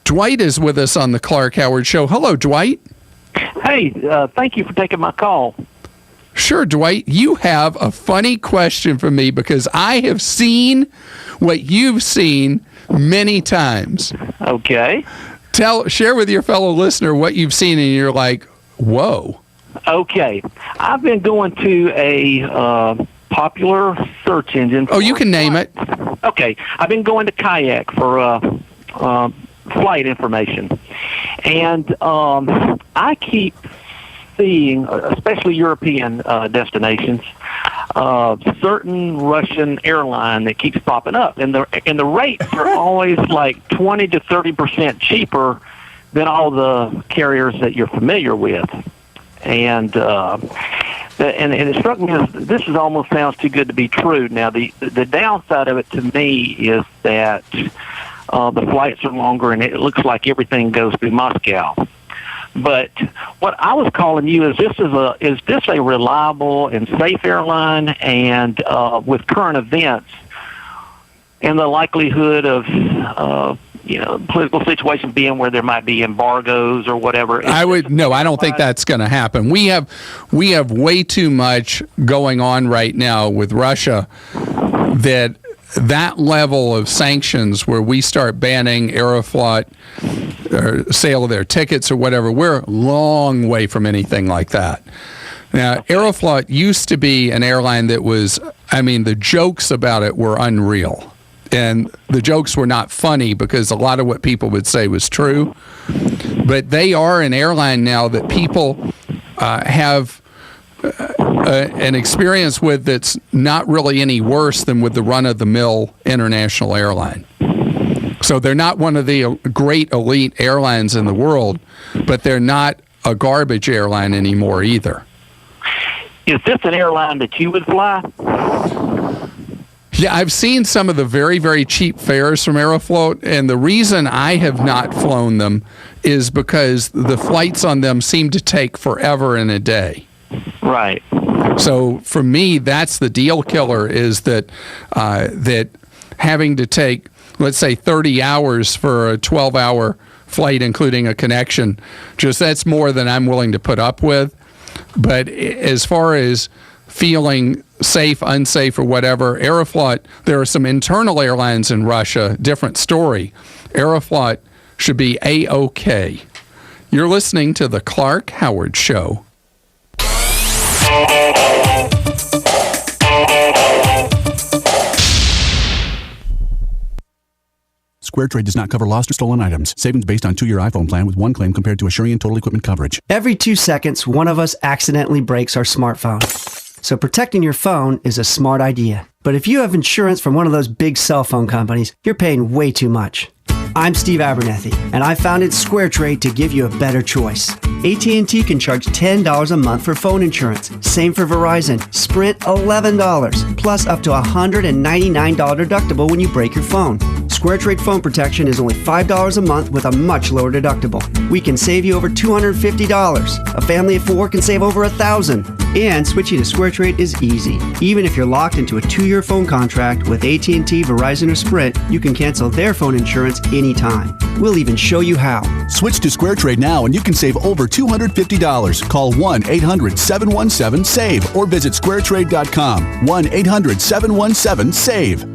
Dwight is with us on the Clark Howard Show. Hello, Dwight. Hey, thank you for taking my call. Sure, Dwight. You have a funny question for me because I have seen what you've seen many times. Okay. Share with your fellow listener what you've seen and you're like, whoa. Okay. I've been going to a popular search engine. Oh, you can name it. Okay. I've been going to Kayak for flight information. And I keep seeing, especially European destinations, certain Russian airline that keeps popping up, and the rates are always like 20 to 30% cheaper than all the carriers that you're familiar with. And it struck me as this almost sounds too good to be true. Now, the downside of it to me is that the flights are longer, and it looks like everything goes through Moscow. But what I was calling you is this a reliable and safe airline, and with current events and the likelihood of political situation being where there might be embargoes or whatever? I don't think that's going to happen. We have way too much going on right now with Russia that level of sanctions where we start banning Aeroflot or sale of their tickets or whatever, we're a long way from anything like that. Now, Aeroflot used to be an airline that was, the jokes about it were unreal. And the jokes were not funny because a lot of what people would say was true. But they are an airline now that people have an experience with that's not really any worse than with the run-of-the-mill international airline. So they're not one of the great elite airlines in the world, but they're not a garbage airline anymore either. Is this an airline that you would fly? Yeah, I've seen some of the very, very cheap fares from Aeroflot, and the reason I have not flown them is because the flights on them seem to take forever and a day. Right. So for me, that's the deal killer, is that having to take, let's say, 30 hours for a 12-hour flight, including a connection, that's more than I'm willing to put up with. But as far as feeling safe, unsafe, or whatever, Aeroflot, there are some internal airlines in Russia, different story. Aeroflot should be A-OK. You're listening to The Clark Howard Show. SquareTrade does not cover lost or stolen items. Savings based on 2-year iPhone plan with one claim compared to Asurion total equipment coverage. Every 2 seconds, one of us accidentally breaks our smartphone. So protecting your phone is a smart idea. But if you have insurance from one of those big cell phone companies, you're paying way too much. I'm Steve Abernethy, and I founded SquareTrade to give you a better choice. AT&T can charge $10 a month for phone insurance. Same for Verizon. Sprint, $11. Plus up to $199 deductible when you break your phone. SquareTrade phone protection is only $5 a month with a much lower deductible. We can save you over $250. A family of 4 can save over $1,000. And switching to SquareTrade is easy. Even if you're locked into a 2-year phone contract with AT&T, Verizon, or Sprint, you can cancel their phone insurance anytime. We'll even show you how. Switch to SquareTrade now and you can save over $250. Call 1-800-717-SAVE or visit SquareTrade.com. 1-800-717-SAVE.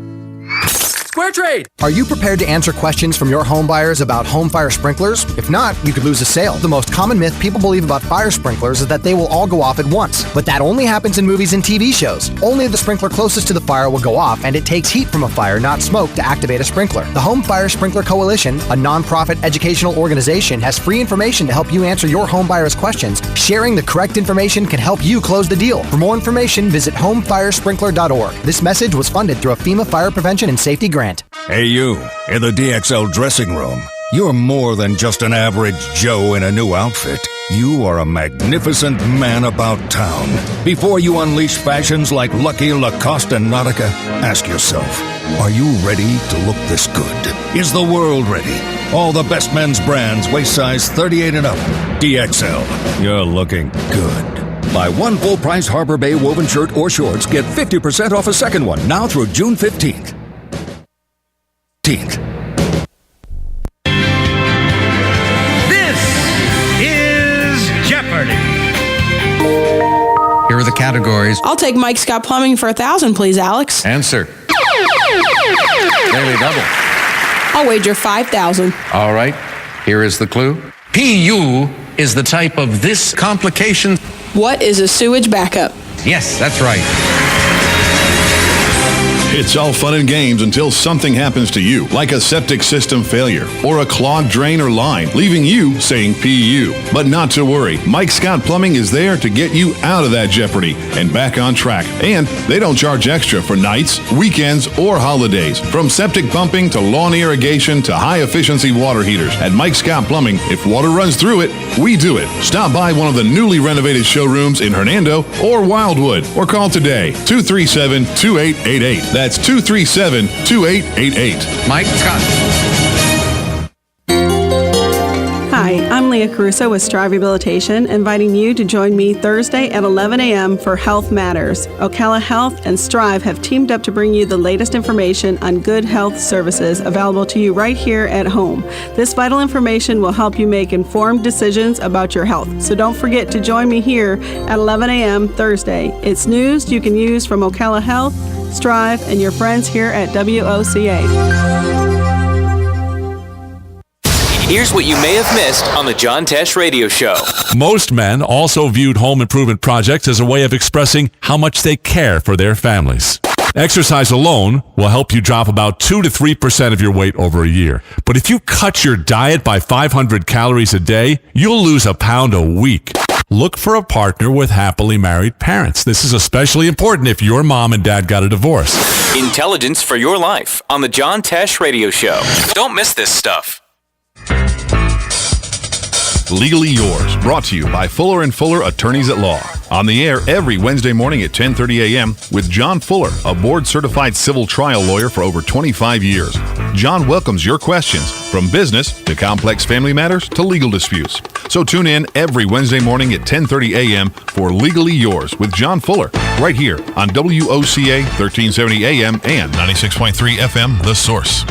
SquareTrade! Are you prepared to answer questions from your home buyers about home fire sprinklers? If not, you could lose a sale. The most common myth people believe about fire sprinklers is that they will all go off at once. But that only happens in movies and TV shows. Only the sprinkler closest to the fire will go off, and it takes heat from a fire, not smoke, to activate a sprinkler. The Home Fire Sprinkler Coalition, a non-profit educational organization, has free information to help you answer your home buyers' questions. Sharing the correct information can help you close the deal. For more information, visit homefiresprinkler.org. This message was funded through a FEMA Fire Prevention and Safety grant. Hey, you, in the DXL dressing room. You're more than just an average Joe in a new outfit. You are a magnificent man about town. Before you unleash fashions like Lucky, Lacoste, and Nautica, ask yourself, are you ready to look this good? Is the world ready? All the best men's brands, waist size 38 and up. DXL, you're looking good. Buy one full-price Harbor Bay woven shirt or shorts, get 50% off a second one, now through June 15th. Here are the categories. I'll take Mike Scott Plumbing for 1,000, please, Alex. Answer. Daily double. I'll wager 5,000. All right. Here is the clue. PU is the type of this complication. What is a sewage backup? Yes, that's right. It's all fun and games until something happens to you, like a septic system failure or a clogged drain or line, leaving you saying PU. But not to worry, Mike Scott Plumbing is there to get you out of that jeopardy and back on track. And they don't charge extra for nights, weekends, or holidays. From septic pumping to lawn irrigation to high-efficiency water heaters. At Mike Scott Plumbing, if water runs through it, we do it. Stop by one of the newly renovated showrooms in Hernando or Wildwood, or call today, 237-2888. That's 237-2888. Mike Scott. Hi, I'm Leah Caruso with Strive Rehabilitation, inviting you to join me Thursday at 11 a.m. for Health Matters. Ocala Health and Strive have teamed up to bring you the latest information on good health services available to you right here at home. This vital information will help you make informed decisions about your health. So don't forget to join me here at 11 a.m. Thursday. It's news you can use from Ocala Health, Strive, and your friends here at WOCA. Here's what you may have missed on the John Tesh Radio Show. Most men also viewed home improvement projects as a way of expressing how much they care for their families. Exercise alone will help you drop about 2 to 3% of your weight over a year. But if you cut your diet by 500 calories a day, you'll lose a pound a week. Look for a partner with happily married parents. This is especially important if your mom and dad got a divorce. Intelligence for your life on the John Tesh Radio Show. Don't miss this stuff. Legally Yours, brought to you by Fuller & Fuller Attorneys at Law. On the air every Wednesday morning at 10:30 a.m. with John Fuller, a board-certified civil trial lawyer for over 25 years. John welcomes your questions, from business to complex family matters to legal disputes. So tune in every Wednesday morning at 10:30 a.m. for Legally Yours with John Fuller, right here on WOCA 1370 AM and 96.3 FM, The Source.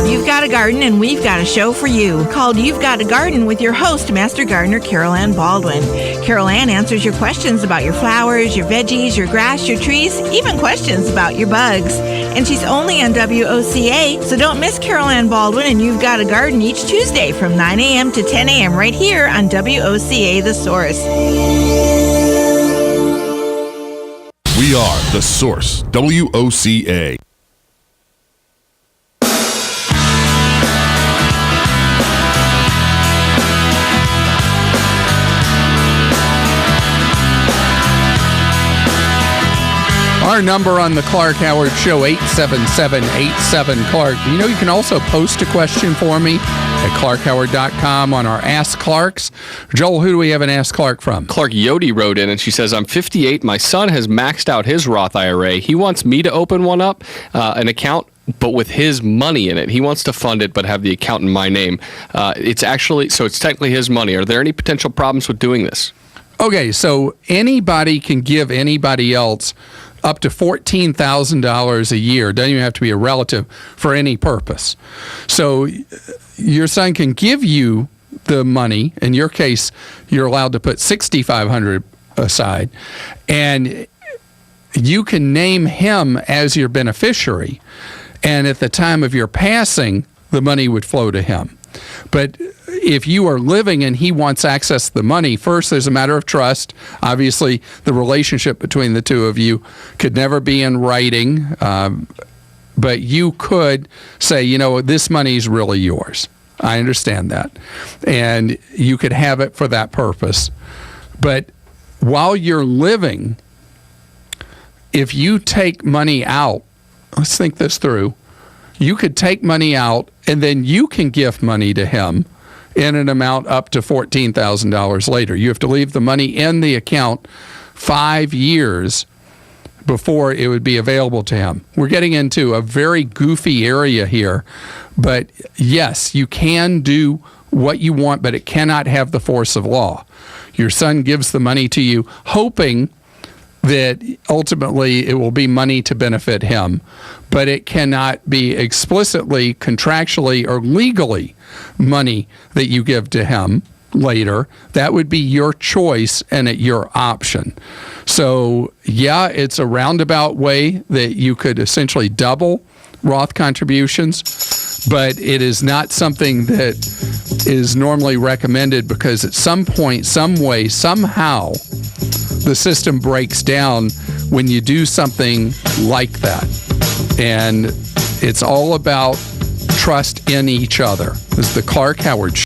You've got a garden and we've got a show for you called You've Got a Garden with your host, Master Gardener Carol Ann Baldwin. Carol Ann answers your questions about your flowers, your veggies, your grass, your trees, even questions about your bugs. And she's only on WOCA, so don't miss Carol Ann Baldwin and You've Got a Garden each Tuesday from 9 a.m. to 10 a.m. right here on WOCA The Source. We are The Source, WOCA. Our number on the Clark Howard Show, 877-87-CLARK. You know, you can also post a question for me at clarkhoward.com on our Ask Clarks. Joel, who do we have an Ask Clark from? Clark Yodi wrote in, and she says, I'm 58. My son has maxed out his Roth IRA. He wants me to open one up, an account, but with his money in it. He wants to fund it, but have the account in my name. It's technically his money. Are there any potential problems with doing this? Okay, so anybody can give anybody else up to $14,000 a year. Doesn't even have to be a relative for any purpose. So your son can give you the money. In your case, you're allowed to put $6,500 aside, and you can name him as your beneficiary. And at the time of your passing, the money would flow to him. But if you are living and he wants access to the money, first there's a matter of trust. Obviously, the relationship between the two of you could never be in writing, but you could say, you know, this money is really yours. I understand that. And you could have it for that purpose. But while you're living, if you take money out, let's think this through, You could take money out, and then you can gift money to him in an amount up to $14,000 later. You have to leave the money in the account 5 years before it would be available to him. We're getting into a very goofy area here, but yes, you can do what you want, but it cannot have the force of law. Your son gives the money to you, hoping that ultimately it will be money to benefit him, but it cannot be explicitly, contractually, or legally money that you give to him later. That would be your choice and at your option. So, yeah, it's a roundabout way that you could essentially double Roth contributions, but it is not something that is normally recommended because at some point, some way, somehow, the system breaks down when you do something like that. And it's all about trust in each other. This is the Clark Howard Show.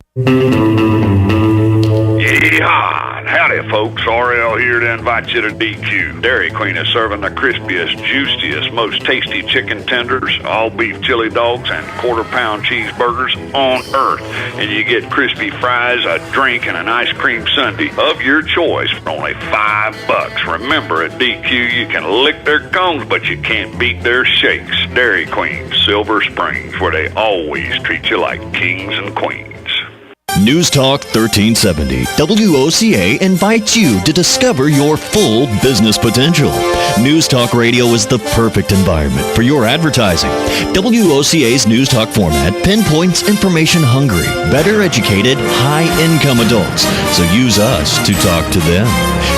Yeehaw! Howdy, folks. RL here to invite you to DQ. Dairy Queen is serving the crispiest, juiciest, most tasty chicken tenders, all beef chili dogs, and quarter-pound cheeseburgers on earth. And you get crispy fries, a drink, and an ice cream sundae of your choice for only $5. Remember, at DQ, you can lick their cones, but you can't beat their shakes. Dairy Queen, Silver Springs, where they always treat you like kings and queens. News Talk 1370, WOCA invites you to discover your full business potential. News Talk Radio is the perfect environment for your advertising. WOCA's News Talk format pinpoints information-hungry, better educated, high-income adults, so use us to talk to them.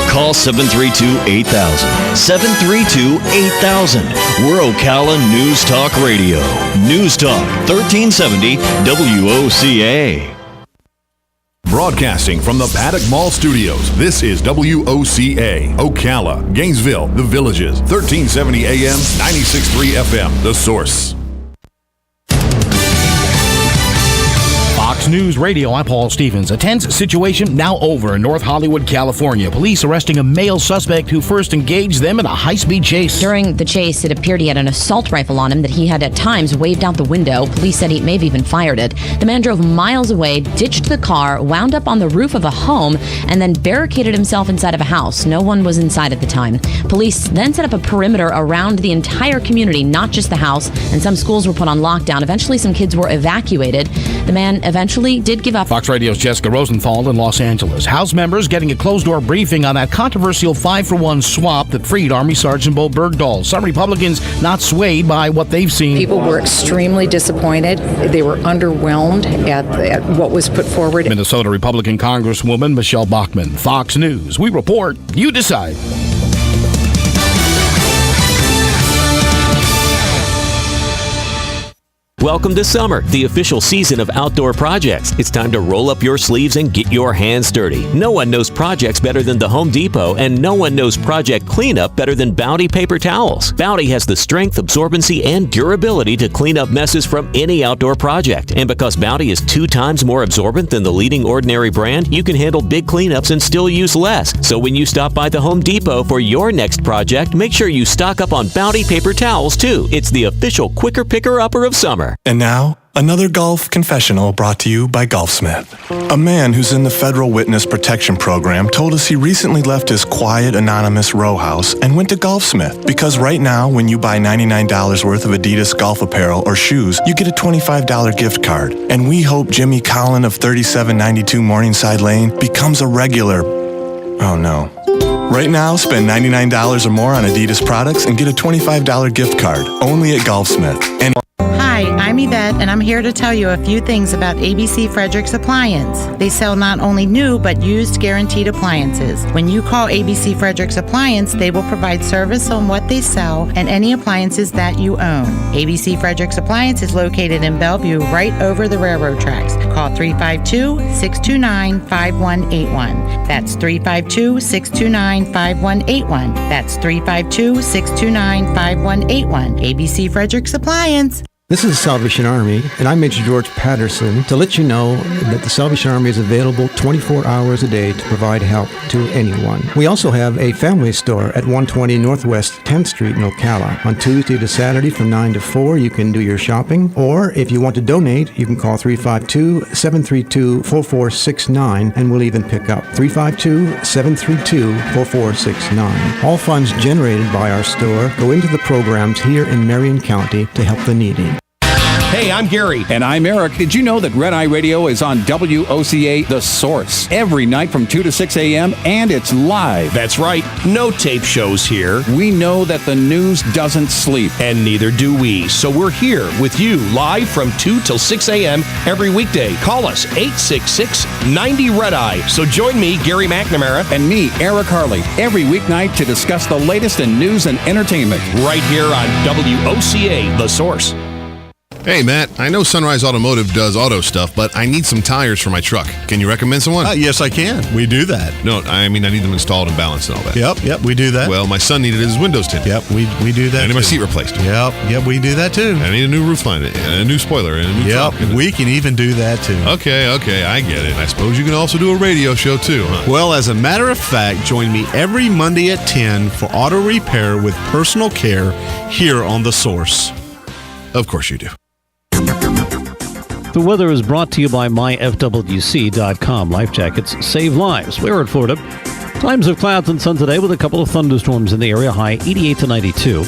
Call 732-8000, 732-8000. We're Ocala News Talk Radio. News Talk 1370, WOCA. Broadcasting from the Paddock Mall Studios, this is WOCA, Ocala, Gainesville, The Villages, 1370 AM, 96.3 FM, The Source. Fox News Radio, I'm Paul Stevens. A tense situation now over in North Hollywood, California. Police arresting a male suspect who first engaged them in a high-speed chase. During the chase, it appeared he had an assault rifle on him that he had at times waved out the window. Police said he may have even fired it. The man drove miles away, ditched the car, wound up on the roof of a home, and then barricaded himself inside of a house. No one was inside at the time. Police then set up a perimeter around the entire community, not just the house, and some schools were put on lockdown. Eventually, some kids were evacuated. The man eventually did give up. Fox Radio's Jessica Rosenthal in Los Angeles. House members getting a closed-door briefing on that controversial 5-for-1 swap that freed Army Sergeant Bo Bergdahl. Some Republicans not swayed by what they've seen. People were extremely disappointed. They were underwhelmed at what was put forward. Minnesota Republican Congresswoman Michelle Bachmann. Fox News. We report. You decide. Welcome to summer, the official season of outdoor projects. It's time to roll up your sleeves and get your hands dirty. No one knows projects better than the Home Depot, and no one knows project cleanup better than Bounty paper towels. Bounty has the strength, absorbency, and durability to clean up messes from any outdoor project. And because Bounty is 2 times more absorbent than the leading ordinary brand, you can handle big cleanups and still use less. So when you stop by the Home Depot for your next project, make sure you stock up on Bounty paper towels too. It's the official quicker picker-upper of summer. And now, another golf confessional brought to you by Golfsmith. A man who's in the Federal Witness Protection Program told us he recently left his quiet, anonymous row house and went to Golfsmith because right now, when you buy $99 worth of Adidas golf apparel or shoes, you get a $25 gift card. And we hope Jimmy Collin of 3792 Morningside Lane becomes a regular... Oh no. Right now, spend $99 or more on Adidas products and get a $25 gift card, only at Golfsmith. And Hi, I'm Yvette, and I'm here to tell you a few things about ABC Fredericks Appliance. They sell not only new, but used guaranteed appliances. When you call ABC Fredericks Appliance, they will provide service on what they sell and any appliances that you own. ABC Fredericks Appliance is located in Bellevue, right over the railroad tracks. Call 352-629-5181. That's 352-629-5181. That's 352-629-5181. ABC Fredericks Appliance. This is the Salvation Army, and I'm Major George Patterson to let you know that the Salvation Army is available 24 hours a day to provide help to anyone. We also have a family store at 120 Northwest 10th Street in Ocala. On Tuesday to Saturday from 9 to 4, you can do your shopping, or if you want to donate, you can call 352-732-4469, and we'll even pick up 352-732-4469. All funds generated by our store go into the programs here in Marion County to help the needy. Hey, I'm Gary. And I'm Eric. Did you know that Red Eye Radio is on WOCA The Source every night from 2 to 6 a.m. and it's live? That's right. No tape shows here. We know that the news doesn't sleep. And neither do we. So we're here with you live from 2 till 6 a.m. every weekday. Call us 866-90-RED-EYE. So join me, Gary McNamara. And me, Eric Harley, every weeknight to discuss the latest in news and entertainment. Right here on WOCA The Source. Hey, Matt, I know Sunrise Automotive does auto stuff, but I need some tires for my truck. Can you recommend someone? Yes, I can. We do that. No, I mean, I need them installed and balanced and all that. Yep, we do that. Well, my son needed his windows tinted. Yep, we do that. I need my seat replaced. Yep, we do that too. I need a new roof line, and a new spoiler, and a new trunk. We can even do that too. Okay, I get it. I suppose you can also do a radio show too, huh? Well, as a matter of fact, join me every Monday at 10 for auto repair with personal care here on The Source. Of course you do. The weather is brought to you by myfwc.com. Life jackets save lives. We're in Florida. Times of clouds and sun today with a couple of thunderstorms in the area. High 88 to 92.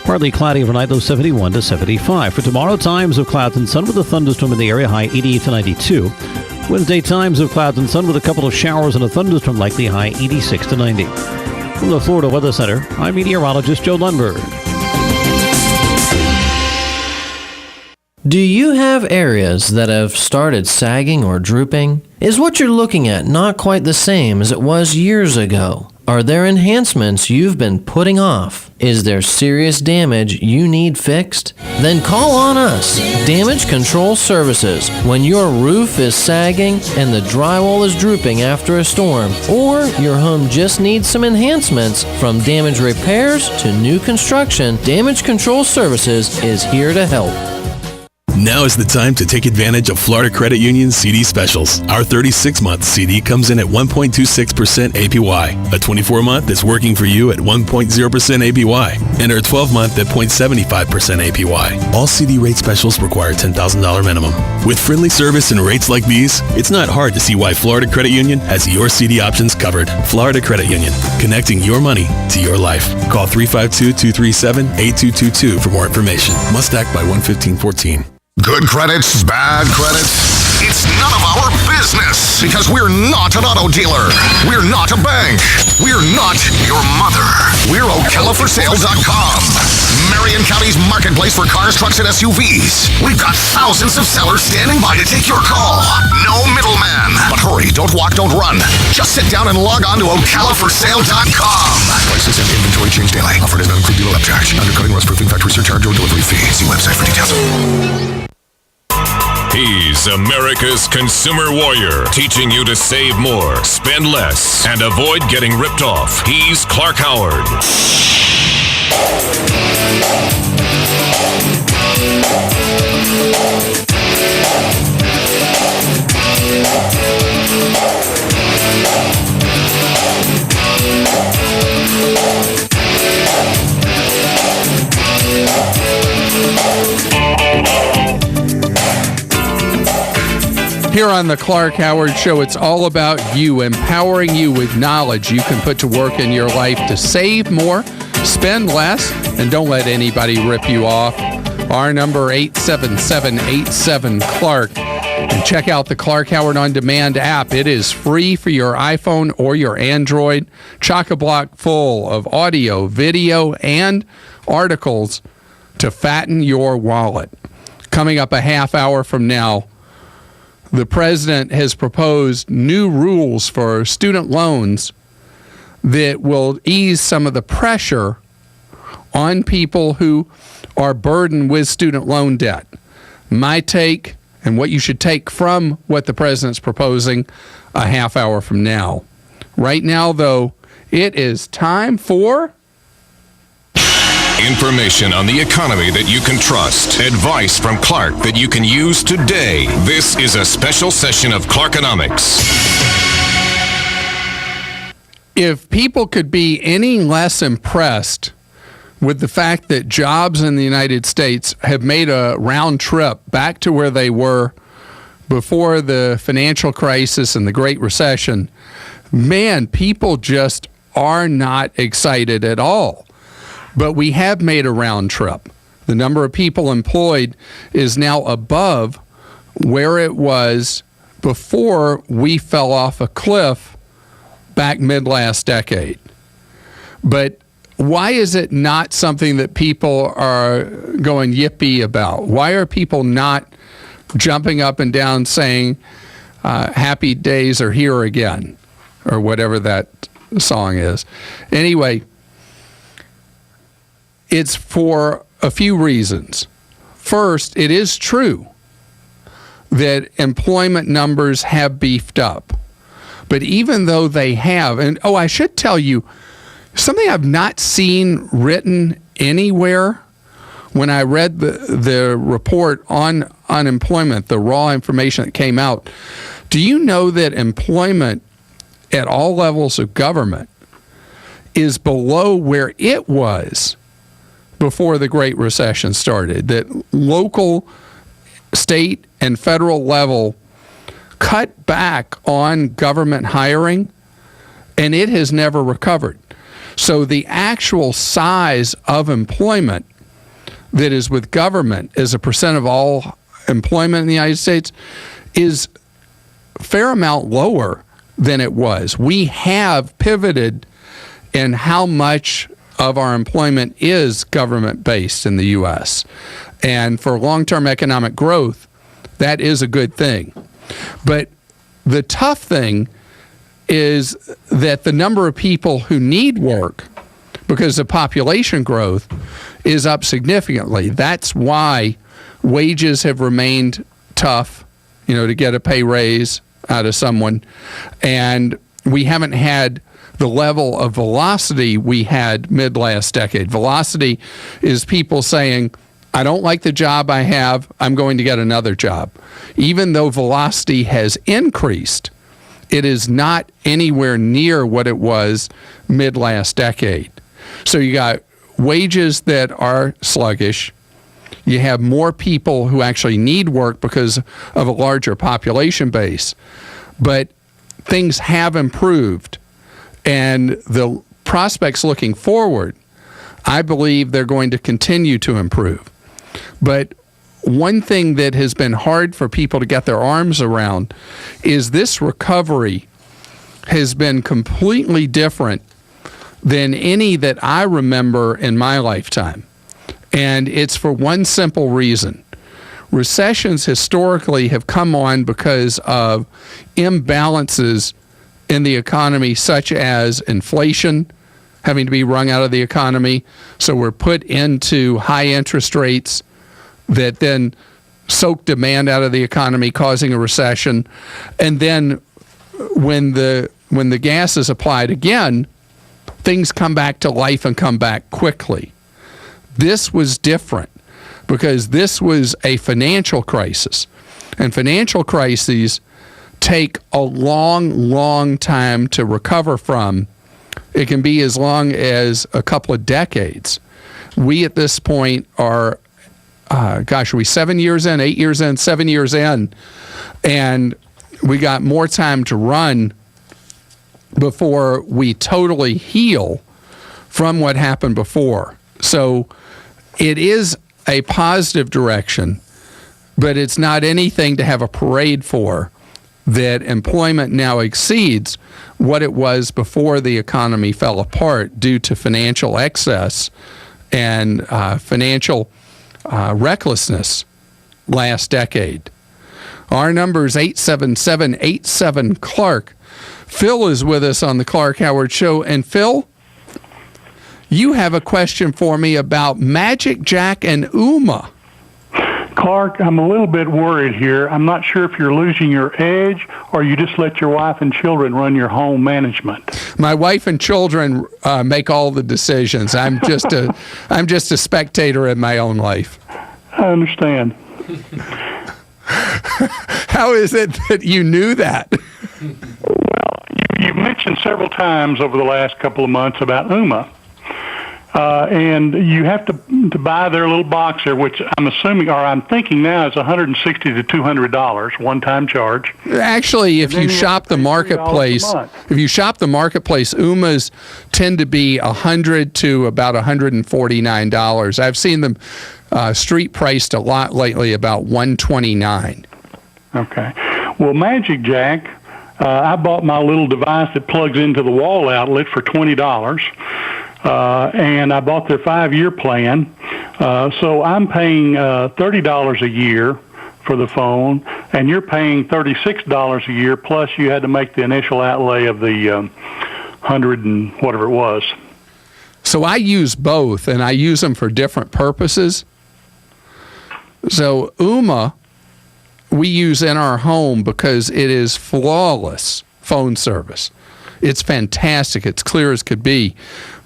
Partly cloudy overnight, low 71 to 75. For tomorrow, times of clouds and sun with a thunderstorm in the area. High 88 to 92. Wednesday, times of clouds and sun with a couple of showers and a thunderstorm likely. High 86 to 90. From the Florida Weather Center, I'm meteorologist Joe Lundberg. Do you have areas that have started sagging or drooping? Is what you're looking at not quite the same as it was years ago? Are there enhancements you've been putting off? Is there serious damage you need fixed? Then call on us, Damage Control Services, when your roof is sagging and the drywall is drooping after a storm, or your home just needs some enhancements. From damage repairs to new construction, Damage Control Services is here to help. Now is the time to take advantage of Florida Credit Union's CD specials. Our 36-month CD comes in at 1.26% APY. A 24-month is working for you at 1.0% APY. And our 12-month at 0.75% APY. All CD rate specials require $10,000 minimum. With friendly service and rates like these, it's not hard to see why Florida Credit Union has your CD options covered. Florida Credit Union, connecting your money to your life. Call 352-237-8222 for more information. Must act by 1/15/14. Good credits, bad credits. It's none of our business because we're not an auto dealer. We're not a bank. We're not your mother. We're OcalaForSale.com. Marion County's marketplace for cars, trucks, and SUVs. We've got thousands of sellers standing by to take your call. No middleman. But hurry, don't walk, don't run. Just sit down and log on to OcalaForSale.com. Prices and inventory change daily. Offer does not include dealer upcharge. Undercutting, rust proofing, factory surcharge, or delivery fee. See website for details. He's America's consumer warrior, teaching you to save more, spend less, and avoid getting ripped off. He's Clark Howard. Here on the Clark Howard Show, it's all about you, empowering you with knowledge you can put to work in your life to save more, spend less, and don't let anybody rip you off. Our number 877-87-CLARK. And check out the Clark Howard On Demand app. It is free for your iPhone or your Android. Chock-a-block full of audio, video, and articles to fatten your wallet. Coming up a half hour from now, the president has proposed new rules for student loans that will ease some of the pressure on people who are burdened with student loan debt. My take and what you should take from what the president's proposing a half hour from now. Right now, though, it is time for Information on the economy that you can trust. Advice from Clark that you can use today. This is a special session of Clarkonomics. If people could be any less impressed with the fact that jobs in the United States have made a round trip back to where they were before the financial crisis and the Great Recession, man, people just are not excited at all. But we have made a round trip. The number of people employed is now above where it was before we fell off a cliff back mid-last decade. But why is it not something that people are going yippee about? Why are people not jumping up and down saying, happy days are here again, or whatever that song is? Anyway, it's for a few reasons. First, it is true that employment numbers have beefed up. But even though they have, and I should tell you, something I've not seen written anywhere when I read the report on unemployment, the raw information that came out. Do you know that employment at all levels of government is below where it was before the Great Recession started? That local, state, and federal level cut back on government hiring, and it has never recovered. So the actual size of employment that is with government as a percent of all employment in the United States is a fair amount lower than it was. We have pivoted in how much of our employment is government-based in the U.S. And for long-term economic growth, that is a good thing. But the tough thing is that the number of people who need work because of population growth is up significantly. That's why wages have remained tough, to get a pay raise out of someone. And we haven't had the level of velocity we had mid-last decade. Velocity is people saying, I don't like the job I have, I'm going to get another job. Even though velocity has increased, it is not anywhere near what it was mid-last decade. So you got wages that are sluggish. You have more people who actually need work because of a larger population base. But things have improved. And the prospects looking forward, I believe they're going to continue to improve. But one thing that has been hard for people to get their arms around is this recovery has been completely different than any that I remember in my lifetime. And it's for one simple reason. Recessions historically have come on because of imbalances in the economy, such as inflation having to be wrung out of the economy. So we're put into high interest rates that then soak demand out of the economy, causing a recession. And then when the gas is applied again, things come back to life and come back quickly. This was different because this was a financial crisis. And financial crises take a long, long time to recover from. It can be as long as a couple of decades. We at this point are, are we 7 years in, 8 years in, 7 years in, and we got more time to run before we totally heal from what happened before. So it is a positive direction, but it's not anything to have a parade for, that employment now exceeds what it was before the economy fell apart due to financial excess and financial recklessness last decade. Our number is 877-87-CLARK. Phil is with us on the Clark Howard Show. And Phil, you have a question for me about Magic Jack and Uma. Clark, I'm a little bit worried here. I'm not sure if you're losing your edge or you just let your wife and children run your home management. My wife and children make all the decisions. I'm just a spectator in my own life. I understand. How is it that you knew that? Well, you've mentioned several times over the last couple of months about UMA. And you have to buy their little box there, which I'm assuming, or I'm thinking now, is $160 to $200 one-time charge. Actually, if you shop the marketplace, UMAs tend to be $100 to about $149. I've seen them street priced a lot lately, about $129. Okay. Well, Magic Jack, I bought my little device that plugs into the wall outlet for $20. And I bought their 5-year plan. So I'm paying $30 a year for the phone, and you're paying $36 a year, plus you had to make the initial outlay of the 100 and whatever it was. So I use both, and I use them for different purposes. So UMA, we use in our home because it is flawless phone service. It's fantastic. It's clear as could be.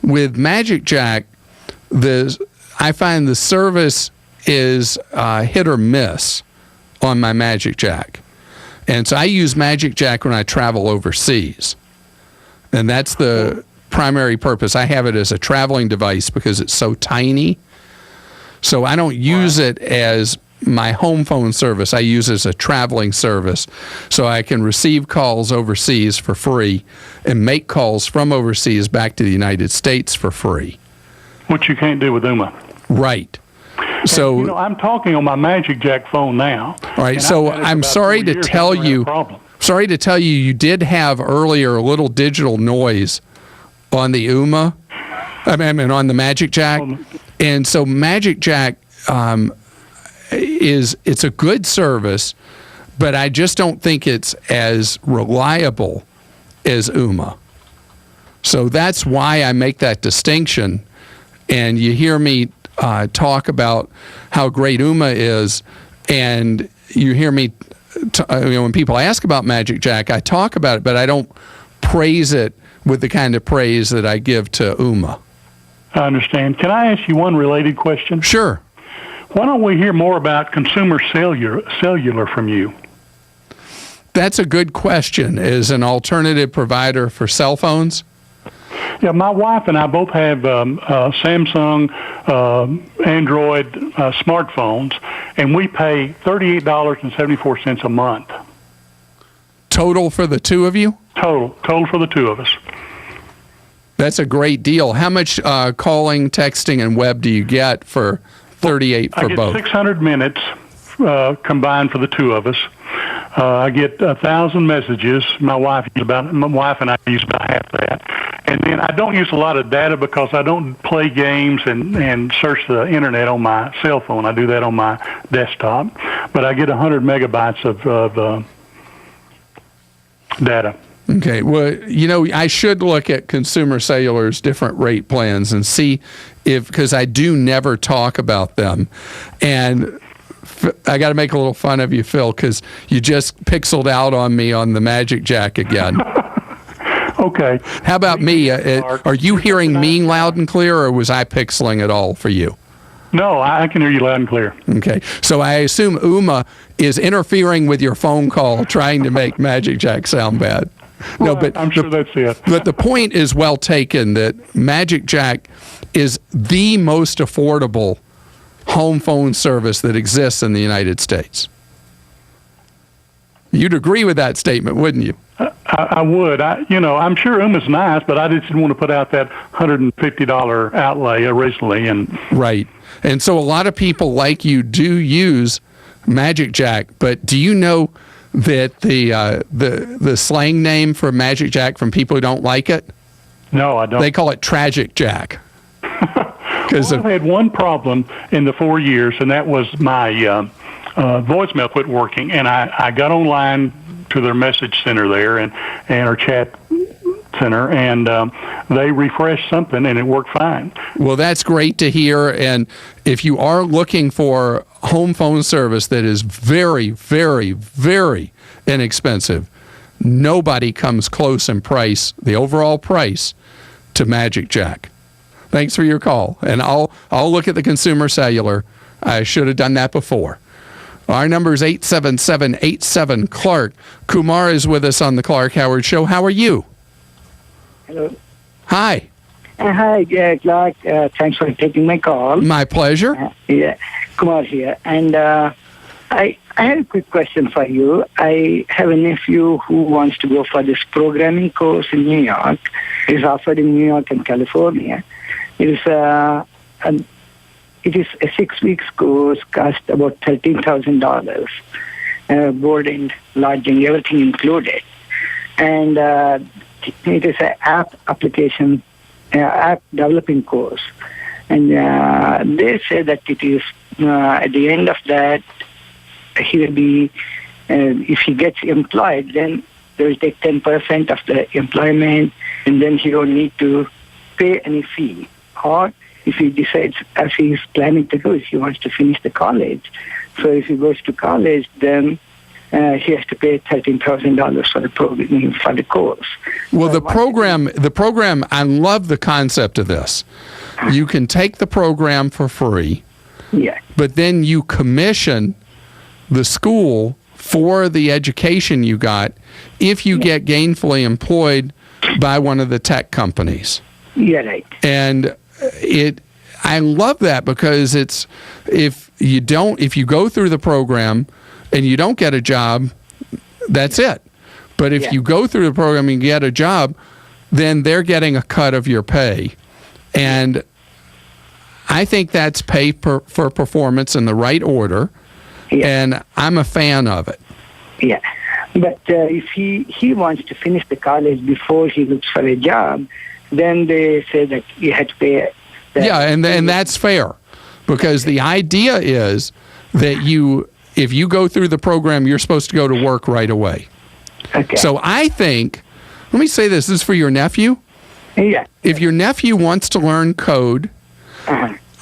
With Magic Jack, I find the service is hit or miss on my Magic Jack. And so I use Magic Jack when I travel overseas. And that's the primary purpose. I have it as a traveling device because it's so tiny. So I don't use it as my home phone service. I use it as a traveling service so I can receive calls overseas for free and make calls from overseas back to the United States for free. Which you can't do with UMA. Right. So, and, I'm talking on my Magic Jack phone now. All right. So I'm sorry to tell you, you did have earlier a little digital noise on the UMA, I mean on the Magic Jack. And so Magic Jack, it's a good service, but I just don't think it's as reliable as UMA. So that's why I make that distinction. And you hear me talk about how great UMA is, and you hear me, when people ask about Magic Jack, I talk about it, but I don't praise it with the kind of praise that I give to UMA. I understand. Can I ask you one related question? Sure. Why don't we hear more about consumer cellular from you? That's a good question. As an alternative provider for cell phones? Yeah, my wife and I both have Samsung Android smartphones, and we pay $38.74 a month. Total for the two of you? Total for the two of us. That's a great deal. How much calling, texting, and web do you get for $38 for both? I get 600 minutes combined for the two of us. I get 1,000 messages. My wife and I use about half that. And then I don't use a lot of data because I don't play games and search the internet on my cell phone. I do that on my desktop. But I get 100 megabytes of data. Okay. Well, I should look at Consumer Cellular's different rate plans and see because I do never talk about them. And I got to make a little fun of you, Phil, because you just pixeled out on me on the Magic Jack again. Okay. How about me? Are you hearing me loud and clear, or was I pixeling it all for you? No, I can hear you loud and clear. Okay. So I assume UMA is interfering with your phone call, trying to make Magic Jack sound bad. Well, no, but I'm sure that's it. But the point is well taken that Magic Jack is the most affordable home phone service that exists in the United States. You'd agree with that statement, wouldn't you? I would. I'm sure UMA's nice, but I just didn't want to put out that $150 outlay originally. Right. And so a lot of people like you do use Magic Jack, but do you know that the slang name for Magic Jack from people who don't like it? No, I don't. They call it Tragic Jack. Well, I've had one problem in the 4 years, and that was my voicemail quit working. And I got online to their message center there and our chat center, and they refreshed something, and it worked fine. Well, that's great to hear. And if you are looking for home phone service that is very, very, very inexpensive, nobody comes close in price, the overall price, to Magic Jack. Thanks for your call. And I'll look at the consumer cellular. I should have done that before. Our number is 877-87-CLARK. Kumar is with us on the Clark Howard Show. How are you? Hello. Hi. Hi, Clark. Thanks for taking my call. My pleasure. Yeah, Kumar here. And I have a quick question for you. I have a nephew who wants to go for this programming course in New York. It's offered in New York and California. It is a 6 weeks course, cost about $13,000, board and lodging, everything included. And it is an app developing course. And they say that it is, at the end of that, he will be, if he gets employed, then they will take 10% of the employment, and then he don't need to pay any fee. Or if he decides, as he is planning to do, if he wants to finish the college. So if he goes to college, then he has to pay $13,000 for the program, for the course. Well, the program, I love the concept of this. You can take the program for free, but then you commission the school for the education you got if you get gainfully employed by one of the tech companies. Yeah, right. And I love that because it's if you go through the program and you don't get a job, that's it. But if you go through the program and get a job, then they're getting a cut of your pay. And I think that's pay for performance in the right order. And I'm a fan of it. Yeah. But if he wants to finish the college before he looks for a job, then they say that you have to pay. Yeah, and that's fair, because the idea is that if you go through the program, you're supposed to go to work right away. Okay. So I think, let me say this is for your nephew. Yeah. If your nephew wants to learn code,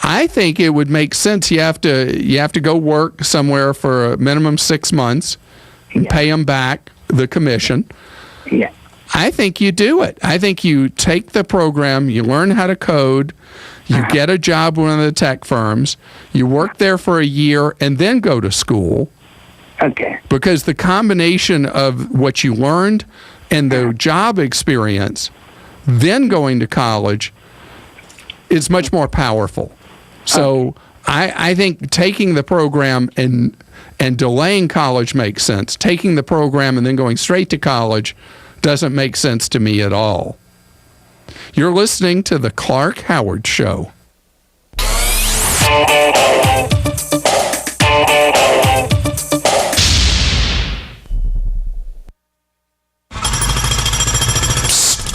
I think it would make sense. You have to go work somewhere for a minimum 6 months and pay them back the commission. Yeah. I think you do it. I think you take the program, you learn how to code, you get a job with one of the tech firms, you work there for a year, and then go to school. Okay. Because the combination of what you learned and the job experience, then going to college, is much more powerful. So I think taking the program and delaying college makes sense. Taking the program and then going straight to college doesn't make sense to me at all. You're listening to The Clark Howard Show.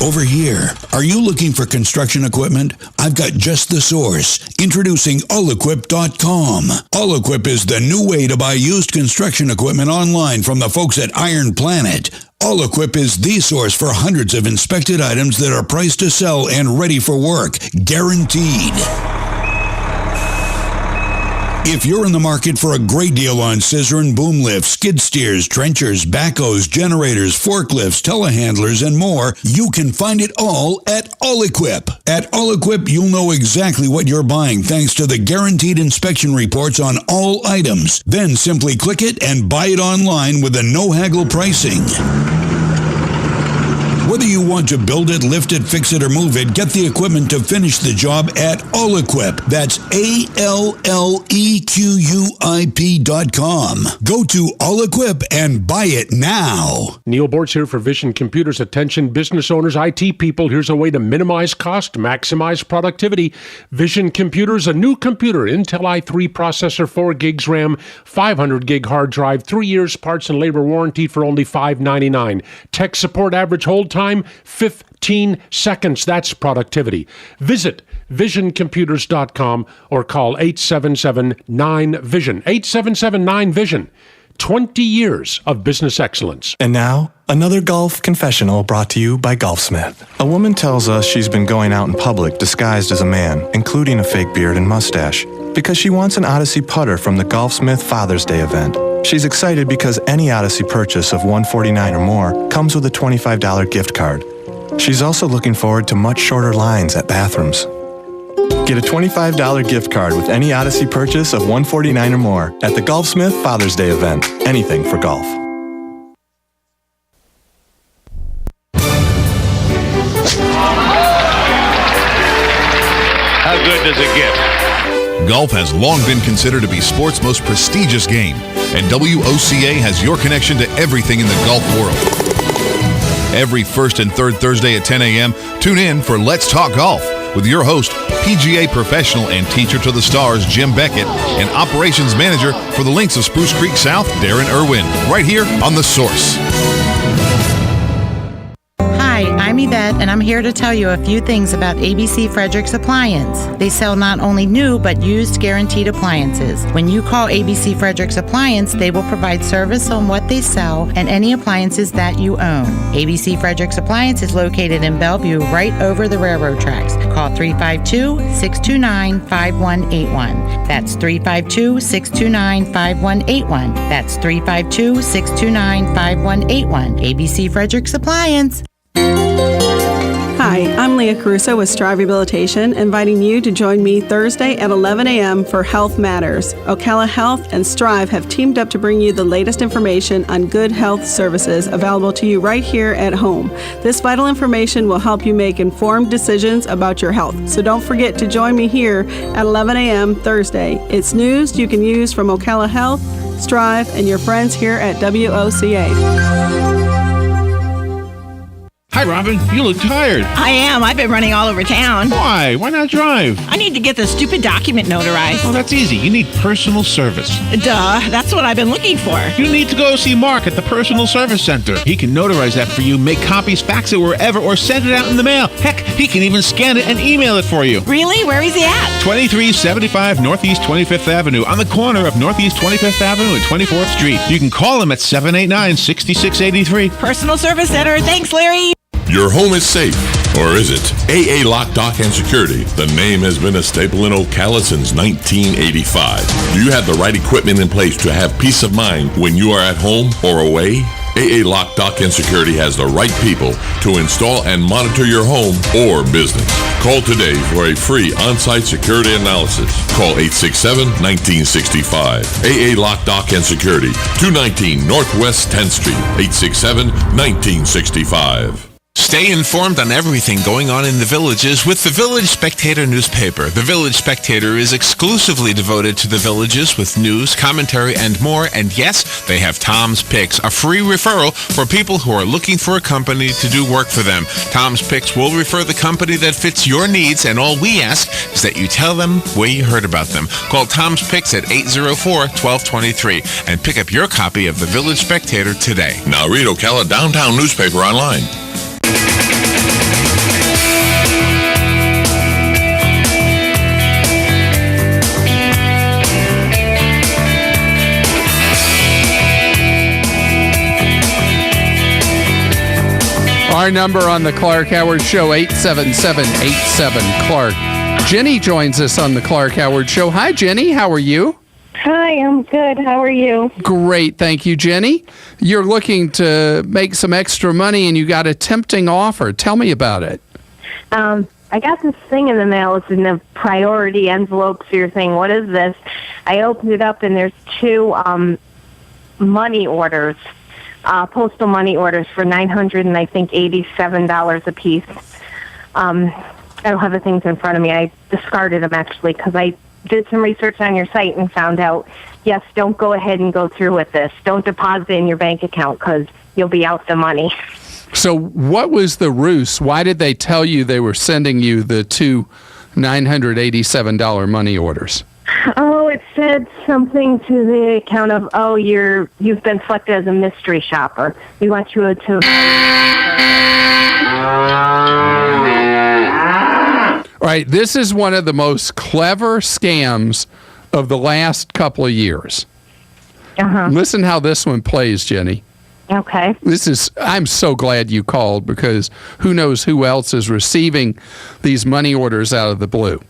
Over here, are you looking for construction equipment? I've got just the source. Introducing allequip.com. Allequip is the new way to buy used construction equipment online from the folks at Iron Planet. Allequip is the source for hundreds of inspected items that are priced to sell and ready for work, guaranteed. If you're in the market for a great deal on scissor and boom lifts, skid steers, trenchers, backhoes, generators, forklifts, telehandlers, and more, you can find it all at Allequip. At Allequip, you'll know exactly what you're buying thanks to the guaranteed inspection reports on all items. Then simply click it and buy it online with a no-haggle pricing. Whether you want to build it, lift it, fix it, or move it, get the equipment to finish the job at Allequip. That's ALLEQUIP.com. Go to Allequip and buy it now. Neil Bortz here for Vision Computers. Attention business owners, IT people, here's a way to minimize cost, maximize productivity. Vision Computers, a new computer, Intel i3 processor, 4 gigs RAM, 500 gig hard drive, 3 years parts and labor warranty for only $599. Tech support average hold time, 15 seconds. That's productivity. Visit visioncomputers.com or call 877-9VISION. 877-9VISION. 20 years of business excellence. And now, another golf confessional brought to you by Golfsmith. A woman tells us she's been going out in public disguised as a man, including a fake beard and mustache, because she wants an Odyssey putter from the Golfsmith Father's Day event. She's excited because any Odyssey purchase of $149 or more comes with a $25 gift card. She's also looking forward to much shorter lines at bathrooms. Get a $25 gift card with any Odyssey purchase of $149 or more at the Golfsmith Father's Day event. Anything for golf. How good does it get? Golf has long been considered to be sport's most prestigious game, and WOCA has your connection to everything in the golf world. Every first and third Thursday at 10 a.m., tune in for Let's Talk Golf with your host, PGA professional and teacher to the stars, Jim Beckett, and operations manager for the Links of Spruce Creek South, Darren Irwin, right here on The Source. Hi, I'm Yvette, and I'm here to tell you a few things about ABC Fredericks Appliance. They sell not only new, but used guaranteed appliances. When you call ABC Fredericks Appliance, they will provide service on what they sell and any appliances that you own. ABC Fredericks Appliance is located in Bellevue, right over the railroad tracks. Call 352-629-5181. That's 352-629-5181. That's 352-629-5181. ABC Fredericks Appliance. Hi, I'm Leah Caruso with Strive Rehabilitation, inviting you to join me Thursday at 11 a.m. for Health Matters. Ocala Health and Strive have teamed up to bring you the latest information on good health services available to you right here at home. This vital information will help you make informed decisions about your health. So don't forget to join me here at 11 a.m. Thursday. It's news you can use from Ocala Health, Strive, and your friends here at WOCA. Hi, Robin. You look tired. I am. I've been running all over town. Why? Why not drive? I need to get this stupid document notarized. Well, that's easy. You need personal service. Duh. That's what I've been looking for. You need to go see Mark at the Personal Service Center. He can notarize that for you, make copies, fax it wherever, or send it out in the mail. Heck, he can even scan it and email it for you. Really? Where is he at? 2375 Northeast 25th Avenue, on the corner of Northeast 25th Avenue and 24th Street. You can call him at 789-6683. Personal Service Center. Thanks, Larry. Your home is safe, or is it? AA Lock, Dock, and Security. The name has been a staple in Ocala since 1985. Do you have the right equipment in place to have peace of mind when you are at home or away? AA Lock, Dock, and Security has the right people to install and monitor your home or business. Call today for a free on-site security analysis. Call 867-1965. AA Lock, Dock, and Security, 219 Northwest 10th Street, 867-1965. Stay informed on everything going on in the villages with the Village Spectator newspaper. The Village Spectator is exclusively devoted to the villages with news, commentary, and more. And yes, they have Tom's Picks, a free referral for people who are looking for a company to do work for them. Tom's Picks will refer the company that fits your needs, and all we ask is that you tell them where you heard about them. Call Tom's Picks at 804-1223 and pick up your copy of the Village Spectator today. Now read Ocala Downtown newspaper online. Our number on the Clark Howard Show, 877-87-CLARK. Jenny joins us on the Clark Howard Show. Hi, Jenny. How are you? Hi, I'm good. How are you? Great. Thank you, Jenny. You're looking to make some extra money, and you got a tempting offer. Tell me about it. I got this thing in the mail. It's in the priority envelope, so you're saying, what is this? I opened it up, and there's two money orders. Postal money orders for $987 a piece. I don't have the things in front of me. I discarded them, actually, because I did some research on your site and found out, yes, don't go ahead and go through with this. Don't deposit in your bank account because you'll be out the money. So what was the ruse? Why did they tell you they were sending you the two $987 money orders? Oh, it said something to the account of, you've been selected as a mystery shopper. We want you to... All right, this is one of the most clever scams of the last couple of years. Listen how this one plays, Jenny. Okay. I'm so glad you called, because who knows who else is receiving these money orders out of the blue.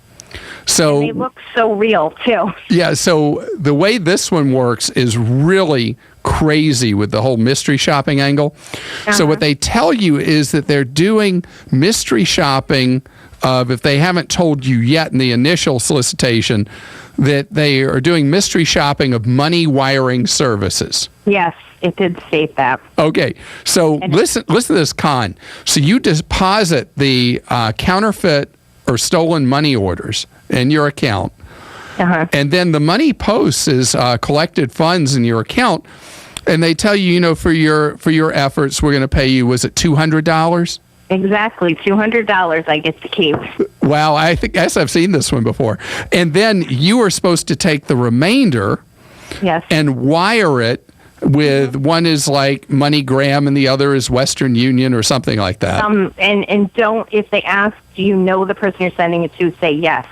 So And they look so real, too. Yeah, so the way this one works is really crazy with the whole mystery shopping angle. So what they tell you is that they're doing mystery shopping of, if they haven't told you yet in the initial solicitation, that they are doing mystery shopping of money wiring services. Yes, it did state that. Okay, so listen to this con. So you deposit the counterfeit or stolen money orders in your account, and then the money posts as collected funds in your account, and they tell you, for your efforts, we're going to pay you, was it $200? Exactly, $200 I get to keep. Wow, I guess I've seen this one before. And then you are supposed to take the remainder and wire it with, one is like MoneyGram and the other is Western Union or something like that. And don't, if they ask, do you know the person you're sending it to, say yes.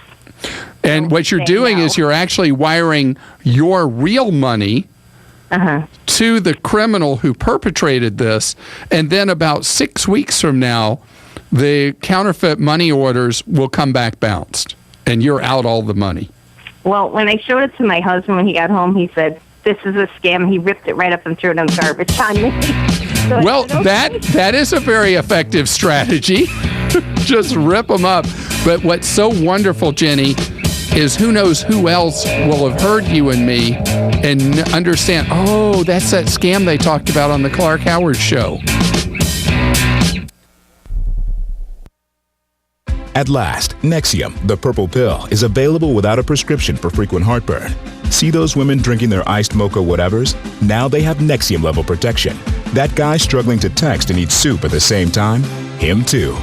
And what you're doing is you're actually wiring your real money to the criminal who perpetrated this, and then about 6 weeks from now, the counterfeit money orders will come back bounced, and you're out all the money. Well, when I showed it to my husband when he got home, he said, this is a scam. He ripped it right up and threw it in the garbage on me. So well, that is a very effective strategy. Just rip them up. But what's so wonderful, Jenny, is who knows who else will have heard you and me and understand, oh, that's that scam they talked about on the Clark Howard show. At last, Nexium, the purple pill, is available without a prescription for frequent heartburn. See those women drinking their iced mocha whatevers? Now they have Nexium level protection. That guy struggling to text and eat soup at the same time? Him too.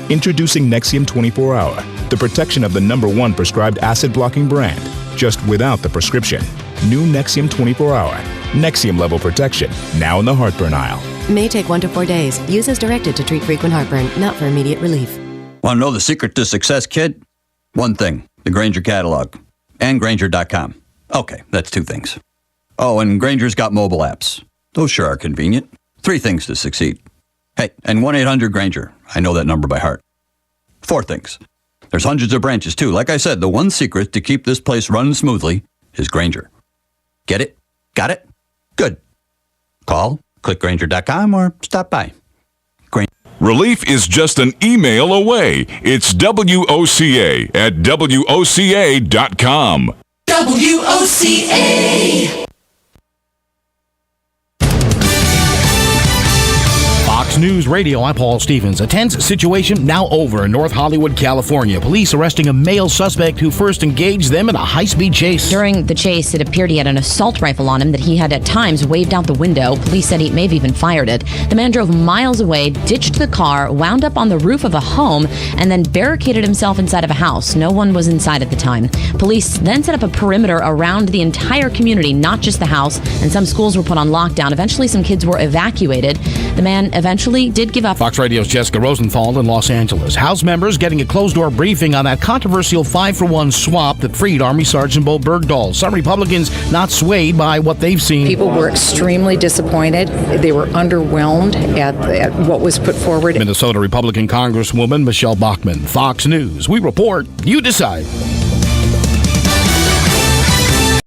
Introducing Nexium 24-Hour, the protection of the #1 prescribed acid-blocking brand, just without the prescription. New Nexium 24-Hour. Nexium level protection, now in the heartburn aisle. May take 1 to 4 days. Use as directed to treat frequent heartburn, not for immediate relief. Want to know the secret to success, kid? One thing, the Grainger catalog. And Grainger.com. Okay, that's 2 things. Oh, and Grainger's got mobile apps. Those sure are convenient. 3 things to succeed. Hey, and 1-800-GRAINGER. I know that number by heart. 4 things. There's hundreds of branches, too. Like I said, the one secret to keep this place running smoothly is Grainger. Get it? Got it? Good. Call, click Grainger.com, or stop by. Relief is just an email away. It's WOCA at WOCA.com. WOCA. Fox News Radio, I'm Paul Stevens. A tense situation now over in North Hollywood, California. Police arresting a male suspect who first engaged them in a high-speed chase. During the chase, it appeared he had an assault rifle on him that he had at times waved out the window. Police said he may have even fired it. The man drove miles away, ditched the car, wound up on the roof of a home, and then barricaded himself inside of a house. No one was inside at the time. Police then set up a perimeter around the entire community, not just the house, and some schools were put on lockdown. Eventually, some kids were evacuated. The man eventually did give up. Fox Radio's Jessica Rosenthal in Los Angeles. House members getting a closed-door briefing on that controversial 5-for-1 swap that freed Army Sergeant Bo Bergdahl. Some Republicans not swayed by what they've seen. People were extremely disappointed. They were underwhelmed at what was put forward. Minnesota Republican Congresswoman Michelle Bachmann. Fox News. We report, you decide.